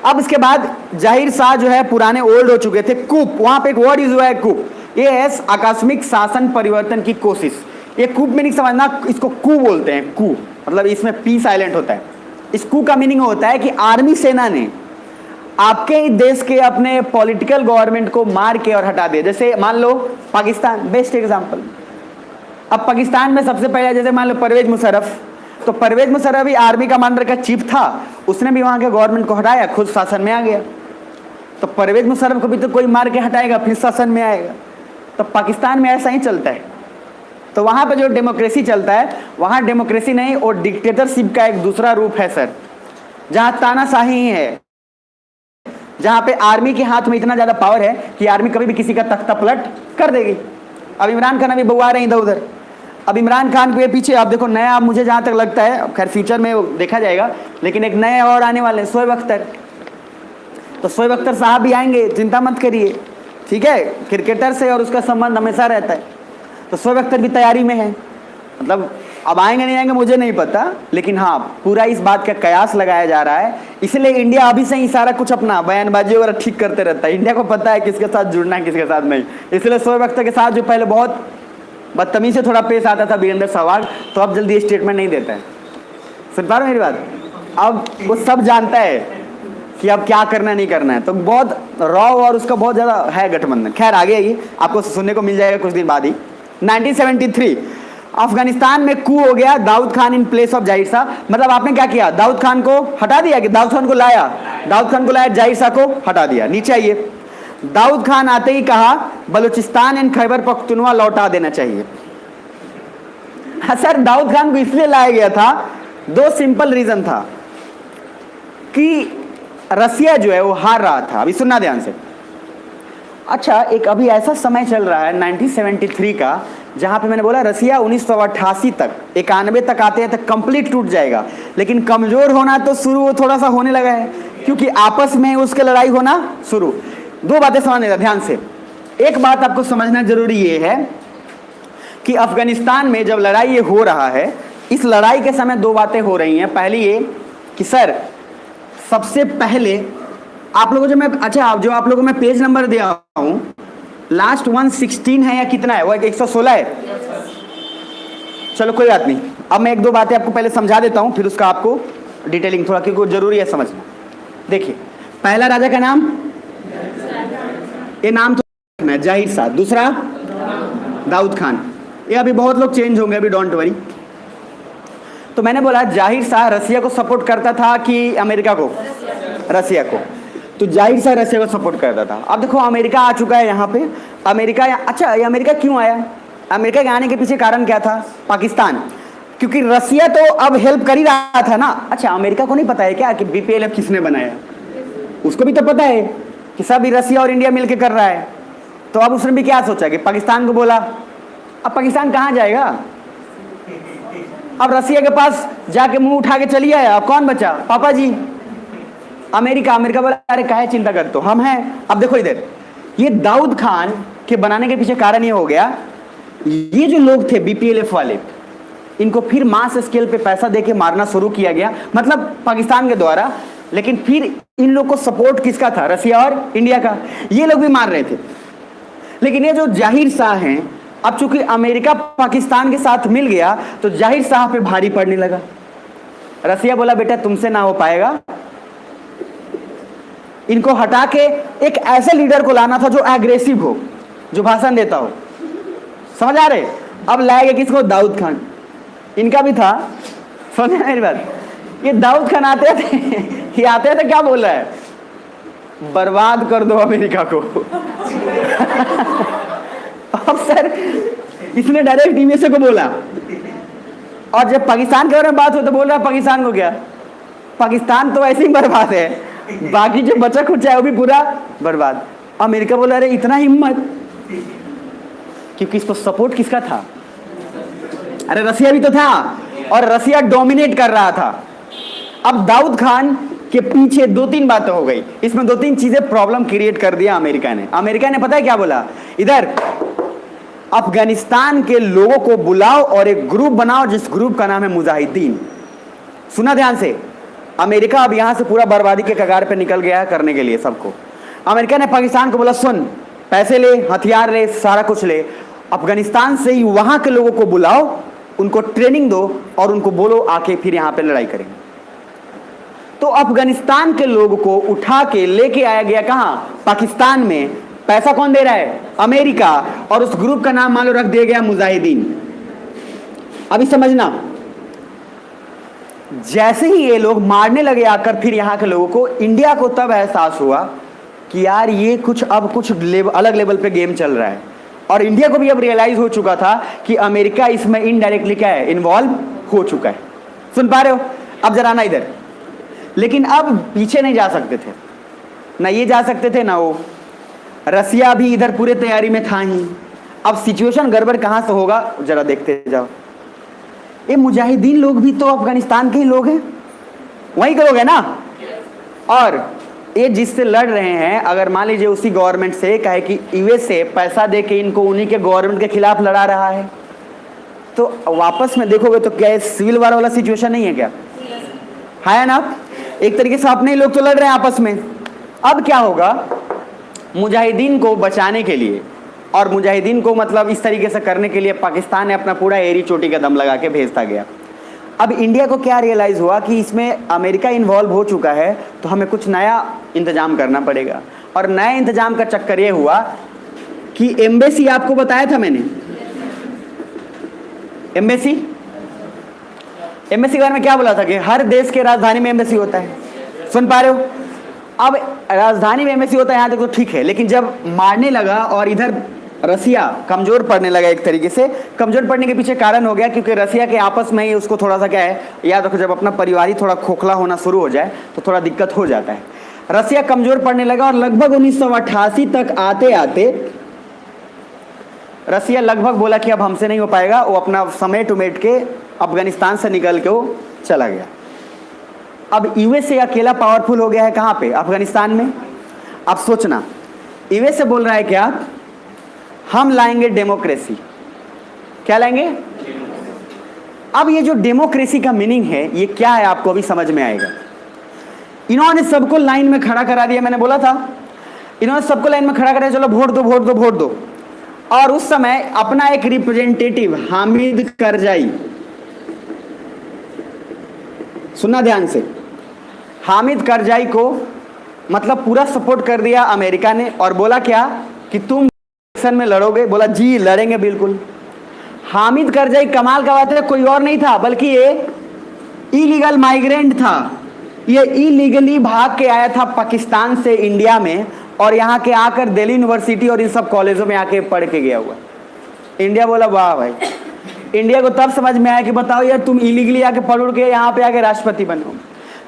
A: अब इसके बाद जाहिर शाह जो है पुराने ओल्ड हो चुके थे। कूप, वहां पे एक वर्ड यूज हुआ है कूप, ये है आकस्मिक शासन परिवर्तन की कोशिश। ये कूप मीनिंग समझना, इसको कू बोलते हैं, कू मतलब इसमें पी साइलेंट होता है। इस कू का मीनिंग होता है कि आर्मी सेना ने आपके ही देश के अपने पॉलिटिकल गवर्नमेंट को मार के और हटा दिया। जैसे मान लो पाकिस्तान, बेस्ट एग्जांपल। अब पाकिस्तान में सबसे पहले जैसे मान लो परवेज मुशर्रफ, तो परवेज मुशर्रफ भी आर्मी कमांडर का चीफ था, उसने भी वहां के गवर्नमेंट को हटाया, खुद शासन में आ गया। तो परवेज मुशर्रफ को भी तो कोई मार के हटाएगा, फिर शासन में आएगा। तो पाकिस्तान में ऐसा ही चलता है। तो वहां पर जो डेमोक्रेसी चलता है, वहां डेमोक्रेसी नहीं और डिक्टेटरशिप का एक दूसरा रूप है सर, जहां तानाशाही ही है, जहां पे आर्मी के हाथ में इतना ज्यादा पावर है कि आर्मी कभी भी किसी का तख्ता पलट कर देगी। अब इमरान खान अभी बुआ रहे हैं इधर उधर। अब इमरान खान के पीछे आप देखो नया, मुझे जहां तक लगता है, खैर फ्यूचर में देखा जाएगा, लेकिन एक नए और आने वाले हैं, शोएब अख्तर। तो शोएब अख्तर साहब भी आएंगे, चिंता मत करिए, ठीक है। क्रिकेटर से और उसका संबंध हमेशा रहता है। तो शोएब अख्तर भी तैयारी में है, मतलब अब आएंगे नहीं आएंगे मुझे नहीं पता, लेकिन हाँ पूरा इस बात का कयास लगाया जा रहा है। इसलिए इंडिया अभी से ही सारा कुछ अपना बयानबाजी वगैरह ठीक करते रहता है। इंडिया को पता है किसके साथ जुड़ना है किसके साथ नहीं। इसलिए शोएब अख्तर के साथ जो पहले बहुत बदतमीजी से थोड़ा पेश आता था वीरेंद्र सहवाग, तो अब जल्दी स्टेटमेंट नहीं देता है। सुन पा रहे हो मेरी बात? अब वो सब जानता है कि अब क्या करना नहीं करना है। तो बहुत रॉ और उसका बहुत ज़्यादा है गठबंधन। खैर आगे आइए, आपको सुनने को मिल जाएगा कुछ दिन बाद ही। 1973 अफगानिस्तान में कू हो गया, Daud Khan in place of Zahir Shah. मतलब आपने क्या किया? दाऊद खान को हटा दिया कि दाऊद खान को लाया? दाऊद खान को लाया, जाहिर शाह को हटा दिया। नीचे आइए, दाऊद खान आते ही कहा बलूचिस्तान एंड खैबर पख्तूनवा लौटा देना चाहिए। हाँ सर, दाऊद खान को इसलिए लाया गया था, दो सिंपल रीजन था कि रसिया जो है वो हार रहा था। अभी सुनना ध्यान से। अच्छा, एक अभी ऐसा समय चल रहा है 1973 का, जहां पे मैंने बोला रसिया 1988 तक 91 तक आते हैं तक कंप्लीट टूट जाएगा, लेकिन कमजोर होना तो शुरू वो थोड़ा सा होने लगा है, क्योंकि आपस में उसके लड़ाई होना शुरू। दो बातें समझने ध्यान से। एक बात आपको समझना जरूरी ये है कि अफगानिस्तान में जब लड़ाई ये हो रहा है, इस लड़ाई के समय दो बातें हो रही हैं। पहली ये कि सर सबसे पहले आप लोगों जो मैं, अच्छा जो आप लोगों में पेज नंबर दिया हूं, लास्ट 116 है या कितना है? वो 116 है। चलो कोई बात नहीं, अब मैं एक दो बातें आपको पहले समझा देता हूं, फिर उसका आपको डिटेलिंग थोड़ा, क्योंकि जरूरी है समझना। देखिए, पहला राजा का नाम, ये नाम तो रखना है, जाहिर शाह। दूसरा दाऊद खान। ये अभी बहुत लोग चेंज होंगे, अभी डोंट वरी। तो मैंने बोला जाहिर शाह रसिया को सपोर्ट करता था कि अमेरिका को? रसिया को। तो जाहिर शाह रसिया को सपोर्ट करता था। अब देखो अमेरिका आ चुका है यहाँ पे। अमेरिका, अच्छा ये अमेरिका क्यों आया? अमेरिका के आने के पीछे कारण क्या था? पाकिस्तान। क्योंकि रसिया तो अब हेल्प कर ही रहा था ना। अच्छा, अमेरिका को नहीं पता है क्या कि बीपीएलएफ किसने बनाया? उसको भी तो पता है कि सब रसिया और इंडिया मिलकर कर रहा है। तो अब उसने भी क्या सोचा कि पाकिस्तान को बोला। अब पाकिस्तान कहाँ जाएगा? अब रसिया के पास जाके मुंह उठा के चली आया, अब कौन बचा? पापा जी। अमेरिका अमेरिका बोला अरे काहे चिंता करते हो, हम हैं। अब देखो इधर, ये दाऊद खान के बनाने के पीछे कारण ये हो गया, ये जो लोग थे बीपीएलएफ वाले, इनको फिर मास स्केल पे पैसा देके मारना शुरू किया गया, मतलब पाकिस्तान के द्वारा। लेकिन फिर इन लोग को सपोर्ट किसका था? रसिया और इंडिया का। ये लोग भी मार रहे थे। लेकिन ये जो जाहिर शाह हैं, अब चूंकि अमेरिका पाकिस्तान के साथ मिल गया तो जाहिर शाह पे भारी पड़ने लगा। रसिया बोला बेटा तुमसे ना हो पाएगा, इनको हटा के एक ऐसे लीडर को लाना था जो एग्रेसिव हो, जो भाषण देता हो। समझ आ रहे? अब लाएंगे किसको? दाऊद खान। इनका भी था, समझ मेरी बात। ये दाऊद खान आते थे, ये आते थे क्या बोल रहा है? बर्बाद कर दो अमेरिका को। अब सर इसने डायरेक्ट यूएसए को बोला, और जब पाकिस्तान के बारे में बात हो तो बोल रहा है पाकिस्तान को क्या? पाकिस्तान तो ऐसे ही बर्बाद है, बाकी जो बचा खुचा है वो भी पूरा बर्बाद। अमेरिका बोला अरे इतना हिम्मत, क्योंकि इसको सपोर्ट किसका था? अरे रसिया भी तो था, और रसिया डोमिनेट कर रहा था। अब दाऊद खान के पीछे दो तीन बातें हो गई, इसमें दो तीन चीजें प्रॉब्लम क्रिएट कर दिया अमेरिका ने। अमेरिका ने पता है क्या बोला? इधर अफगानिस्तान के लोगों को बुलाओ और एक ग्रुप बनाओ जिस ग्रुप का नाम है मुजाहिदीन। सुना ध्यान से, अमेरिका अब यहां से पूरा बर्बादी के कगार पे निकल गया है करने के लिए सबको। अमेरिका ने पाकिस्तान को बोला सुन, पैसे ले, हथियार ले, सारा कुछ ले, अफगानिस्तान से ही वहां के लोगों को बुलाओ, उनको ट्रेनिंग दो और उनको बोलो आके फिर यहां पे लड़ाई करेंगे। तो अफगानिस्तान के लोगों को उठा के लेके आया गया कहां? पाकिस्तान में। पैसा कौन दे रहा है? अमेरिका। और उस ग्रुप का नाम मान लो रख दिया गया मुजाहिदीन। अभी समझना, जैसे ही ये लोग मारने लगे आकर फिर यहां के लोगों को, इंडिया को तब एहसास हुआ कि यार ये कुछ अब कुछ अलग लेवल पे गेम चल रहा है। और इंडिया को भी अब रियलाइज हो चुका था कि अमेरिका इसमें इनडायरेक्टली क्या है? इन्वॉल्व हो चुका है। सुन पा रहे हो? अब जरा ना इधर, लेकिन अब पीछे नहीं जा सकते थे, ना ये जा सकते थे ना वो। रसिया भी इधर पूरे तैयारी में था ही। अब सिचुएशन गड़बड़ कहां से होगा जरा देखते जाओ। ये मुजाहिदीन लोग भी तो अफगानिस्तान के ही लोग हैं, वहीं के लोग हैं ना। और ये जिससे लड़ रहे हैं, अगर मान लीजिए उसी गवर्नमेंट से कहे कि यूएसए पैसा दे के इनको उन्हीं के गवर्नमेंट के खिलाफ लड़ा रहा है, तो वापस में देखोगे तो क्या सिविल वार वाला सिचुएशन नहीं है क्या? है ना? एक तरीके से अपने ही लोग तो लड़ रहे हैं आपस में। अब क्या होगा? मुजाहिदीन को बचाने के लिए और मुजाहिदीन को मतलब इस तरीके से करने के लिए पाकिस्तान ने अपना पूरा एरी चोटी का दम लगा के भेजता गया। अब इंडिया को क्या रियलाइज हुआ कि इसमें अमेरिका इन्वॉल्व हो चुका है, तो हमें कुछ नया इंतजाम करना पड़ेगा। और नए इंतजाम का चक्कर ये हुआ कि एम्बेसी, आपको बताया था मैंने, एम्बेसी के बारे में क्या बोला था कि हर देश के राजधानी में एम्बेसी होता है। सुन पा रहे हो? अब राजधानी में एम्बेसी होता है यहां तक तो ठीक है, लेकिन जब मारने लगा और इधर रसिया कमजोर पड़ने लगा, एक तरीके से कमजोर पड़ने के पीछे कारण हो गया क्योंकि रसिया के आपस में ही उसको थोड़ा सा क्या है, याद रखो, जब अपना परिवार ही थोड़ा खोखला होना शुरू हो जाए तो थोड़ा दिक्कत हो जाता है। रसिया कमजोर पड़ने लगा और लगभग 1988 तक आते आते रसिया लगभग बोला कि अब हमसे नहीं हो पाएगा, वो अपना समेट उमेट के अफगानिस्तान से निकल के वो चला गया। अब यूएसए अकेला पावरफुल हो गया है कहां पे? अफगानिस्तान में। अब सोचना, यूएसए बोल रहा है क्या? हम लाएंगे डेमोक्रेसी। क्या लाएंगे? अब ये जो डेमोक्रेसी का मीनिंग है ये क्या है आपको अभी समझ में आएगा। इन्होंने सबको लाइन में खड़ा करा दिया, मैंने बोला था, इन्होंने सबको लाइन में खड़ा करा, चलो वोट दो वोट दो वोट दो। और उस समय अपना एक रिप्रेजेंटेटिव हामिद करजाई, सुनना ध्यान से, हामिद करजाई को मतलब पूरा सपोर्ट कर दिया अमेरिका ने और बोला क्या कि तुम इलेक्शन में लड़ोगे? बोला जी लड़ेंगे बिल्कुल। हामिद करजाई कमाल का बात है, कोई और नहीं था बल्कि ये इलीगल माइग्रेंट था। ये इलीगली भाग के आया था पाकिस्तान से इंडिया में और यहाँ के आकर दिल्ली यूनिवर्सिटी और इन सब कॉलेजों में आके पढ़ के गया हुआ। इंडिया बोला वाह भाई। इंडिया को तब समझ में आया कि बताओ यार, तुम इलीगली आके पढ़ के यहाँ पे आके राष्ट्रपति बनो।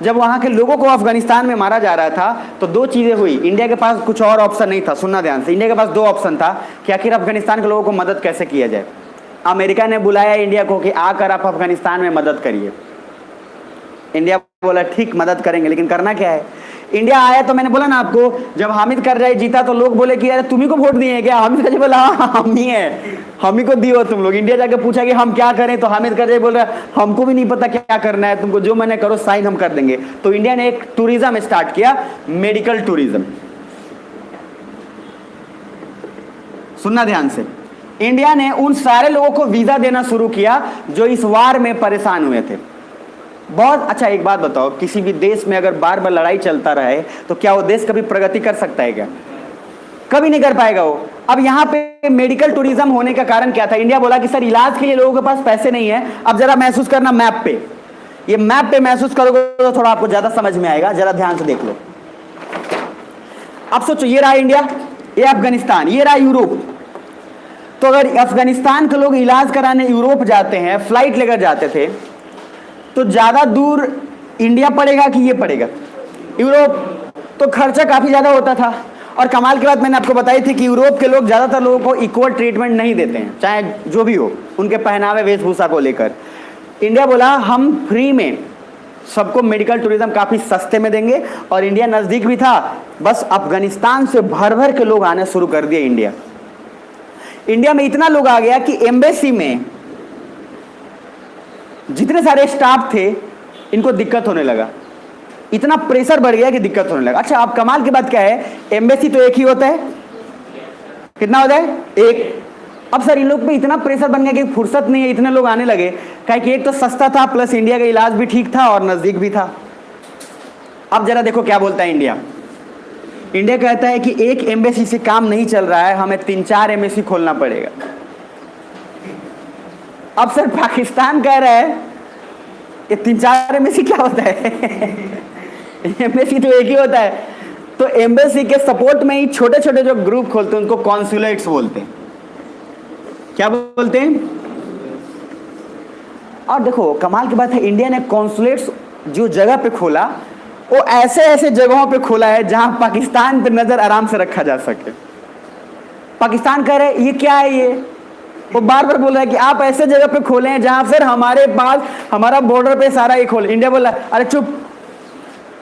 A: जब वहाँ के लोगों को अफगानिस्तान में मारा जा रहा था तो दो चीज़ें हुई। इंडिया के पास कुछ और ऑप्शन नहीं था, सुनना ध्यान से। इंडिया के पास दो ऑप्शन था कि आखिर अफगानिस्तान के लोगों को मदद कैसे किया जाए। अमेरिका ने बुलाया इंडिया को कि आकर आप अफगानिस्तान में मदद करिए। इंडिया बोला ठीक मदद करेंगे, लेकिन करना क्या है? इंडिया आया तो मैंने बोला ना आपको, जब हामिद करजाई जीता तो लोग बोले कि यार तुम्ही को वोट दिए हैं क्या? हामिद करजाई बोला हाँ हम ही है, हम ही को दिए हो तुम लोग। इंडिया जाके पूछा कि हम क्या करें, तो हामिद करजाई बोल रहा है हमको भी नहीं पता क्या करना है, तुमको जो मैंने करो साइन हम कर देंगे। तो इंडिया ने एक टूरिज्म स्टार्ट किया, मेडिकल टूरिज्म। सुनना ध्यान से, इंडिया ने उन सारे लोगों को वीजा देना शुरू किया जो इस वार में परेशान हुए थे। बहुत अच्छा। एक बात बताओ, किसी भी देश में अगर बार बार लड़ाई चलता रहे तो क्या वो देश कभी प्रगति कर सकता है क्या? कभी नहीं कर पाएगा वो। अब यहाँ पे मेडिकल टूरिज्म होने का कारण क्या था? इंडिया बोला कि सर इलाज के लिए लोगों के पास पैसे नहीं है। अब जरा महसूस करना मैप पे, ये मैप पे महसूस करोगे तो थोड़ा आपको ज्यादा समझ में आएगा, जरा ध्यान से देख लो। अब सोचो, ये रहा इंडिया, ये अफगानिस्तान, ये रहा यूरोप। तो अगर अफगानिस्तान के लोग इलाज कराने यूरोप जाते हैं, फ्लाइट लेकर जाते थे, तो ज्यादा दूर इंडिया पड़ेगा कि ये पड़ेगा यूरोप? तो खर्चा काफी ज्यादा होता था। और कमाल की बात मैंने आपको बताई थी कि यूरोप के लोग ज्यादातर लोगों को इक्वल ट्रीटमेंट नहीं देते हैं, चाहे जो भी हो, उनके पहनावे वेशभूषा को लेकर। इंडिया बोला हम फ्री में सबको मेडिकल टूरिज्म काफी सस्ते में देंगे, और इंडिया नजदीक भी था, बस अफगानिस्तान से भर भर के लोग आने शुरू कर दिए इंडिया। इंडिया में इतना लोग आ गया कि एम्बेसी में जितने सारे स्टाफ थे इनको दिक्कत होने लगा, इतना प्रेशर बढ़ गया कि दिक्कत होने लगा। अच्छा, अब कमाल की बात क्या है, एम्बेसी तो एक ही होता है, कितना होता है? एक। अब सर इन लोग पे इतना प्रेशर बन गया कि फुर्सत नहीं है, इतने लोग आने लगे, क्या कि एक तो सस्ता था, प्लस इंडिया का इलाज भी ठीक था और नजदीक भी था। अब जरा देखो क्या बोलता है इंडिया। इंडिया कहता है कि एक एम्बेसी से काम नहीं चल रहा है, हमें 3-4 एम्बेसी खोलना पड़ेगा। अब सर पाकिस्तान कह रहा है ये 3-4 एम्बेसी क्या होता है? एम्बेसी तो एक ही होता है। तो एम्बेसी के सपोर्ट में ही छोटे छोटे जो ग्रुप खोलते हैं उनको कॉन्सुलेट्स बोलते हैं। क्या बोलते हैं? और देखो कमाल की बात है, इंडिया ने कॉन्सुलेट्स जो जगह पे खोला वो ऐसे ऐसे जगहों पे खोला है जहां पाकिस्तान पे नजर आराम से रखा जा सके। पाकिस्तान कह रहे ये क्या है, ये वो बार बार बोल रहा है कि आप ऐसे जगह पे खोले हैं जहां फिर हमारे पास हमारा बॉर्डर पे सारा ये खोले। इंडिया बोल रहा है अरे चुप।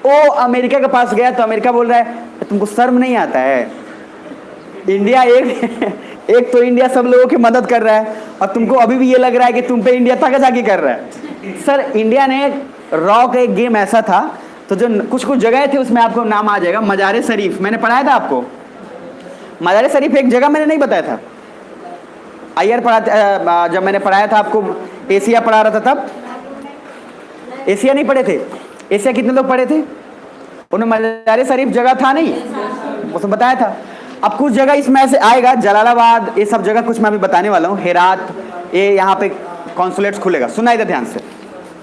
A: वो अमेरिका के पास गया तो अमेरिका बोल रहा है तुमको शर्म नहीं आता है? इंडिया एक तो इंडिया सब लोगों की मदद कर रहा है और तुमको अभी भी ये लग रहा है कि तुम पे इंडिया ताकाजाकी कर रहा है। सर इंडिया ने रॉ का एक गेम ऐसा था, तो जो कुछ कुछ जगह थे उसमें आपको नाम आ जाएगा। मज़ार शरीफ मैंने पढ़ाया था आपको, मज़ार शरीफ एक जगह मैंने नहीं बताया था, आईआर पढ़ा जब मैंने पढ़ाया था आपको, एशिया पढ़ा रहा था तब। एशिया नहीं पढ़े थे? एशिया कितने लोग पढ़े थे? उन्हें मज़ार शरीफ जगह था नहीं, उसने बताया था। अब कुछ जगह इसमें ऐसे आएगा, जलालाबाद, ये सब जगह कुछ मैं अभी बताने वाला हूँ, हेरात, ये यहाँ पे कॉन्सुलेट्स खुलेगा। सुना इधर ध्यान से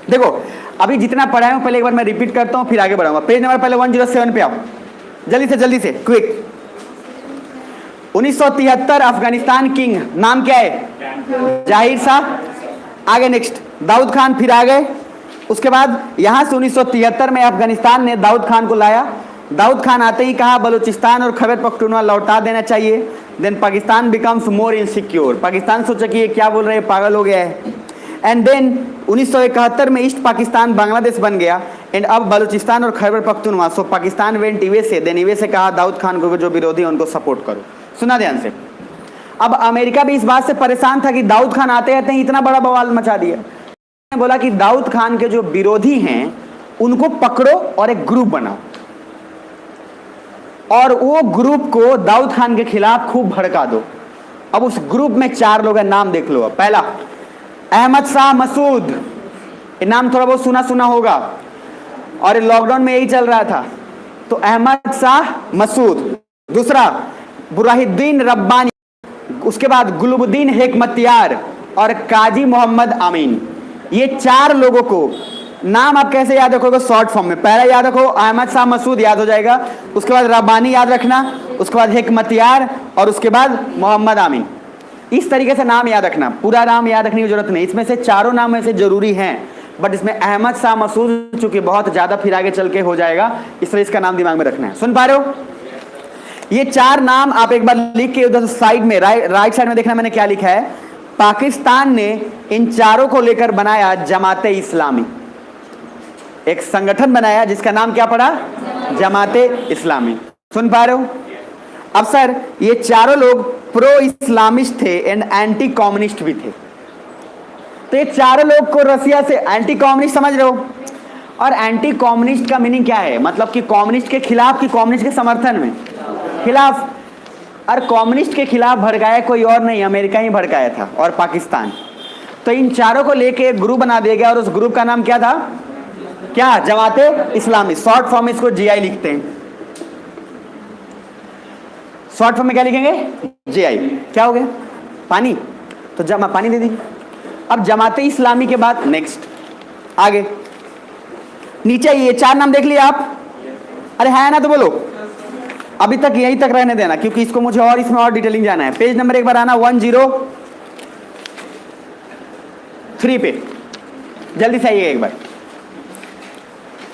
A: देखो, अभी जितना पढ़ाया हूँ पहले एक बार मैं रिपीट करता हूँ, फिर आगे बढ़ाऊंगा। पेज नंबर पहले 107 पे आओ, जल्दी से क्विक। 1973 अफगानिस्तान किंग नाम क्या है? जाहिर शाह। आगे नेक्स्ट दाऊद खान, फिर आ गए। उसके बाद यहां से 1973 में अफगानिस्तान ने दाऊद खान को लाया। दाऊद खान आते ही कहा बलूचिस्तान और खैबर पख्तूनख्वा लौटा देना चाहिए। Then Pakistan becomes more insecure. Pakistan सोचा कि ये क्या बोल रहे हैं, पागल हो गया है। एंड देन 1971 में ईस्ट पाकिस्तान बांग्लादेश बन गया। एंड अब बलूचिस्तान और Khyber Pakhtunkhwa, so Pakistan went USA. Then USA कहा दाऊद खान को जो विरोधी है उनको सपोर्ट करो। सुना ध्यान से। अब अमेरिका भी इस बात से परेशान था कि दाऊद खान आते आते इतना बड़ा बवाल मचा दिया। बोला कि दाऊद खान के जो विरोधी हैं उनको पकड़ो और एक ग्रुप बनाओ, और वो ग्रुप को दाऊद खान के खिलाफ खूब भड़का दो। अब उस ग्रुप में 4 लोग हैं, नाम देख लो। पहला अहमद शाह मसूद, ये नाम थोड़ा बहुत सुना सुना होगा, और लॉकडाउन में यही चल रहा था, तो अहमद शाह मसूद। दूसरा बुरहानुद्दीन रब्बानी, उसके बाद गुलबुद्दीन हेकमतियार और काजी मोहम्मद अमीन। ये 4 लोगों को नाम आप कैसे याद रखोगे? शॉर्ट फॉर्म में। पहला याद रखो अहमद शाह मसूद, याद हो जाएगा। उसके बाद रब्बानी याद रखना, उसके बाद हेकमतियार, और उसके बाद मोहम्मद अमीन। इस तरीके से नाम याद रखना, पूरा नाम याद रखने की जरूरत नहीं। इसमें से 4 नाम में से जरूरी हैं, बट इसमें अहमद शाह मसूद चूंकि बहुत ज्यादा फिर आगे चल के हो जाएगा, इसलिए इसका नाम दिमाग में रखना है। सुन पा रहे हो? ये 4 नाम आप एक बार लिख के उधर साइड में राइट साइड में देखना मैंने क्या लिखा है। पाकिस्तान ने इन 4 को लेकर बनाया जमाते इस्लामी, एक संगठन बनाया जिसका नाम क्या पड़ा? जमाते इस्लामी। सुन पा रहे हो? अब सर ये चारों लोग प्रो इस्लामिस्ट थे एंड एंटी कम्युनिस्ट भी थे। तो ये चारों लोग को रसिया से एंटी कम्युनिस्ट समझ रहे हो? और एंटी कम्युनिस्ट का मीनिंग क्या है? मतलब कि कम्युनिस्ट के खिलाफ कि कम्युनिस्ट के समर्थन में? खिलाफ। और कम्युनिस्ट के खिलाफ भड़काया कोई और नहीं, अमेरिका ही भड़काया था और पाकिस्तान। तो इन चारों को लेके एक ग्रुप बना दिया गया और उस ग्रुप का नाम क्या था? क्या? जमाते इस्लामी। शॉर्ट फॉर्म इसको जीआई लिखते हैं। शॉर्ट फॉर्म में क्या लिखेंगे? जीआई। क्या हो गया? पानी। तो जमा पानी दे दीजिए। अब जमाते इस्लामी के बाद नेक्स्ट आगे नीचे ये चार नाम देख लिए आप? अरे है ना तो बोलो। अभी तक यहीं तक रहने देना क्योंकि इसको मुझे और इसमें और डिटेलिंग जाना है। पेज नंबर एक बार आना 103 पे जल्दी से आइए एक बार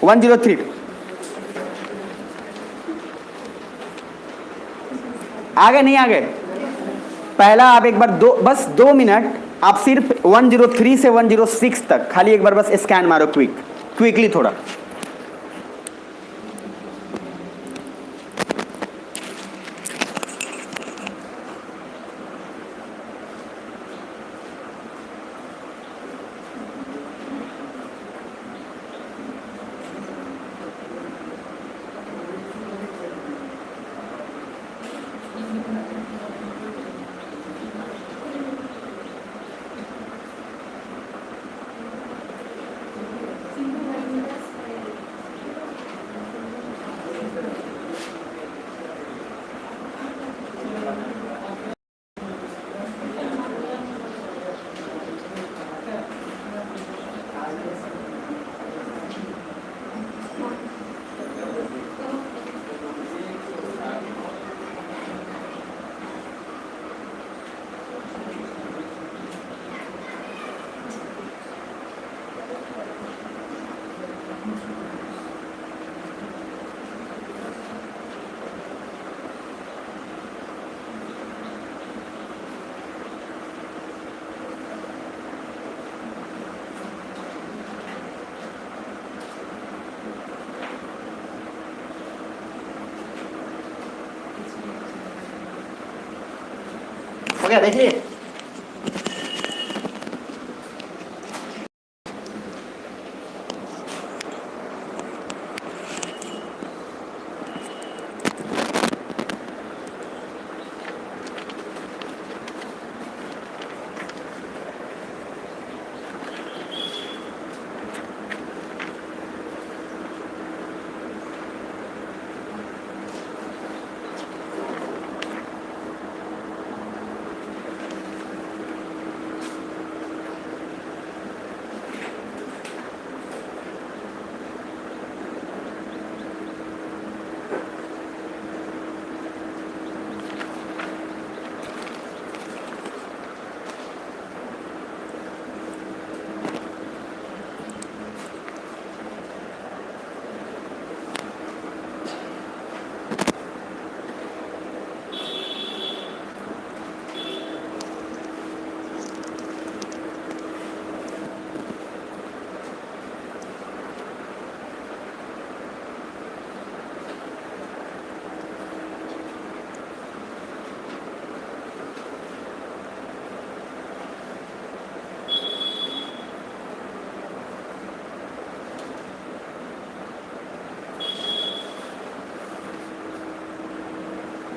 A: 103 आगे नहीं आगे पहला आप एक बार बस 2 मिनट आप सिर्फ 103 से 106 तक खाली एक बार बस स्कैन मारो क्विकली थोड़ा। हो गया देखिए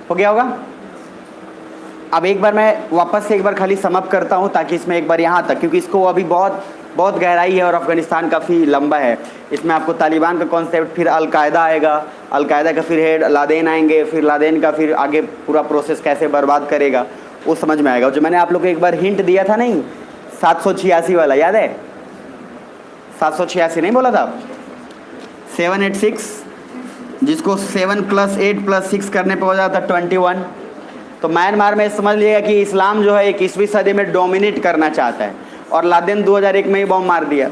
A: हो गया होगा। अब एक बार मैं वापस से एक बार खाली समअप करता हूं ताकि इसमें एक बार यहाँ तक क्योंकि इसको अभी बहुत बहुत गहराई है और अफगानिस्तान काफ़ी लंबा है। इसमें आपको तालिबान का कॉन्सेप्ट फिर अलकायदा आएगा, अलकायदा का फिर हेड लादेन आएंगे, फिर लादेन का फिर आगे पूरा प्रोसेस कैसे बर्बाद करेगा वो समझ में आएगा। जो मैंने आप लोग को एक बार हिंट दिया था नहीं 786 वाला याद है? 786 नहीं बोला था? 786 जिसको 7 + 8 + 6 करने पर हो जाता 21। तो म्यांमार में समझ लिएगा कि इस्लाम जो है 21वीं सदी में डोमिनेट करना चाहता है और लादेन 2001 में ही बॉम्ब मार दिया।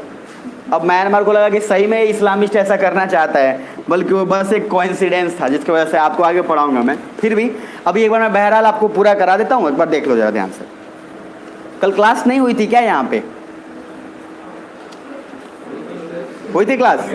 A: अब म्यांमार को लगा कि सही में इस्लामिस्ट ऐसा करना चाहता है, बल्कि वो बस एक कोइंसिडेंस था जिसकी वजह से आपको आगे पढ़ाऊंगा मैं। फिर भी अभी एक बार मैं बहरहाल आपको पूरा करा देता हूँ, एक बार देख लो जरा ध्यान से। कल क्लास नहीं हुई थी क्या यहाँ पे? हुई थी क्लास?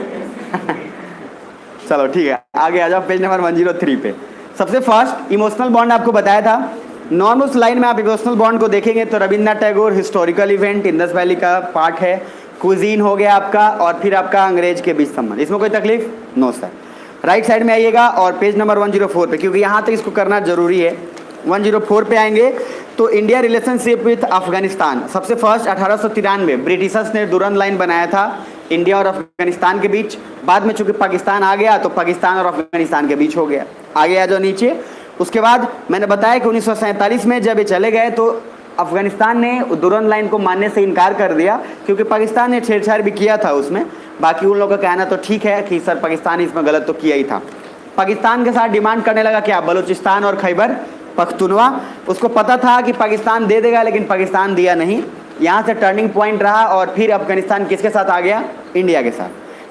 A: चलो ठीक है, आगे आ जाओ पेज नंबर 103 पे। सबसे फर्स्ट इमोशनल बॉन्ड आपको बताया था। नॉर्मल उस लाइन में आप इमोशनल बॉन्ड को देखेंगे तो Rabindranath Tagore, historical event, Indus valley का पार्ट है, कुजीन हो गया आपका, और फिर आपका अंग्रेज के बीच संबंध। इसमें कोई तकलीफ? No sir. राइट साइड में आइएगा और पेज नंबर 104 पे, क्योंकि यहाँ तक इसको करना जरूरी है। 104 पे आएंगे तो इंडिया रिलेशनशिप विथ अफगानिस्तान। सबसे फर्स्ट 1893 ब्रिटिशर्स ने दुरंत लाइन बनाया था इंडिया और अफगानिस्तान के बीच। बाद में चूंकि पाकिस्तान आ गया तो पाकिस्तान और अफगानिस्तान के बीच हो गया। आगे आ जाओ नीचे। उसके बाद मैंने बताया कि 1947 में जब ये चले गए तो अफगानिस्तान ने दुरंत लाइन को मानने से इनकार कर दिया, क्योंकि पाकिस्तान ने छेड़छाड़ भी किया था उसमें। बाकी उन लोगों का कहना तो ठीक है कि सर पाकिस्तान इसमें गलत तो किया ही था। पाकिस्तान के साथ डिमांड करने लगा क्या? बलूचिस्तान और खैबर पख्तूनवा। उसको पता था कि पाकिस्तान दे देगा, लेकिन पाकिस्तान दिया नहीं। यहाँ से टर्निंग पॉइंट रहा और फिर अफगानिस्तान किसके साथ आ गया? इंडिया के साथ।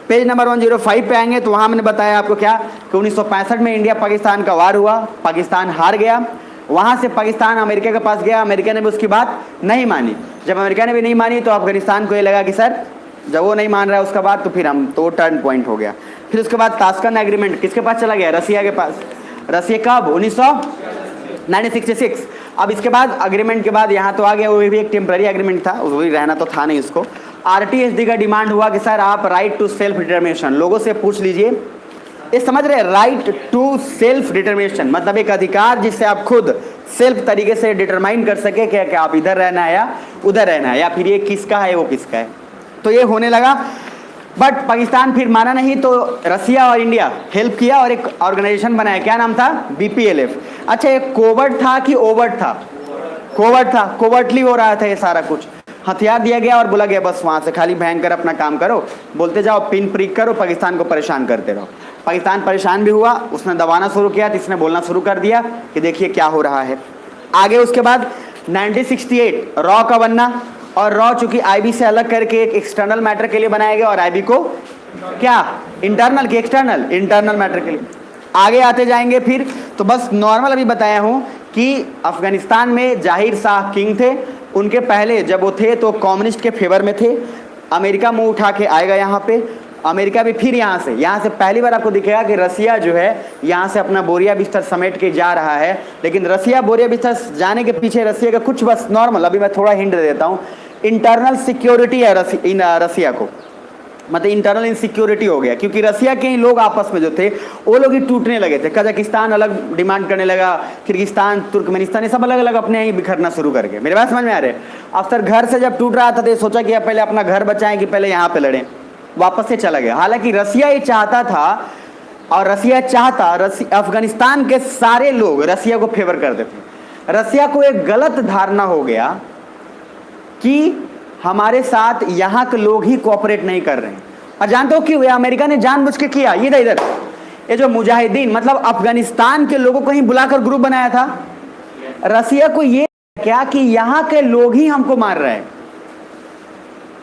A: पेज नंबर 105 पे आएंगे तो वहाँ मैंने बताया आपको क्या कि 1965 में इंडिया पाकिस्तान का वार हुआ, पाकिस्तान हार गया। वहाँ से पाकिस्तान अमेरिका के पास गया, अमेरिका ने भी उसकी बात नहीं मानी। जब अमेरिका ने भी नहीं मानी तो अफगानिस्तान को ये लगा कि सर जब वो नहीं मान रहा है उसका बात, तो फिर हम तो टर्न पॉइंट हो गया। फिर उसके बाद ताशकंद एग्रीमेंट किसके पास चला गया? रसिया के पास। रसिया कब? 1966। अब इसके बाद अग्रीमेंट के बाद यहाँ तो आ गया, वो भी एक टेम्पररी एग्रीमेंट था, वो भी रहना तो था नहीं उसको। आरटीएसडी का डिमांड हुआ कि सर आप राइट टू सेल्फ डिटर्मिनेशन, लोगों से पूछ लीजिए। ये समझ रहे? राइट टू सेल्फ डिटर्मिनेशन मतलब एक अधिकार जिससे आप खुद सेल्फ तरीके से डिटरमाइन कर सके कि आप इधर रहना है या उधर रहना है, या फिर ये किसका है वो किसका है। तो ये होने लगा, बट पाकिस्तान फिर माना नहीं, तो रसिया और इंडिया हेल्प किया और एक ऑर्गेनाइजेशन बनाया। क्या नाम था? बीपीएलएफ। अच्छा, ये कोवर्ट था कि ओवर्ट था? कोवर्ट था, कोवर्टली हो रहा था ये सारा कुछ। हथियार दिया गया और बोला गया बस वहाँ से खाली भयंकर अपना काम करो, बोलते जाओ, पिन प्रिक करो, पाकिस्तान को परेशान करते रहो। पाकिस्तान परेशान भी हुआ, उसने दबाना शुरू किया तो इसने बोलना शुरू कर दिया कि देखिए क्या हो रहा है। आगे उसके बाद 1968 रॉ का बनना, और रॉ चूंकि आईबी से अलग करके एक एक्सटर्नल मैटर के लिए बनाया गया और आईबी को क्या इंटरनल के इंटरनल मैटर के लिए। आगे आते जाएंगे फिर, तो बस नॉर्मल अभी बताया हूं कि अफगानिस्तान में जाहिर शाह किंग थे। उनके पहले जब वो थे तो कम्युनिस्ट के फेवर में थे। अमेरिका मुंह उठा के आएगा यहाँ पे, अमेरिका भी फिर यहाँ से पहली बार आपको दिखेगा कि रसिया जो है यहाँ से अपना बोरिया बिस्तर समेट के जा रहा है। लेकिन रसिया बोरिया बिस्तर जाने के पीछे रसिया का कुछ बस नॉर्मल, अभी मैं थोड़ा हिंट दे देता हूँ, इंटरनल सिक्योरिटी है रसिया को, मतलब इंटरनल इनसिक्योरिटी हो गया, क्योंकि रसिया के ही लोग आपस में जो थे वो लोग ही टूटने लगे थे। कजाकिस्तान अलग डिमांड करने लगा, किर्गिस्तान, तुर्कमेनिस्तान, ये सब अलग अलग अपने ही बिखरना शुरू करके। मेरे बात समझ में आ रहे? अफसर घर से जब टूट रहा था तो ये सोचा कि अब पहले अपना घर बचाएं कि पहले यहाँ पे लड़ें, वापस से चला गया। हालांकि रसिया ये चाहता था, और रसिया चाहता अफगानिस्तान के सारे लोग रसिया को फेवर करते थे। रसिया को एक गलत धारणा हो गया कि हमारे साथ यहाँ के लोग ही कोऑपरेट नहीं कर रहे हैं। और जानते हो क्यों? अमेरिका ने जानबूझ के किया। ये इधर ये जो मुजाहिदीन मतलब अफगानिस्तान के लोगों को ही बुलाकर ग्रुप बनाया था। रसिया को ये क्या कि यहाँ के लोग ही हमको मार रहे हैं,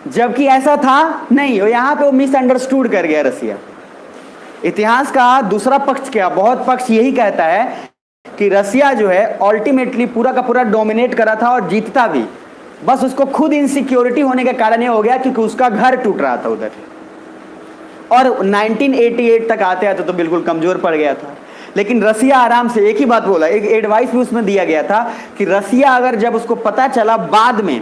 A: जबकि ऐसा था नहीं। यहाँ पे वो मिसअंडरस्टूड कर गया रसिया। इतिहास का दूसरा पक्ष क्या, बहुत पक्ष यही कहता है कि रसिया जो है अल्टीमेटली पूरा का पूरा डोमिनेट करा था और जीतता भी, बस उसको खुद इनसिक्योरिटी होने के कारण ये हो गया क्योंकि उसका घर टूट रहा था उधर। और 1988 तक आते आते तो बिल्कुल कमजोर पड़ गया था। लेकिन रसिया आराम से एक ही बात बोला, एक एडवाइस भी उसमें दिया गया था कि रसिया अगर जब उसको पता चला बाद में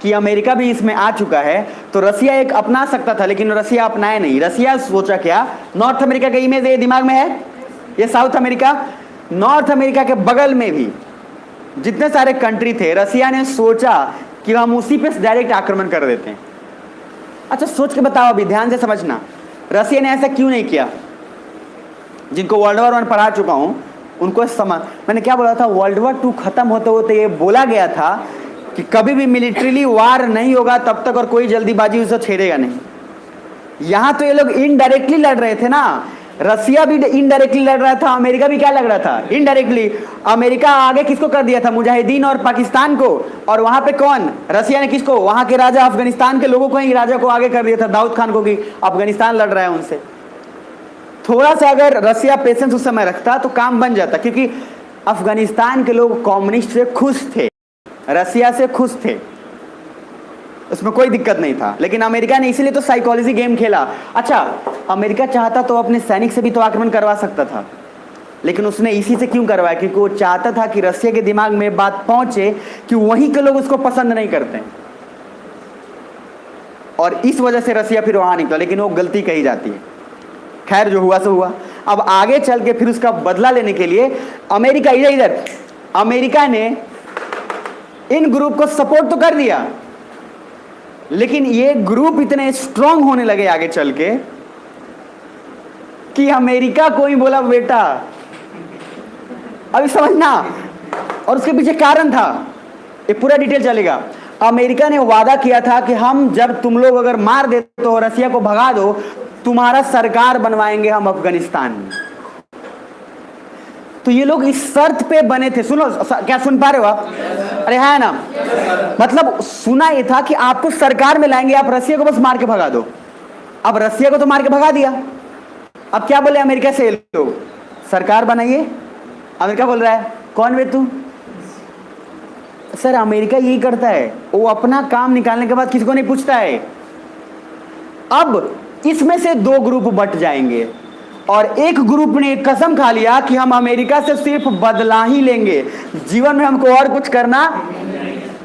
A: कि अमेरिका भी इसमें आ चुका है तो रसिया एक अपना सकता था, लेकिन रसिया अपनाए नहीं। रसिया सोचा क्या, नॉर्थ अमेरिका का इमेज ये दिमाग में है, ये साउथ अमेरिका, नॉर्थ अमेरिका के बगल में भी जितने सारे कंट्री थे, रसिया ने सोचा कि हम उसी पे डायरेक्ट आक्रमण कर देते हैं। अच्छा सोच के बताओ, अभी ध्यान से समझना, रसिया ने ऐसा क्यों नहीं किया? जिनको वर्ल्ड वॉर 1 पढ़ा चुका हूं उनको समझ, मैंने क्या बोला था, वर्ल्ड वॉर 2 खत्म होते होते ये बोला गया था कि कभी भी मिलिट्रीली वार नहीं होगा तब तक, और कोई जल्दीबाजी उसे छेड़ेगा नहीं। यहां तो ये लोग इनडायरेक्टली लड़ रहे थे ना, रसिया भी इनडायरेक्टली लड़ रहा था, अमेरिका भी क्या लग रहा था, इनडायरेक्टली। अमेरिका आगे किसको कर दिया था, मुजाहिदीन और पाकिस्तान को, और वहां पे कौन, रसिया ने किसको, वहां के राजा अफगानिस्तान के लोगों को ही, राजा को आगे कर दिया था, दाऊद खान को, कि अफगानिस्तान लड़ रहा है उनसे। थोड़ा सा अगर रसिया पेशेंस उस समय रखता तो काम बन जाता, क्योंकि अफगानिस्तान के लोग कम्युनिस्ट से खुश थे, रसिया से खुश थे। उसमें कोई दिक्कत नहीं था, लेकिन अमेरिका ने इसीलिए तो साइकोलॉजी गेम खेला। अच्छा, अमेरिका चाहता तो अपने सैनिक से भी तो आक्रमण करवा सकता था, लेकिन उसने इसी से क्यों करवाया? क्योंकि वो चाहता था कि रसिया के दिमाग में बात पहुंचे कि वहीं के लोग उसको पसंद नहीं करते हैं, और इस वजह से रसिया फिर वहां निकला, लेकिन वो गलती कही जाती है। खैर, जो हुआ सो हुआ। अब आगे चल के फिर उसका बदला लेने के लिए अमेरिका इधर अमेरिका ने इन ग्रुप को सपोर्ट तो कर दिया, लेकिन ये ग्रुप इतने स्ट्रांग होने लगे आगे चल के कि अमेरिका को ही बोला बेटा अभी समझना, और उसके पीछे कारण था, ये पूरा डिटेल चलेगा। अमेरिका ने वादा किया था कि हम जब तुम लोग अगर मार देते हो, रसिया को भगा दो, तुम्हारा सरकार बनवाएंगे हम अफगानिस्तान में। तो ये लोग इस शर्त पे बने थे। सुनो, क्या सुन पा रहे हो आप? अरे है ना, मतलब सुना ये था कि आपको सरकार में लाएंगे, आप रसिया को बस मार के भगा दो। अब रसिया को तो मार के भगा दिया, अब क्या बोले अमेरिका से लोग? सरकार बनाइए। अमेरिका बोल रहा है कौन बे तू? सर, अमेरिका यही करता है, वो अपना काम निकालने के बाद किसी को नहीं पूछता है। अब इसमें से दो ग्रुप बट जाएंगे, और एक ग्रुप ने कसम खा लिया कि हम अमेरिका से सिर्फ बदला ही लेंगे, जीवन में हमको और कुछ करना।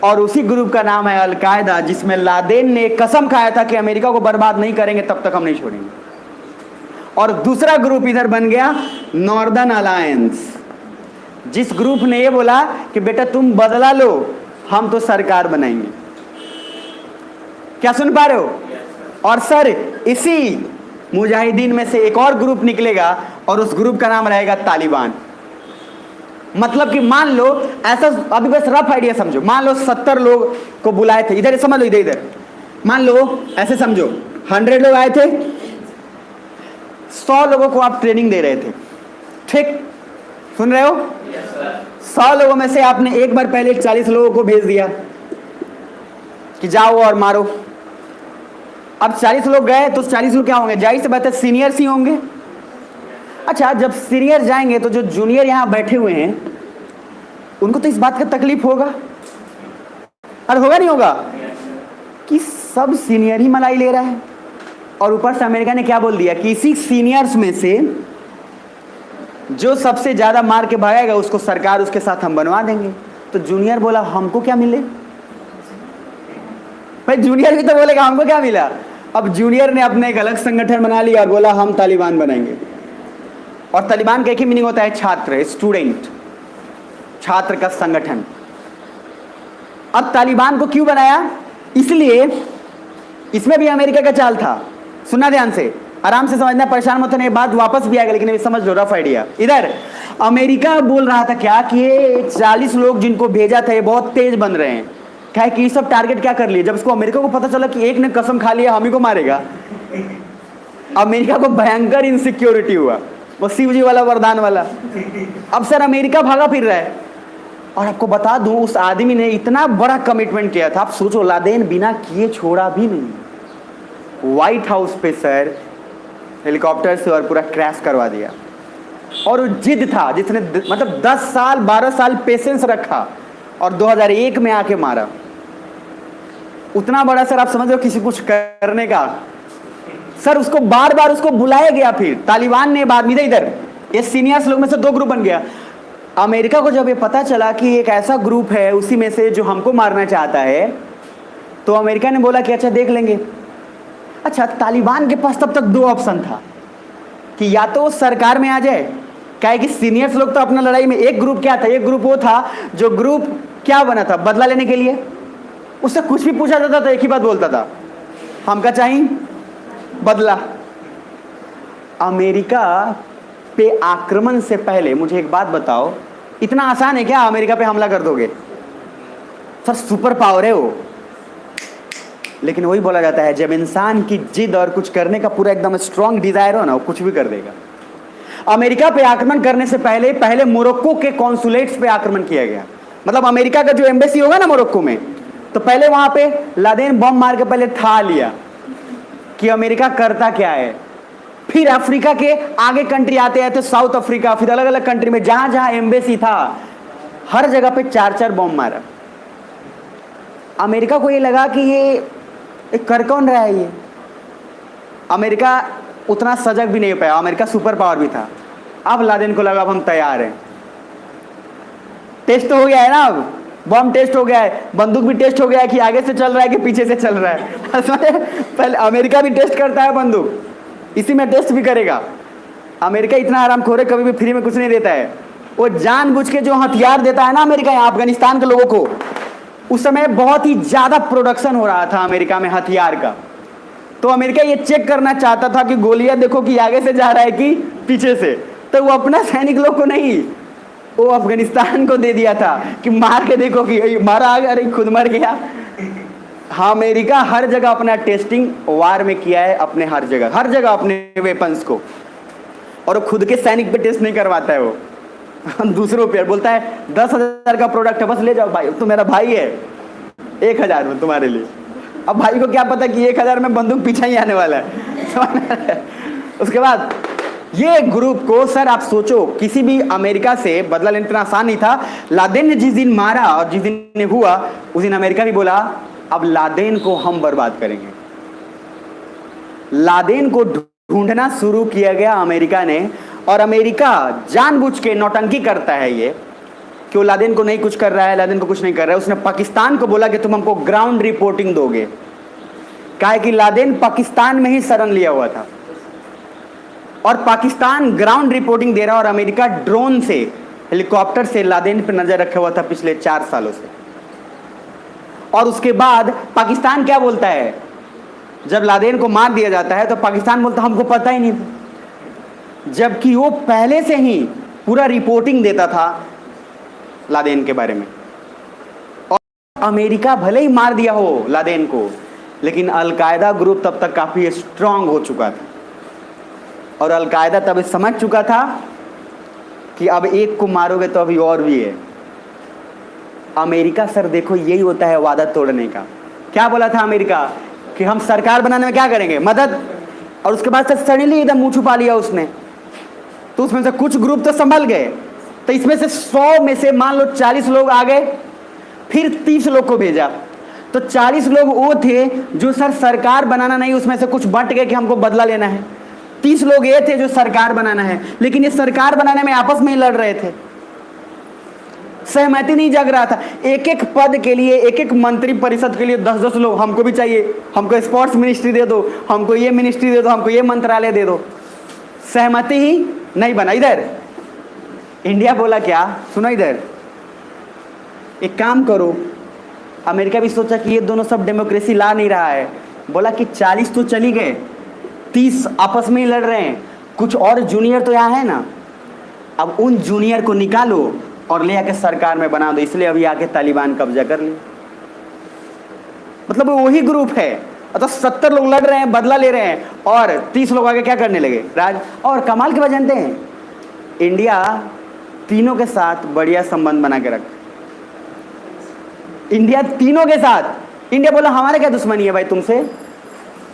A: और उसी ग्रुप का नाम है अल-कायदा, जिसमें लादेन ने कसम खाया था कि अमेरिका को बर्बाद नहीं करेंगे तब तक हम नहीं छोड़ेंगे। और दूसरा ग्रुप इधर बन गया नॉर्दर्न अलायंस, जिस ग्रुप ने ये बोला कि बेटा तुम बदला लो, हम तो सरकार बनाएंगे। क्या सुन पा रहे हो? और सर, इसी मुजाहिदीन में से एक और ग्रुप निकलेगा, और उस ग्रुप का नाम रहेगा तालिबान। मतलब कि मान लो, ऐसा अभी बस रफ आइडिया समझो, मान लो 70 लोग को बुलाए थे, इधर समझ लो, इधर मान लो, ऐसे समझो 100 लोग आए थे, 100 लोगों को आप ट्रेनिंग दे रहे थे, ठीक? सुन रहे हो? 100 लोगों में से आपने एक बार पहले 40 लोगों को भेज दिया कि जाओ और मारो। अब 40 लोग गए तो 40 लोग क्या होंगे? जाहिर सी बात है सीनियर्स ही होंगे। अच्छा, जब सीनियर जाएंगे तो जो जूनियर यहां बैठे हुए हैं उनको तो इस बात का तकलीफ होगा, अरे होगा नहीं होगा, कि सब सीनियर ही मलाई ले रहा है। और ऊपर से अमेरिका ने क्या बोल दिया कि इसी सीनियर्स में से जो सबसे ज्यादा मार के भागेगा उसको सरकार उसके साथ हम बनवा देंगे। तो जूनियर बोला हमको क्या मिले? भाई जूनियर भी तो बोलेगा हमको क्या मिला। अब जूनियर ने अपने एक अलग संगठन बना लिया और बोला हम तालिबान बनाएंगे। और तालिबान का एक ही मीनिंग होता है छात्र, स्टूडेंट, छात्र का संगठन। अब तालिबान को क्यों बनाया? इसलिए इसमें भी अमेरिका का चाल था। सुनना ध्यान से, आराम से समझना, परेशान मत होने, बात वापस भी आएगा, लेकिन अभी समझ लो रफ आइडिया। इधर अमेरिका बोल रहा था क्या कि ये 40 लोग जिनको भेजा था ये बहुत तेज बन रहे हैं, क्या है कि ये सब टारगेट क्या कर लिए। जब इसको अमेरिका को पता चला कि एक ने कसम खा लिया हम ही को मारेगा, अमेरिका को भयंकर इनसिक्योरिटी हुआ, वो शिव जी वाला वरदान वाला। अब सर अमेरिका भागा फिर रहा है। और आपको बता दूं उस आदमी ने इतना बड़ा कमिटमेंट किया था, आप सोचो, लादेन बिना किए छोड़ा भी नहीं। व्हाइट हाउस पे सर हेलीकॉप्टर से और पूरा क्रैश करवा दिया। और वो जिद था जिसने मतलब 10 साल 12 साल पेशेंस रखा और 2001 में आके मारा। उतना बड़ा सर आप समझ रहे हो किसी कुछ करने का। सर उसको बार बार उसको बुलाया गया, फिर तालिबान ने बाद में इधर ये सीनियर्स लोग में से 2 ग्रुप बन गया। अमेरिका को जब ये पता चला कि एक ऐसा ग्रुप है उसी में से जो हमको मारना चाहता है, तो अमेरिका ने बोला कि अच्छा देख लेंगे। अच्छा, तालिबान के पास तब तक 2 ऑप्शन था कि या तो सरकार में आ जाए, क्या है कि सीनियर्स लोग तो अपना लड़ाई में, एक ग्रुप क्या था, एक ग्रुप वो था जो ग्रुप क्या बना था बदला लेने के लिए। उससे कुछ भी पूछा जाता था एक ही बात बोलता था, हमका चाहिए बदला। अमेरिका पे आक्रमण से पहले मुझे एक बात बताओ, इतना आसान है क्या अमेरिका पे हमला कर दोगे? सर सुपर पावर है वो। लेकिन वही बोला जाता है जब इंसान की जिद और कुछ करने का पूरा एकदम स्ट्रांग डिजायर हो ना, वो कुछ भी कर देगा। अमेरिका पे आक्रमण करने से पहले मोरक्को के कॉन्सुलेट्स पे आक्रमण किया गया। मतलब अमेरिका का जो एम्बेसी होगा ना मोरक्को में, तो पहले वहां पे लादेन बम मार के पहले था लिया कि अमेरिका करता क्या है। फिर अफ्रीका के आगे कंट्री आते आते साउथ अफ्रीका, फिर अलग अलग कंट्री में जहां जहां एम्बेसी था हर जगह पे 4-4 बम मारा। अमेरिका को ये लगा कि ये ये कर कौन रहा है ये? अमेरिका उतना सजग भी नहीं हो पाया, अमेरिका सुपर पावर भी था। अब लादेन को लगा अब हम तैयार हैं, टेस्ट तो हो गया है ना, अब बम टेस्ट हो गया है, बंदूक भी टेस्ट हो गया है कि आगे से चल रहा है कि पीछे से चल रहा है। पहले अमेरिका भी टेस्ट करता है बंदूक, इसी में टेस्ट भी करेगा। अमेरिका इतना आरामखोर है, कभी भी फ्री में कुछ नहीं देता है। वो जानबूझ के जो हथियार देता है ना अमेरिका यहाँ अफगानिस्तान के लोगों को, उस समय बहुत ही ज्यादा प्रोडक्शन हो रहा था अमेरिका में हथियार का, तो अमेरिका ये चेक करना चाहता था कि गोलियां देखो कि आगे से जा रहा है कि पीछे से, तो वो अपना सैनिक लोग को नहीं, वो अफगानिस्तान को दे दिया था कि मार के देखो कि मारा आ गया, अरे खुद मर गया। हाँ, अमेरिका हर जगह अपना टेस्टिंग वार में किया है, अपने हर जगह अपने वेपन्स को, और वो खुद के सैनिक पे टेस्ट नहीं करवाता है, वो दूसरों पे बोलता है 10,000 का प्रोडक्ट है, बस ले जाओ भाई, तो मेरा भाई है, 1,000 में तुम्हारे लिए। अब भाई को क्या पता कि 1,000 में बंदूक पीछे ही आने वाला है। उसके बाद ये ग्रुप को, सर आप सोचो, किसी भी अमेरिका से बदला लेना इतना आसान नहीं था। लादेन ने जिस दिन मारा और जिस दिन हुआ, उस दिन अमेरिका भी बोला अब लादेन को हम बर्बाद करेंगे। लादेन को ढूंढना शुरू किया गया अमेरिका ने, और अमेरिका जानबूझ के नौटंकी करता है ये कि वो लादेन को नहीं कुछ कर रहा है, लादेन को कुछ नहीं कर रहा है। उसने पाकिस्तान को बोला कि तुम हमको ग्राउंड रिपोर्टिंग दोगे, काहे कि लादेन पाकिस्तान में ही शरण लिया हुआ था, और पाकिस्तान ग्राउंड रिपोर्टिंग दे रहा, और अमेरिका ड्रोन से, हेलीकॉप्टर से लादेन पर नजर रखा हुआ था पिछले 4 सालों से। और उसके बाद पाकिस्तान क्या बोलता है, जब लादेन को मार दिया जाता है तो पाकिस्तान बोलता हमको पता ही नहीं था, जबकि वो पहले से ही पूरा रिपोर्टिंग देता था लादेन के बारे में। और अमेरिका भले ही मार दिया हो लादेन को, लेकिन अलकायदा ग्रुप तब तक काफी स्ट्रांग हो चुका था, और अलकायदा तब समझ चुका था कि अब एक को मारोगे तो अभी और भी है। अमेरिका, सर देखो यही होता है वादा तोड़ने का। क्या बोला था अमेरिका कि हम सरकार बनाने में क्या करेंगे, मदद, और उसके बाद से सडनली एकदम मुंह छुपा लिया उसने। तो उसमें से कुछ ग्रुप तो संभल गए, तो इसमें से 100 में से मान लो 40 लोग आ गए, फिर 30 लोग को भेजा। तो 40 लोग वो थे जो सर सरकार बनाना नहीं, उसमें से कुछ बंट गए कि हमको बदला लेना है। 30 लोग ये थे जो सरकार बनाना है, लेकिन ये सरकार बनाने में आपस में ही लड़ रहे थे, सहमति नहीं जग रहा था। एक एक पद के लिए, एक एक मंत्री परिषद के लिए 10-10 लोग, हमको भी चाहिए, हमको स्पोर्ट्स मिनिस्ट्री दे दो, हमको ये मिनिस्ट्री दे दो, हमको ये मंत्रालय दे दो, सहमति ही नहीं बना। इधर इंडिया बोला क्या, सुनो इधर, एक काम करो, अमेरिका भी सोचा कि ये दोनों सब डेमोक्रेसी ला नहीं रहा है, बोला कि 40 तो चली गए, 30 आपस में ही लड़ रहे हैं, कुछ और जूनियर तो यहाँ है ना, अब उन जूनियर को निकालो और ले आके सरकार में बना दो। इसलिए अभी आके तालिबान कब्जा कर लिया। मतलब वही ग्रुप है, तो 70 लोग लड़ रहे हैं, बदला ले रहे हैं, और 30 लोग आगे क्या करने लगे, राज। और कमाल की बात जानते हैं, इंडिया तीनों के साथ बढ़िया संबंध बना के रखा। इंडिया तीनों के साथ, इंडिया बोला हमारे क्या दुश्मनी है भाई तुमसे,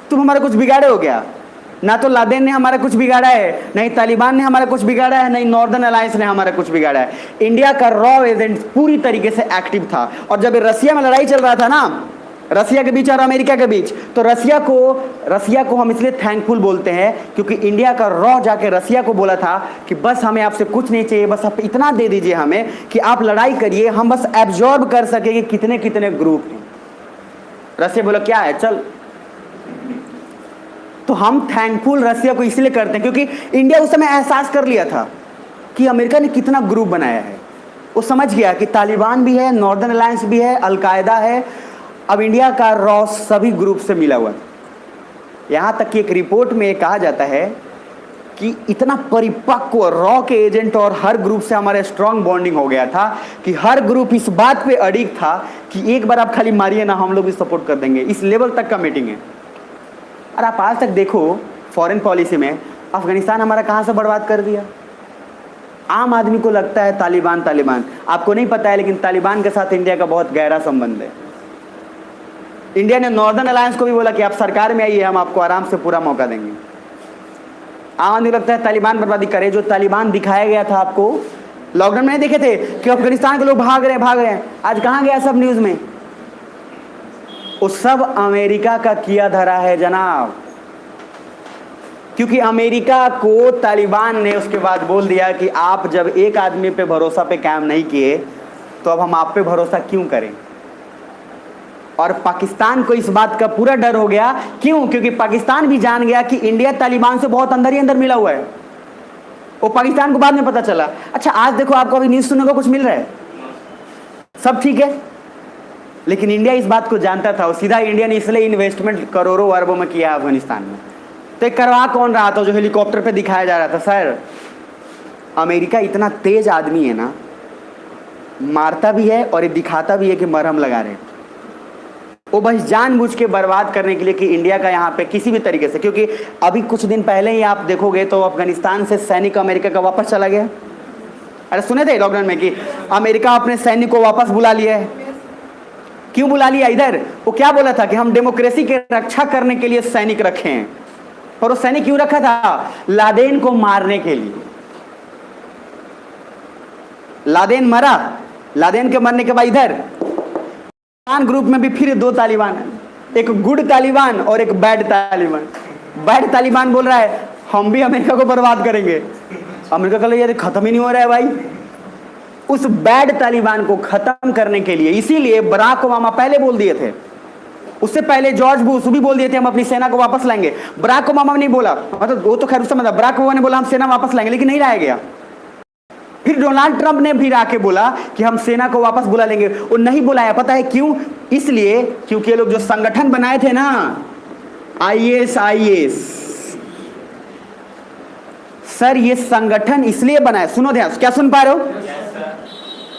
A: तुम हमारा कुछ बिगाड़े हो गया, ना तो लादेन ने हमारा कुछ बिगाड़ा है, नहीं तालिबान ने हमारा कुछ बिगाड़ा है, नहीं नॉर्दर्न अलायंस ने हमारा कुछ बिगाड़ा है। इंडिया का रॉ एजेंट पूरी तरीके से एक्टिव था। और जब रसिया में लड़ाई चल रहा था ना, रसिया के बीच और अमेरिका के बीच, तो रसिया को हम इसलिए थैंकफुल बोलते हैं क्योंकि इंडिया का रॉ जाके रसिया को बोला था कि बस हमें आपसे कुछ नहीं चाहिए, बस आप इतना दे दीजिए हमें कि आप लड़ाई करिए, हम बस एब्जॉर्ब कर सके कि कितने कितने ग्रुप हैं। रसिया बोला क्या है, चल। तो हम थैंकफुल रसिया को इसलिए करते हैं क्योंकि इंडिया उस समय एहसास कर लिया था कि अमेरिका ने कितना ग्रुप बनाया है। वो समझ गया कि तालिबान भी है, नॉर्दर्न अलायंस भी है, अलकायदा है। अब इंडिया का रॉ सभी ग्रुप से मिला हुआ था। यहाँ तक कि एक रिपोर्ट में कहा जाता है कि इतना परिपक्व रॉ के एजेंट और हर ग्रुप से हमारे स्ट्रांग बॉन्डिंग हो गया था कि हर ग्रुप इस बात पे अडिग था कि एक बार आप खाली मारिए ना, हम लोग भी सपोर्ट कर देंगे। इस लेवल तक का मीटिंग है। और आप आज तक देखो फॉरेन पॉलिसी में अफगानिस्तान हमारा कहाँ से बर्बाद कर दिया। आम आदमी को लगता है तालिबान तालिबान, आपको नहीं पता है लेकिन तालिबान के साथ इंडिया का बहुत गहरा संबंध है। इंडिया ने नॉर्दर्न अलायंस को भी बोला कि आप सरकार में आइए, हम आपको आराम से पूरा मौका देंगे। आम आदमी लगता है तालिबान बर्बादी करे। जो तालिबान दिखाया गया था आपको लॉकडाउन में, नहीं देखे थे कि अफगानिस्तान के लोग भाग रहे हैं। आज कहाँ गया सब न्यूज में, वो सब अमेरिका का किया धरा है जनाब, क्योंकि अमेरिका को तालिबान ने उसके बाद बोल दिया कि आप जब एक आदमी पे भरोसा पे काम नहीं किए तो अब हम आप पे भरोसा क्यों करें। और पाकिस्तान को इस बात का पूरा डर हो गया, क्यों? क्योंकि पाकिस्तान भी जान गया कि इंडिया तालिबान से बहुत अंदर ही अंदर मिला हुआ है। वो पाकिस्तान को बाद में पता चला। अच्छा आज देखो, आपको अभी न्यूज़ सुनने को कुछ मिल रहा है, सब ठीक है, लेकिन इंडिया इस बात को जानता था और सीधा इंडिया ने इसलिए इन्वेस्टमेंट करोड़ों अरबों में किया अफगानिस्तान में। तो करवा कौन रहा था? जो हेलीकॉप्टर पे दिखाया जा रहा था। सर अमेरिका इतना तेज आदमी है ना, मारता भी है और ये दिखाता भी है कि मरहम लगा रहे। वो बस जानबूझ के बर्बाद करने के लिए कि इंडिया का यहाँ पे किसी भी तरीके से, क्योंकि अभी कुछ दिन पहले ही आप देखोगे तो अफगानिस्तान से सैनिक अमेरिका का वापस चला गया। अरे सुने थे लॉकडाउन में कि अमेरिका अपने सैनिक को वापस बुला लिया है। क्यों बुला लिया? इधर वो क्या बोला था कि हम डेमोक्रेसी की रक्षा करने के लिए सैनिक रखे हैं। और वो सैनिक क्यों रखा था? लादेन को मारने के लिए। लादेन मरा, लादेन के मरने के बाद इधर ग्रुप में भी फिर दो तालिबान है, एक गुड तालिबान और एक बैड तालिबान। बैड तालिबान बोल रहा है हम भी अमेरिका को बर्बाद करेंगे। अमेरिका का यार खत्म ही नहीं हो रहा है भाई। उस बैड तालिबान को खत्म करने के लिए, इसीलिए बराक ओबामा पहले बोल दिए थे, उससे पहले जॉर्ज बुश भी बोल दिए थे हम अपनी सेना को वापस लाएंगे। बराक ओबामा ने नहीं बोला, मतलब वो तो खैर समझा, बराक ओबामा ने बोला हम सेना वापस लाएंगे, लेकिन नहीं लाया गया। फिर डोनाल्ड ट्रंप ने भी आके बोला कि हम सेना को वापस बुला लेंगे, वो नहीं बुलाया। पता है क्यों? इसलिए क्योंकि ये लोग जो संगठन बनाए थे ना, आईएसआईएस, सर ये संगठन इसलिए बनाए, सुनो ध्यान, क्या सुन पा रहे हो?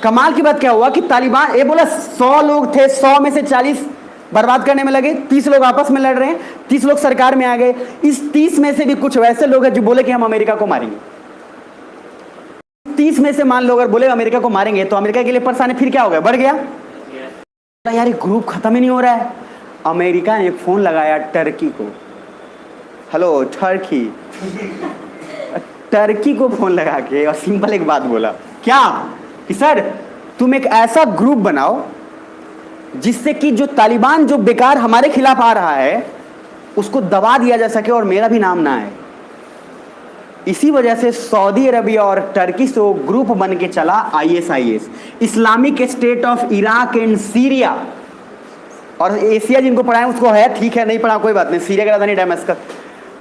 A: कमाल की बात क्या हुआ कि तालिबान, ये बोला 100 लोग थे, 100 में से 40 बर्बाद करने में लगे, 30 लोग आपस में लड़ रहे हैं, 30 लोग सरकार में आ गए। इस 30 में से भी कुछ वैसे लोग हैं जो बोले कि हम अमेरिका को मारेंगे। 30 में से मान लो अगर बोले अमेरिका को मारेंगे तो अमेरिका के लिए परेशानी फिर क्या हो गया? बढ़ गया। यार ये ग्रुप खत्म ही नहीं हो रहा है। अमेरिका ने फोन लगाया टर्की को, हेलो टर्की, टर्की को फोन लगा के और सिंपल एक बात बोला, क्या कि सर तुम एक ऐसा ग्रुप बनाओ जिससे कि जो तालिबान जो बेकार हमारे खिलाफ आ रहा है उसको दबा दिया जा सके और मेरा भी नाम ना आए। इसी वजह से सऊदी अरबिया और टर्की से वो ग्रुप बन के चला ISIS, Islamic state of Iraq and Syria. और एशिया जिनको पढ़ाए उसको है, ठीक है, नहीं पढ़ा कोई बात नहीं, सीरिया का राजधानी डेमस्कस,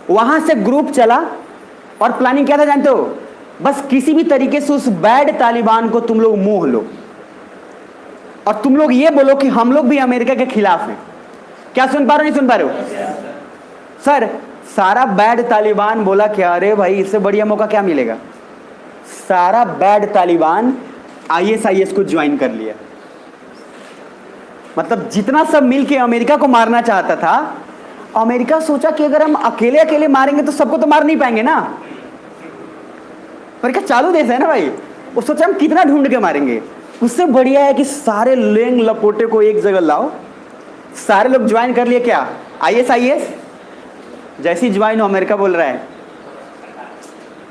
A: वहां से ग्रुप चला। और प्लानिंग क्या था जानते हो? बस किसी भी तरीके से उस बैड तालिबान को तुम लोग मोह लो और तुम लोग ये बोलो कि हम लोग भी अमेरिका के खिलाफ हैं। क्या सुन पा रहे हो? नहीं सुन पा रहे हो? सर सारा बैड तालिबान बोला कि अरे भाई इससे बढ़िया मौका क्या मिलेगा। सारा बैड तालिबान आईएसआईएस को ज्वाइन कर लिया। मतलब जितना सब मिलके अमेरिका को मारना चाहता था, अमेरिका सोचा कि अगर हम अकेले अकेले मारेंगे तो सबको तो मार नहीं पाएंगे ना। अमेरिका चालू देश है ना भाई, वो सोचा हम कितना ढूंढ के मारेंगे। उससे बढ़िया है कि सारे लेंग लपोटे को एक जगह लाओ। सारे लोग ज्वाइन कर लिए क्या? आईएसआईएस। जैसी ज्वाइन हो अमेरिका बोल रहा है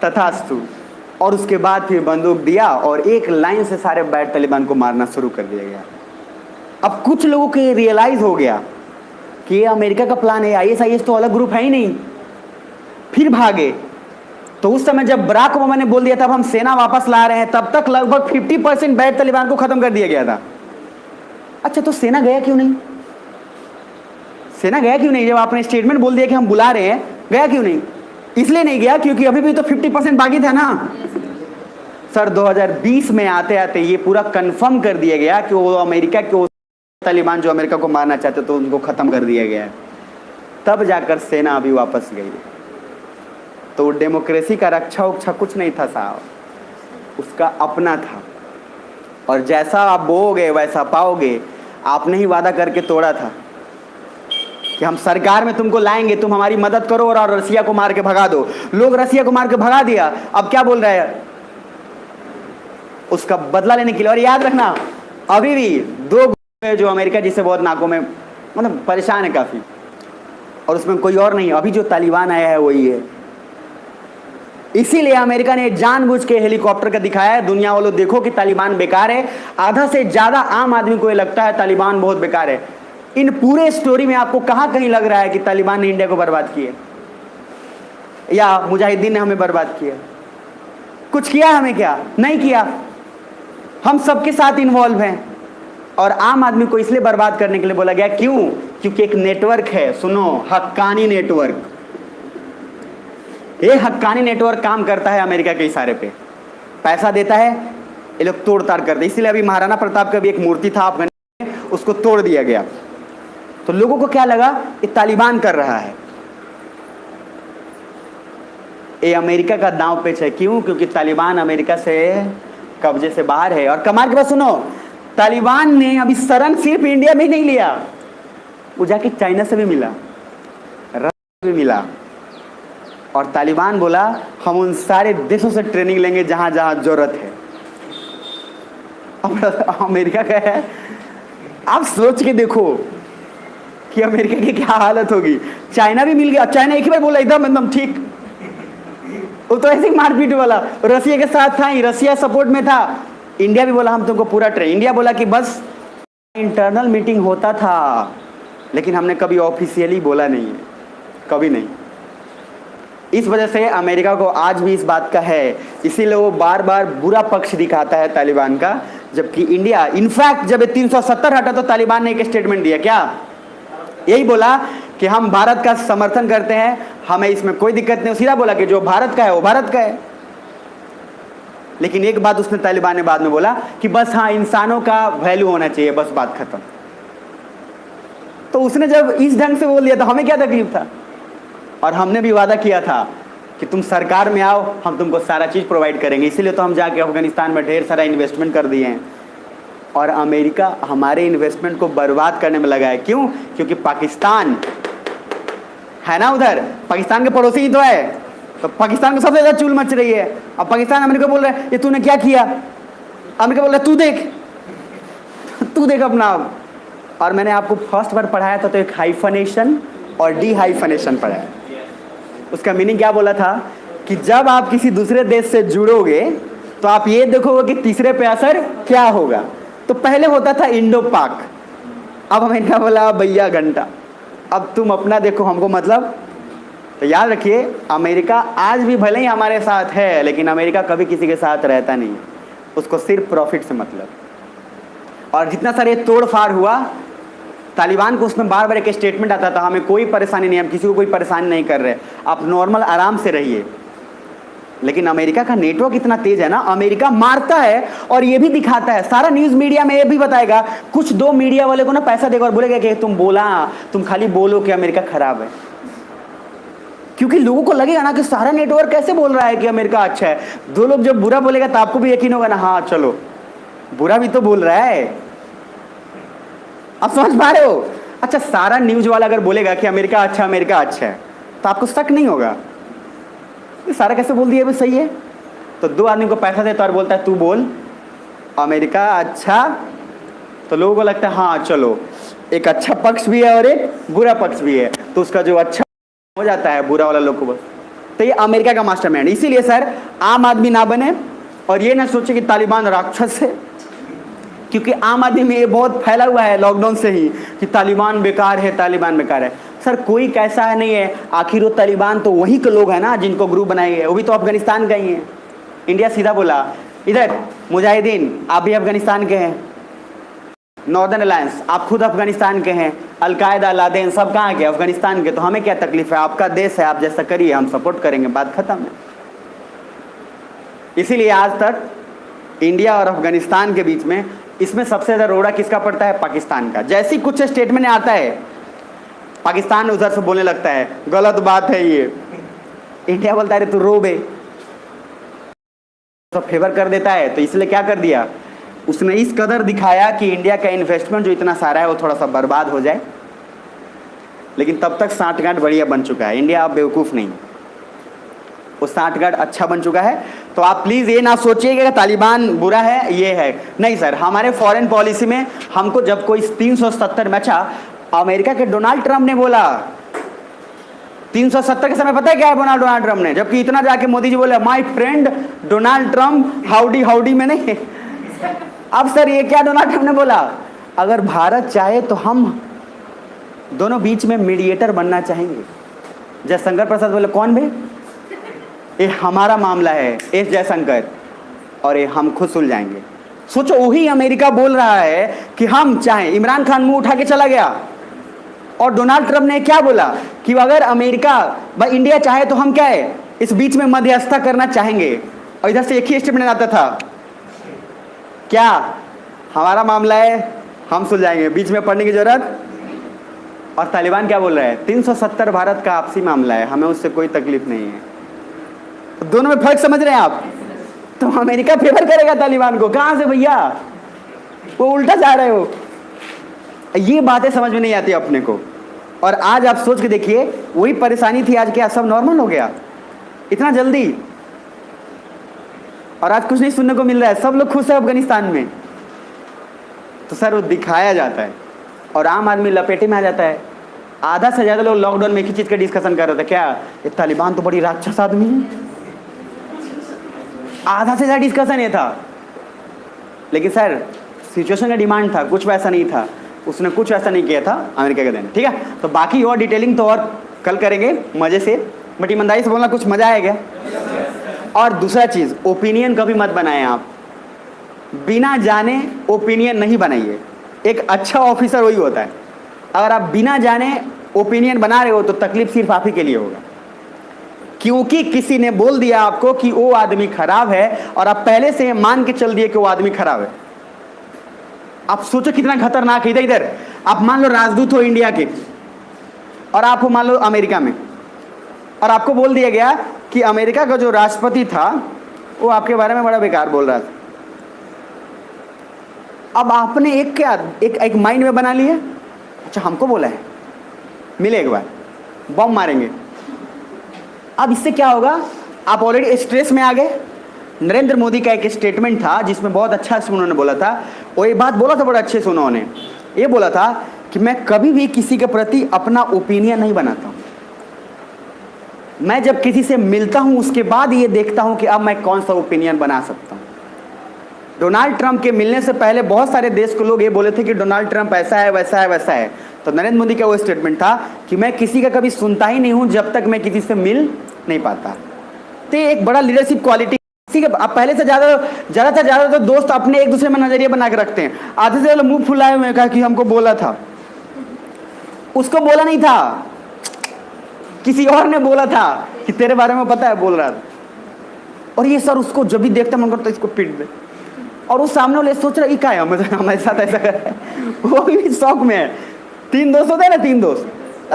A: तथास्तु, और उसके बाद फिर बंदूक दिया और एक लाइन से सारे बैड तालिबान को मारना शुरू कर दिया गया। अब कुछ लोगों को ये रियलाइज हो गया कि ये अमेरिका का प्लान है, आईएसआईएस तो अलग ग्रुप है ही नहीं। फिर भागे। तो उस समय जब बराक ओबामा ने बोल दिया था हम सेना वापस ला रहे हैं, तब तक लगभग 50% बैड तालिबान को खत्म कर दिया गया था। अच्छा तो सेना गया क्यों नहीं? सेना गया क्यों नहीं? जब आपने स्टेटमेंट बोल दिया कि हम बुला रहे हैं, गया क्यों नहीं? इसलिए नहीं गया क्योंकि अभी भी तो 50% बाकी था ना। सर 2020 में आते आते ये पूरा कंफर्म कर दिया गया कि वो अमेरिका के तालिबान जो अमेरिका को मारना चाहते तो उनको खत्म कर दिया गया है। तब जाकर सेना अभी वापस गई। तो डेमोक्रेसी का रक्षा उक्षा कुछ नहीं था साहब, उसका अपना था। और जैसा आप बोओगे वैसा पाओगे। आपने ही वादा करके तोड़ा था कि हम सरकार में तुमको लाएंगे, तुम हमारी मदद करो और रसिया को मार के भगा दो। लोग रसिया को मार के भगा दिया, अब क्या बोल रहे हैं? उसका बदला लेने के लिए। और याद रखना अभी भी 2 ग्रुप है जो अमेरिका जिससे बहुत नाकों में मतलब परेशान है काफी, और उसमें कोई और नहीं, अभी जो तालिबान आया है वही है। इसीलिए अमेरिका ने जानबूझ के हेलीकॉप्टर का दिखाया है, दुनिया वालों देखो कि तालिबान बेकार है। आधा से ज्यादा आम आदमी को ये लगता है तालिबान बहुत बेकार है। इन पूरे स्टोरी में आपको कहां कहीं लग रहा है कि तालिबान ने इंडिया को बर्बाद किया या मुजाहिदीन ने हमें बर्बाद किया? कुछ किया हमें? क्या नहीं किया। हम सबके साथ इन्वॉल्व हैं और आम आदमी को इसलिए बर्बाद करने के लिए बोला गया। क्यों? क्योंकि एक नेटवर्क है, सुनो, हक्कानी नेटवर्क। ये हक्कानी नेटवर्क काम करता है अमेरिका के इशारे पे, पैसा देता है, ये लोग तोड़ ताड़ करते। इसलिए अभी महाराणा प्रताप का भी एक मूर्ति था अफगानिस्तान में, उसको तोड़ दिया गया। तो लोगों को क्या लगा, ये तालिबान कर रहा है। ये अमेरिका का दांव पेच है। क्यों? क्योंकि तालिबान अमेरिका से कब्जे से बाहर है। और कमाल की बात सुनो, तालिबान ने अभी शरण सिर्फ इंडिया में नहीं लिया, वो जाके चाइना से भी मिला, रशिया भी मिला। और तालिबान बोला हम उन सारे देशों से ट्रेनिंग लेंगे जहां जहां जरूरत है। अब अमेरिका का है, आप सोच के देखो कि अमेरिका की क्या हालत होगी। चाइना भी मिल गया, चाइना एक ही बार बोला एकदम ठीक, वो तो ऐसे ही मारपीट वाला। रसिया के साथ था ही, रसिया सपोर्ट में था। इंडिया भी बोला हम तुमको पूरा ट्रेन। इंडिया बोला कि बस इंटरनल मीटिंग होता था, लेकिन हमने कभी ऑफिशियली बोला नहीं है, कभी नहीं। इस वजह से अमेरिका को आज भी इस बात का है, इसीलिए वो बार बार बुरा पक्ष दिखाता है तालिबान का। जबकि इंडिया, इनफैक्ट जब 370 हटा तो तालिबान ने एक स्टेटमेंट दिया, क्या? यही बोला कि हम भारत का समर्थन करते हैं, हमें इसमें कोई दिक्कत नहीं। सीधा बोला कि जो भारत का है वो भारत का है। लेकिन एक बात उसने, तालिबान ने बाद में बोला कि बस हाँ, इंसानों का वैल्यू होना चाहिए, बस बात खत्म। तो उसने जब इस ढंग से बोल दिया तो हमें क्या तकलीफ था? और हमने भी वादा किया था कि तुम सरकार में आओ, हम तुमको सारा चीज़ प्रोवाइड करेंगे। इसीलिए तो हम जाके अफगानिस्तान में ढेर सारा इन्वेस्टमेंट कर दिए हैं। और अमेरिका हमारे इन्वेस्टमेंट को बर्बाद करने में लगा है। क्यों? क्योंकि पाकिस्तान है ना, उधर पाकिस्तान के पड़ोसी ही तो है, तो पाकिस्तान को सबसे ज़्यादा चूल मच रही है। अब पाकिस्तान अमेरिका बोल रहा है ये तूने क्या किया? अमेरिका बोल रहा है तू देख अपना। और मैंने आपको फर्स्ट बार पढ़ाया था तो एक हाइफनेशन और डी हाइफनेशन पढ़ाया। उसका मीनिंग क्या बोला था कि जब आप किसी दूसरे देश से जुड़ोगे तो आप ये देखोगे कि तीसरे पे असर क्या होगा। तो पहले होता था इंडो पाक, अब अमेरिका बोला भैया घंटा, अब तुम अपना देखो, हमको मतलब। तो याद रखिए, अमेरिका आज भी भले ही हमारे साथ है, लेकिन अमेरिका कभी किसी के साथ रहता नहीं, उसको सिर्फ प्रॉफिट से मतलब। और जितना सारे तोड़ फाड़ हुआ तालिबान को, उसमें बार बार एक स्टेटमेंट आता था हमें कोई परेशानी नहीं, हम किसी को कोई परेशानी नहीं कर रहे, आप नॉर्मल आराम से रहिए। लेकिन अमेरिका का नेटवर्क इतना तेज है ना, अमेरिका मारता है और ये भी दिखाता है, सारा न्यूज़ मीडिया में ये भी बताएगा। कुछ दो मीडिया वाले को ना पैसा देगा और बोलेगा कि तुम खाली बोलो कि अमेरिका खराब है, क्योंकि लोगों को लगेगा ना कि सारा नेटवर्क कैसे बोल रहा है कि अमेरिका अच्छा है। दो लोग जब बुरा बोलेगा तो आपको भी यकीन होगा ना, हाँ चलो बुरा भी तो बोल रहा है। आप समझ पा रहे हो? अच्छा, सारा न्यूज वाला अगर बोलेगा कि अमेरिका अच्छा है, तो आपको शक नहीं होगा ये सारा कैसे बोल दिया, भी सही है। तो दो आदमी को पैसा देता और बोलता है तू बोल अमेरिका अच्छा, तो लोगों को लगता है हाँ चलो, एक अच्छा पक्ष भी है और एक बुरा पक्ष भी है, तो उसका जो अच्छा हो जाता है बुरा वाला लोग को बस। तो ये अमेरिका का मास्टरमाइंड। इसीलिए सर आम आदमी ना बने और ये ना सोचे कि तालिबान राक्षस है, क्योंकि आम आदमी में ये बहुत फैला हुआ है लॉकडाउन से ही कि तालिबान बेकार है, तालिबान बेकार है। सर कोई कैसा है नहीं है, आखिर वो तालिबान तो वही के लोग हैं ना जिनको ग्रुप बनाए गए, वो भी तो अफगानिस्तान का ही है। इंडिया सीधा बोला इधर मुजाहिदीन आप भी अफगानिस्तान के हैं, नॉर्दर्न अलायंस आप खुद अफगानिस्तान के हैं, अलकायदा लादेन सब कहाँ के? अफगानिस्तान के। तो हमें क्या तकलीफ है, आपका देश है, आप जैसा करिए, हम सपोर्ट करेंगे, बात खत्म है। इसीलिए आज तक इंडिया और अफगानिस्तान के बीच में, इसमें सबसे ज़्यादा रोड़ा किसका पड़ता है? पाकिस्तान का। जैसे ही कुछ स्टेटमेंट आता है पाकिस्तान उधर से बोलने लगता है गलत बात है ये, इंडिया बोलता है तू रोबे, तो फेवर कर देता है। तो इसलिए क्या कर दिया उसने, इस कदर दिखाया कि इंडिया का इन्वेस्टमेंट जो इतना सारा है वो थोड़ा सा बर्बाद हो जाए। लेकिन तब तक सांठगांठ बढ़िया बन चुका है, इंडिया अब बेवकूफ़ नहीं, वो सांठगांठ अच्छा बन चुका है। तो आप प्लीज़ ये ना सोचिएगा कि तालिबान बुरा है, ये है नहीं सर। हमारे फॉरेन पॉलिसी में हमको जब कोई 370 में, अच्छा अमेरिका के डोनाल्ड ट्रंप ने बोला 370 के समय, पता है क्या है डोनाल्ड ट्रंप ने, जबकि इतना जाके मोदी जी बोले my friend Donald Trump howdy में नहीं। अब सर ये क्या डोनाल्ड ट्रंप ने बोला, अगर भारत चाहे तो हम दोनों बीच में मीडिएटर बनना चाहेंगे। जयशंकर प्रसाद बोले कौन बे, ये हमारा मामला है एस जयशंकर, और ये हम खुद सुलझाएंगे। सोचो वही अमेरिका बोल रहा है कि हम चाहें, इमरान खान मुंह उठा के चला गया, और डोनाल्ड ट्रंप ने क्या बोला कि अगर अमेरिका इंडिया चाहे तो हम क्या है इस बीच में मध्यस्थता करना चाहेंगे, और इधर से एक ही स्टेटमेंट आता था क्या, हमारा मामला है हम सुलझाएंगे, बीच में पढ़ने की जरूरत। और तालिबान क्या बोल रहा है, 370 भारत का आपसी मामला है, हमें उससे कोई तकलीफ नहीं है। तो दोनों में फर्क समझ रहे हैं आप। तो अमेरिका फेवर करेगा तालिबान को, कहां से भैया, वो उल्टा जा रहे हो। ये बातें समझ में नहीं आती अपने को। और आज आप सोच के देखिए, वही परेशानी थी, आज क्या सब नॉर्मल हो गया इतना जल्दी। और आज कुछ नहीं सुनने को मिल रहा है, सब लोग खुश है अफगानिस्तान में। तो सर वो दिखाया जाता है और आम आदमी लपेटे में आ जाता है। आधा से ज्यादा लोग लॉकडाउन में एक ही चीज का डिस्कशन कर रहे थे, क्या ये तालिबान तो बड़ी राक्षस आदमी है। आधा से ज्यादा डिस्कशन ये था। लेकिन सर सिचुएशन का डिमांड था, कुछ वैसा नहीं था, उसने कुछ ऐसा नहीं किया था अमेरिका के दिन। ठीक है, तो बाकी और डिटेलिंग तो और कल करेंगे मजे से, बट ईमानदारी से बोलना कुछ मजा आएगा। और दूसरा चीज, ओपिनियन कभी मत बनाएं आप, बिना जाने ओपिनियन नहीं बनाइए। एक अच्छा ऑफिसर वही होता है, अगर आप बिना जाने ओपिनियन बना रहे हो तो तकलीफ सिर्फ आप ही के लिए होगा, क्योंकि किसी ने बोल दिया आपको कि वो आदमी खराब है और आप पहले से मान के चल दिए कि वो आदमी खराब है। आप सोचो कितना खतरनाक है। इधर आप मान लो राजदूत हो इंडिया के, और आप हो मान लो अमेरिका में, और आपको बोल दिया गया कि अमेरिका का जो राष्ट्रपति था वो आपके बारे में बड़ा बेकार बोल रहा था। अब आपने एक क्या एक माइंड में बना लिया, अच्छा हमको बोला है, मिले एक बार बम मारेंगे। अब इससे क्या होगा, आप ऑलरेडी स्ट्रेस में आ गए। नरेंद्र मोदी का एक स्टेटमेंट था जिसमें बहुत अच्छा से उन्होंने बोला था, वो ये बात बोला था बड़ा अच्छे से, उन्होंने ये बोला था कि मैं कभी भी किसी के प्रति अपना ओपिनियन नहीं बनाता हूं, मैं जब किसी से मिलता हूं उसके बाद ये देखता हूं कि अब मैं कौन सा ओपिनियन बना सकता हूं। डोनाल्ड ट्रंप के मिलने से पहले बहुत सारे देश के लोग ये बोले थे कि डोनाल्ड ट्रंप ऐसा है वैसा है वैसा है, तो नरेंद्र मोदी का वो स्टेटमेंट था कि मैं किसी का कभी सुनता ही नहीं हूं जब तक मैं किसी से मिल नहीं पाता। तो ये एक बड़ा लीडरशिप क्वालिटी। आप पहले से ज्यादा तो दोस्त अपने एक दूसरे में नजरिया बना के रखते हैं। आधे से ज्यादा मुंह फुलाए हुए कहा कि हमको बोला था, उसको बोला नहीं था, किसी और ने बोला था कि तेरे बारे में पता है, बोल रहा था। और ये सर उसको जब भी देखता मन करता इसको पीट दे, और उस सामने वाले सोच रहा है क्या है हमारे साथ ऐसा कर रहा है, वो भी शौक में है। 3 दोस्त होते हैं ना,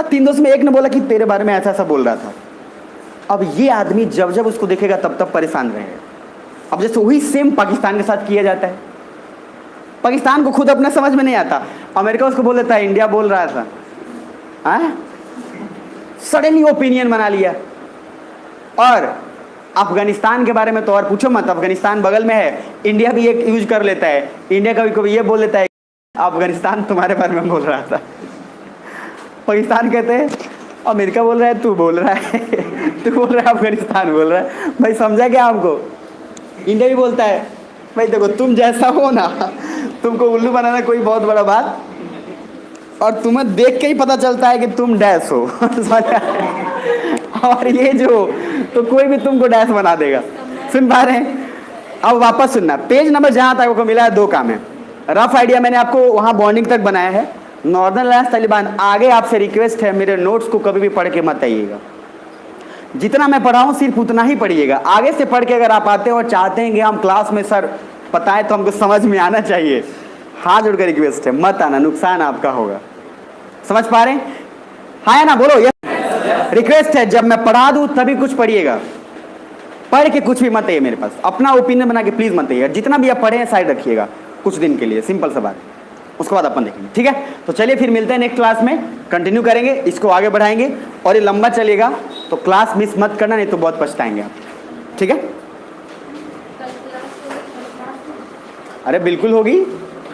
A: 3 दोस्त में एक ने बोला कि तेरे बारे में ऐसा ऐसा बोल रहा था। अब ये आदमी जब जब उसको देखेगा तब तब परेशान रहेगा। अब जैसे वही सेम पाकिस्तान के साथ किया जाता है। पाकिस्तान को खुद अपना समझ में नहीं आता, अमेरिका उसको बोल देता है इंडिया बोल रहा था, सडनली ओपिनियन बना लिया। और अफगानिस्तान के बारे में तो और पूछो मत, अफगानिस्तान बगल में है, इंडिया भी एक यूज कर लेता है। इंडिया कभी कभी ये बोल लेता है अफगानिस्तान तुम्हारे बारे में बोल रहा था, पाकिस्तान कहते हैं अमेरिका बोल रहा है तू बोल रहा है तू बोल रहा है अफगानिस्तान बोल रहा है। भाई समझा क्या हमको? इंडिया भी बोलता है भाई देखो तुम जैसा हो ना, तुमको उल्लू बनाना कोई बहुत बड़ा बात, और तुम्हें देख के ही पता चलता है कि तुम डैश हो और ये जो तो कोई भी तुमको डैश बना देगा। सुन पा रहे हैं? अब वापस सुनना, पेज नंबर जहां तक को मिला है 2 काम है। रफ आइडिया मैंने आपको वहां बॉन्डिंग तक बनाया है। नॉर्दर्न अलायंस तालिबान, आगे आपसे रिक्वेस्ट है मेरे नोट्स को कभी भी पढ़ के मत आइएगा। जितना मैं पढ़ाऊं सिर्फ उतना ही पढ़िएगा। आगे से पढ़ के अगर आप आते हो और चाहते हैं कि हम क्लास में सर पता है तो हमको समझ में आना चाहिए, हाथ जोड़कर रिक्वेस्ट है, मत आना, नुकसान आपका होगा। समझ पा रहे हैं? हाँ या ना बोलो? यस। रिक्वेस्ट है, जब मैं पढ़ा दूं तभी कुछ पढ़िएगा, पढ़ के कुछ भी मत आइए मेरे पास, अपना ओपिनियन बना के प्लीज मत आइए। जितना भी आप पढ़े हैं साइड रखिएगा कुछ दिन के लिए, सिंपल सा बात। उसके बाद अपन देखेंगे, ठीक है? तो चलिए फिर मिलते हैं नेक्स्ट क्लास में, कंटिन्यू करेंगे, इसको आगे बढ़ाएंगे, और ये लंबा चलेगा तो क्लास मिस मत करना, नहीं तो बहुत पछताएंगे आप, ठीक है? अरे बिल्कुल होगी।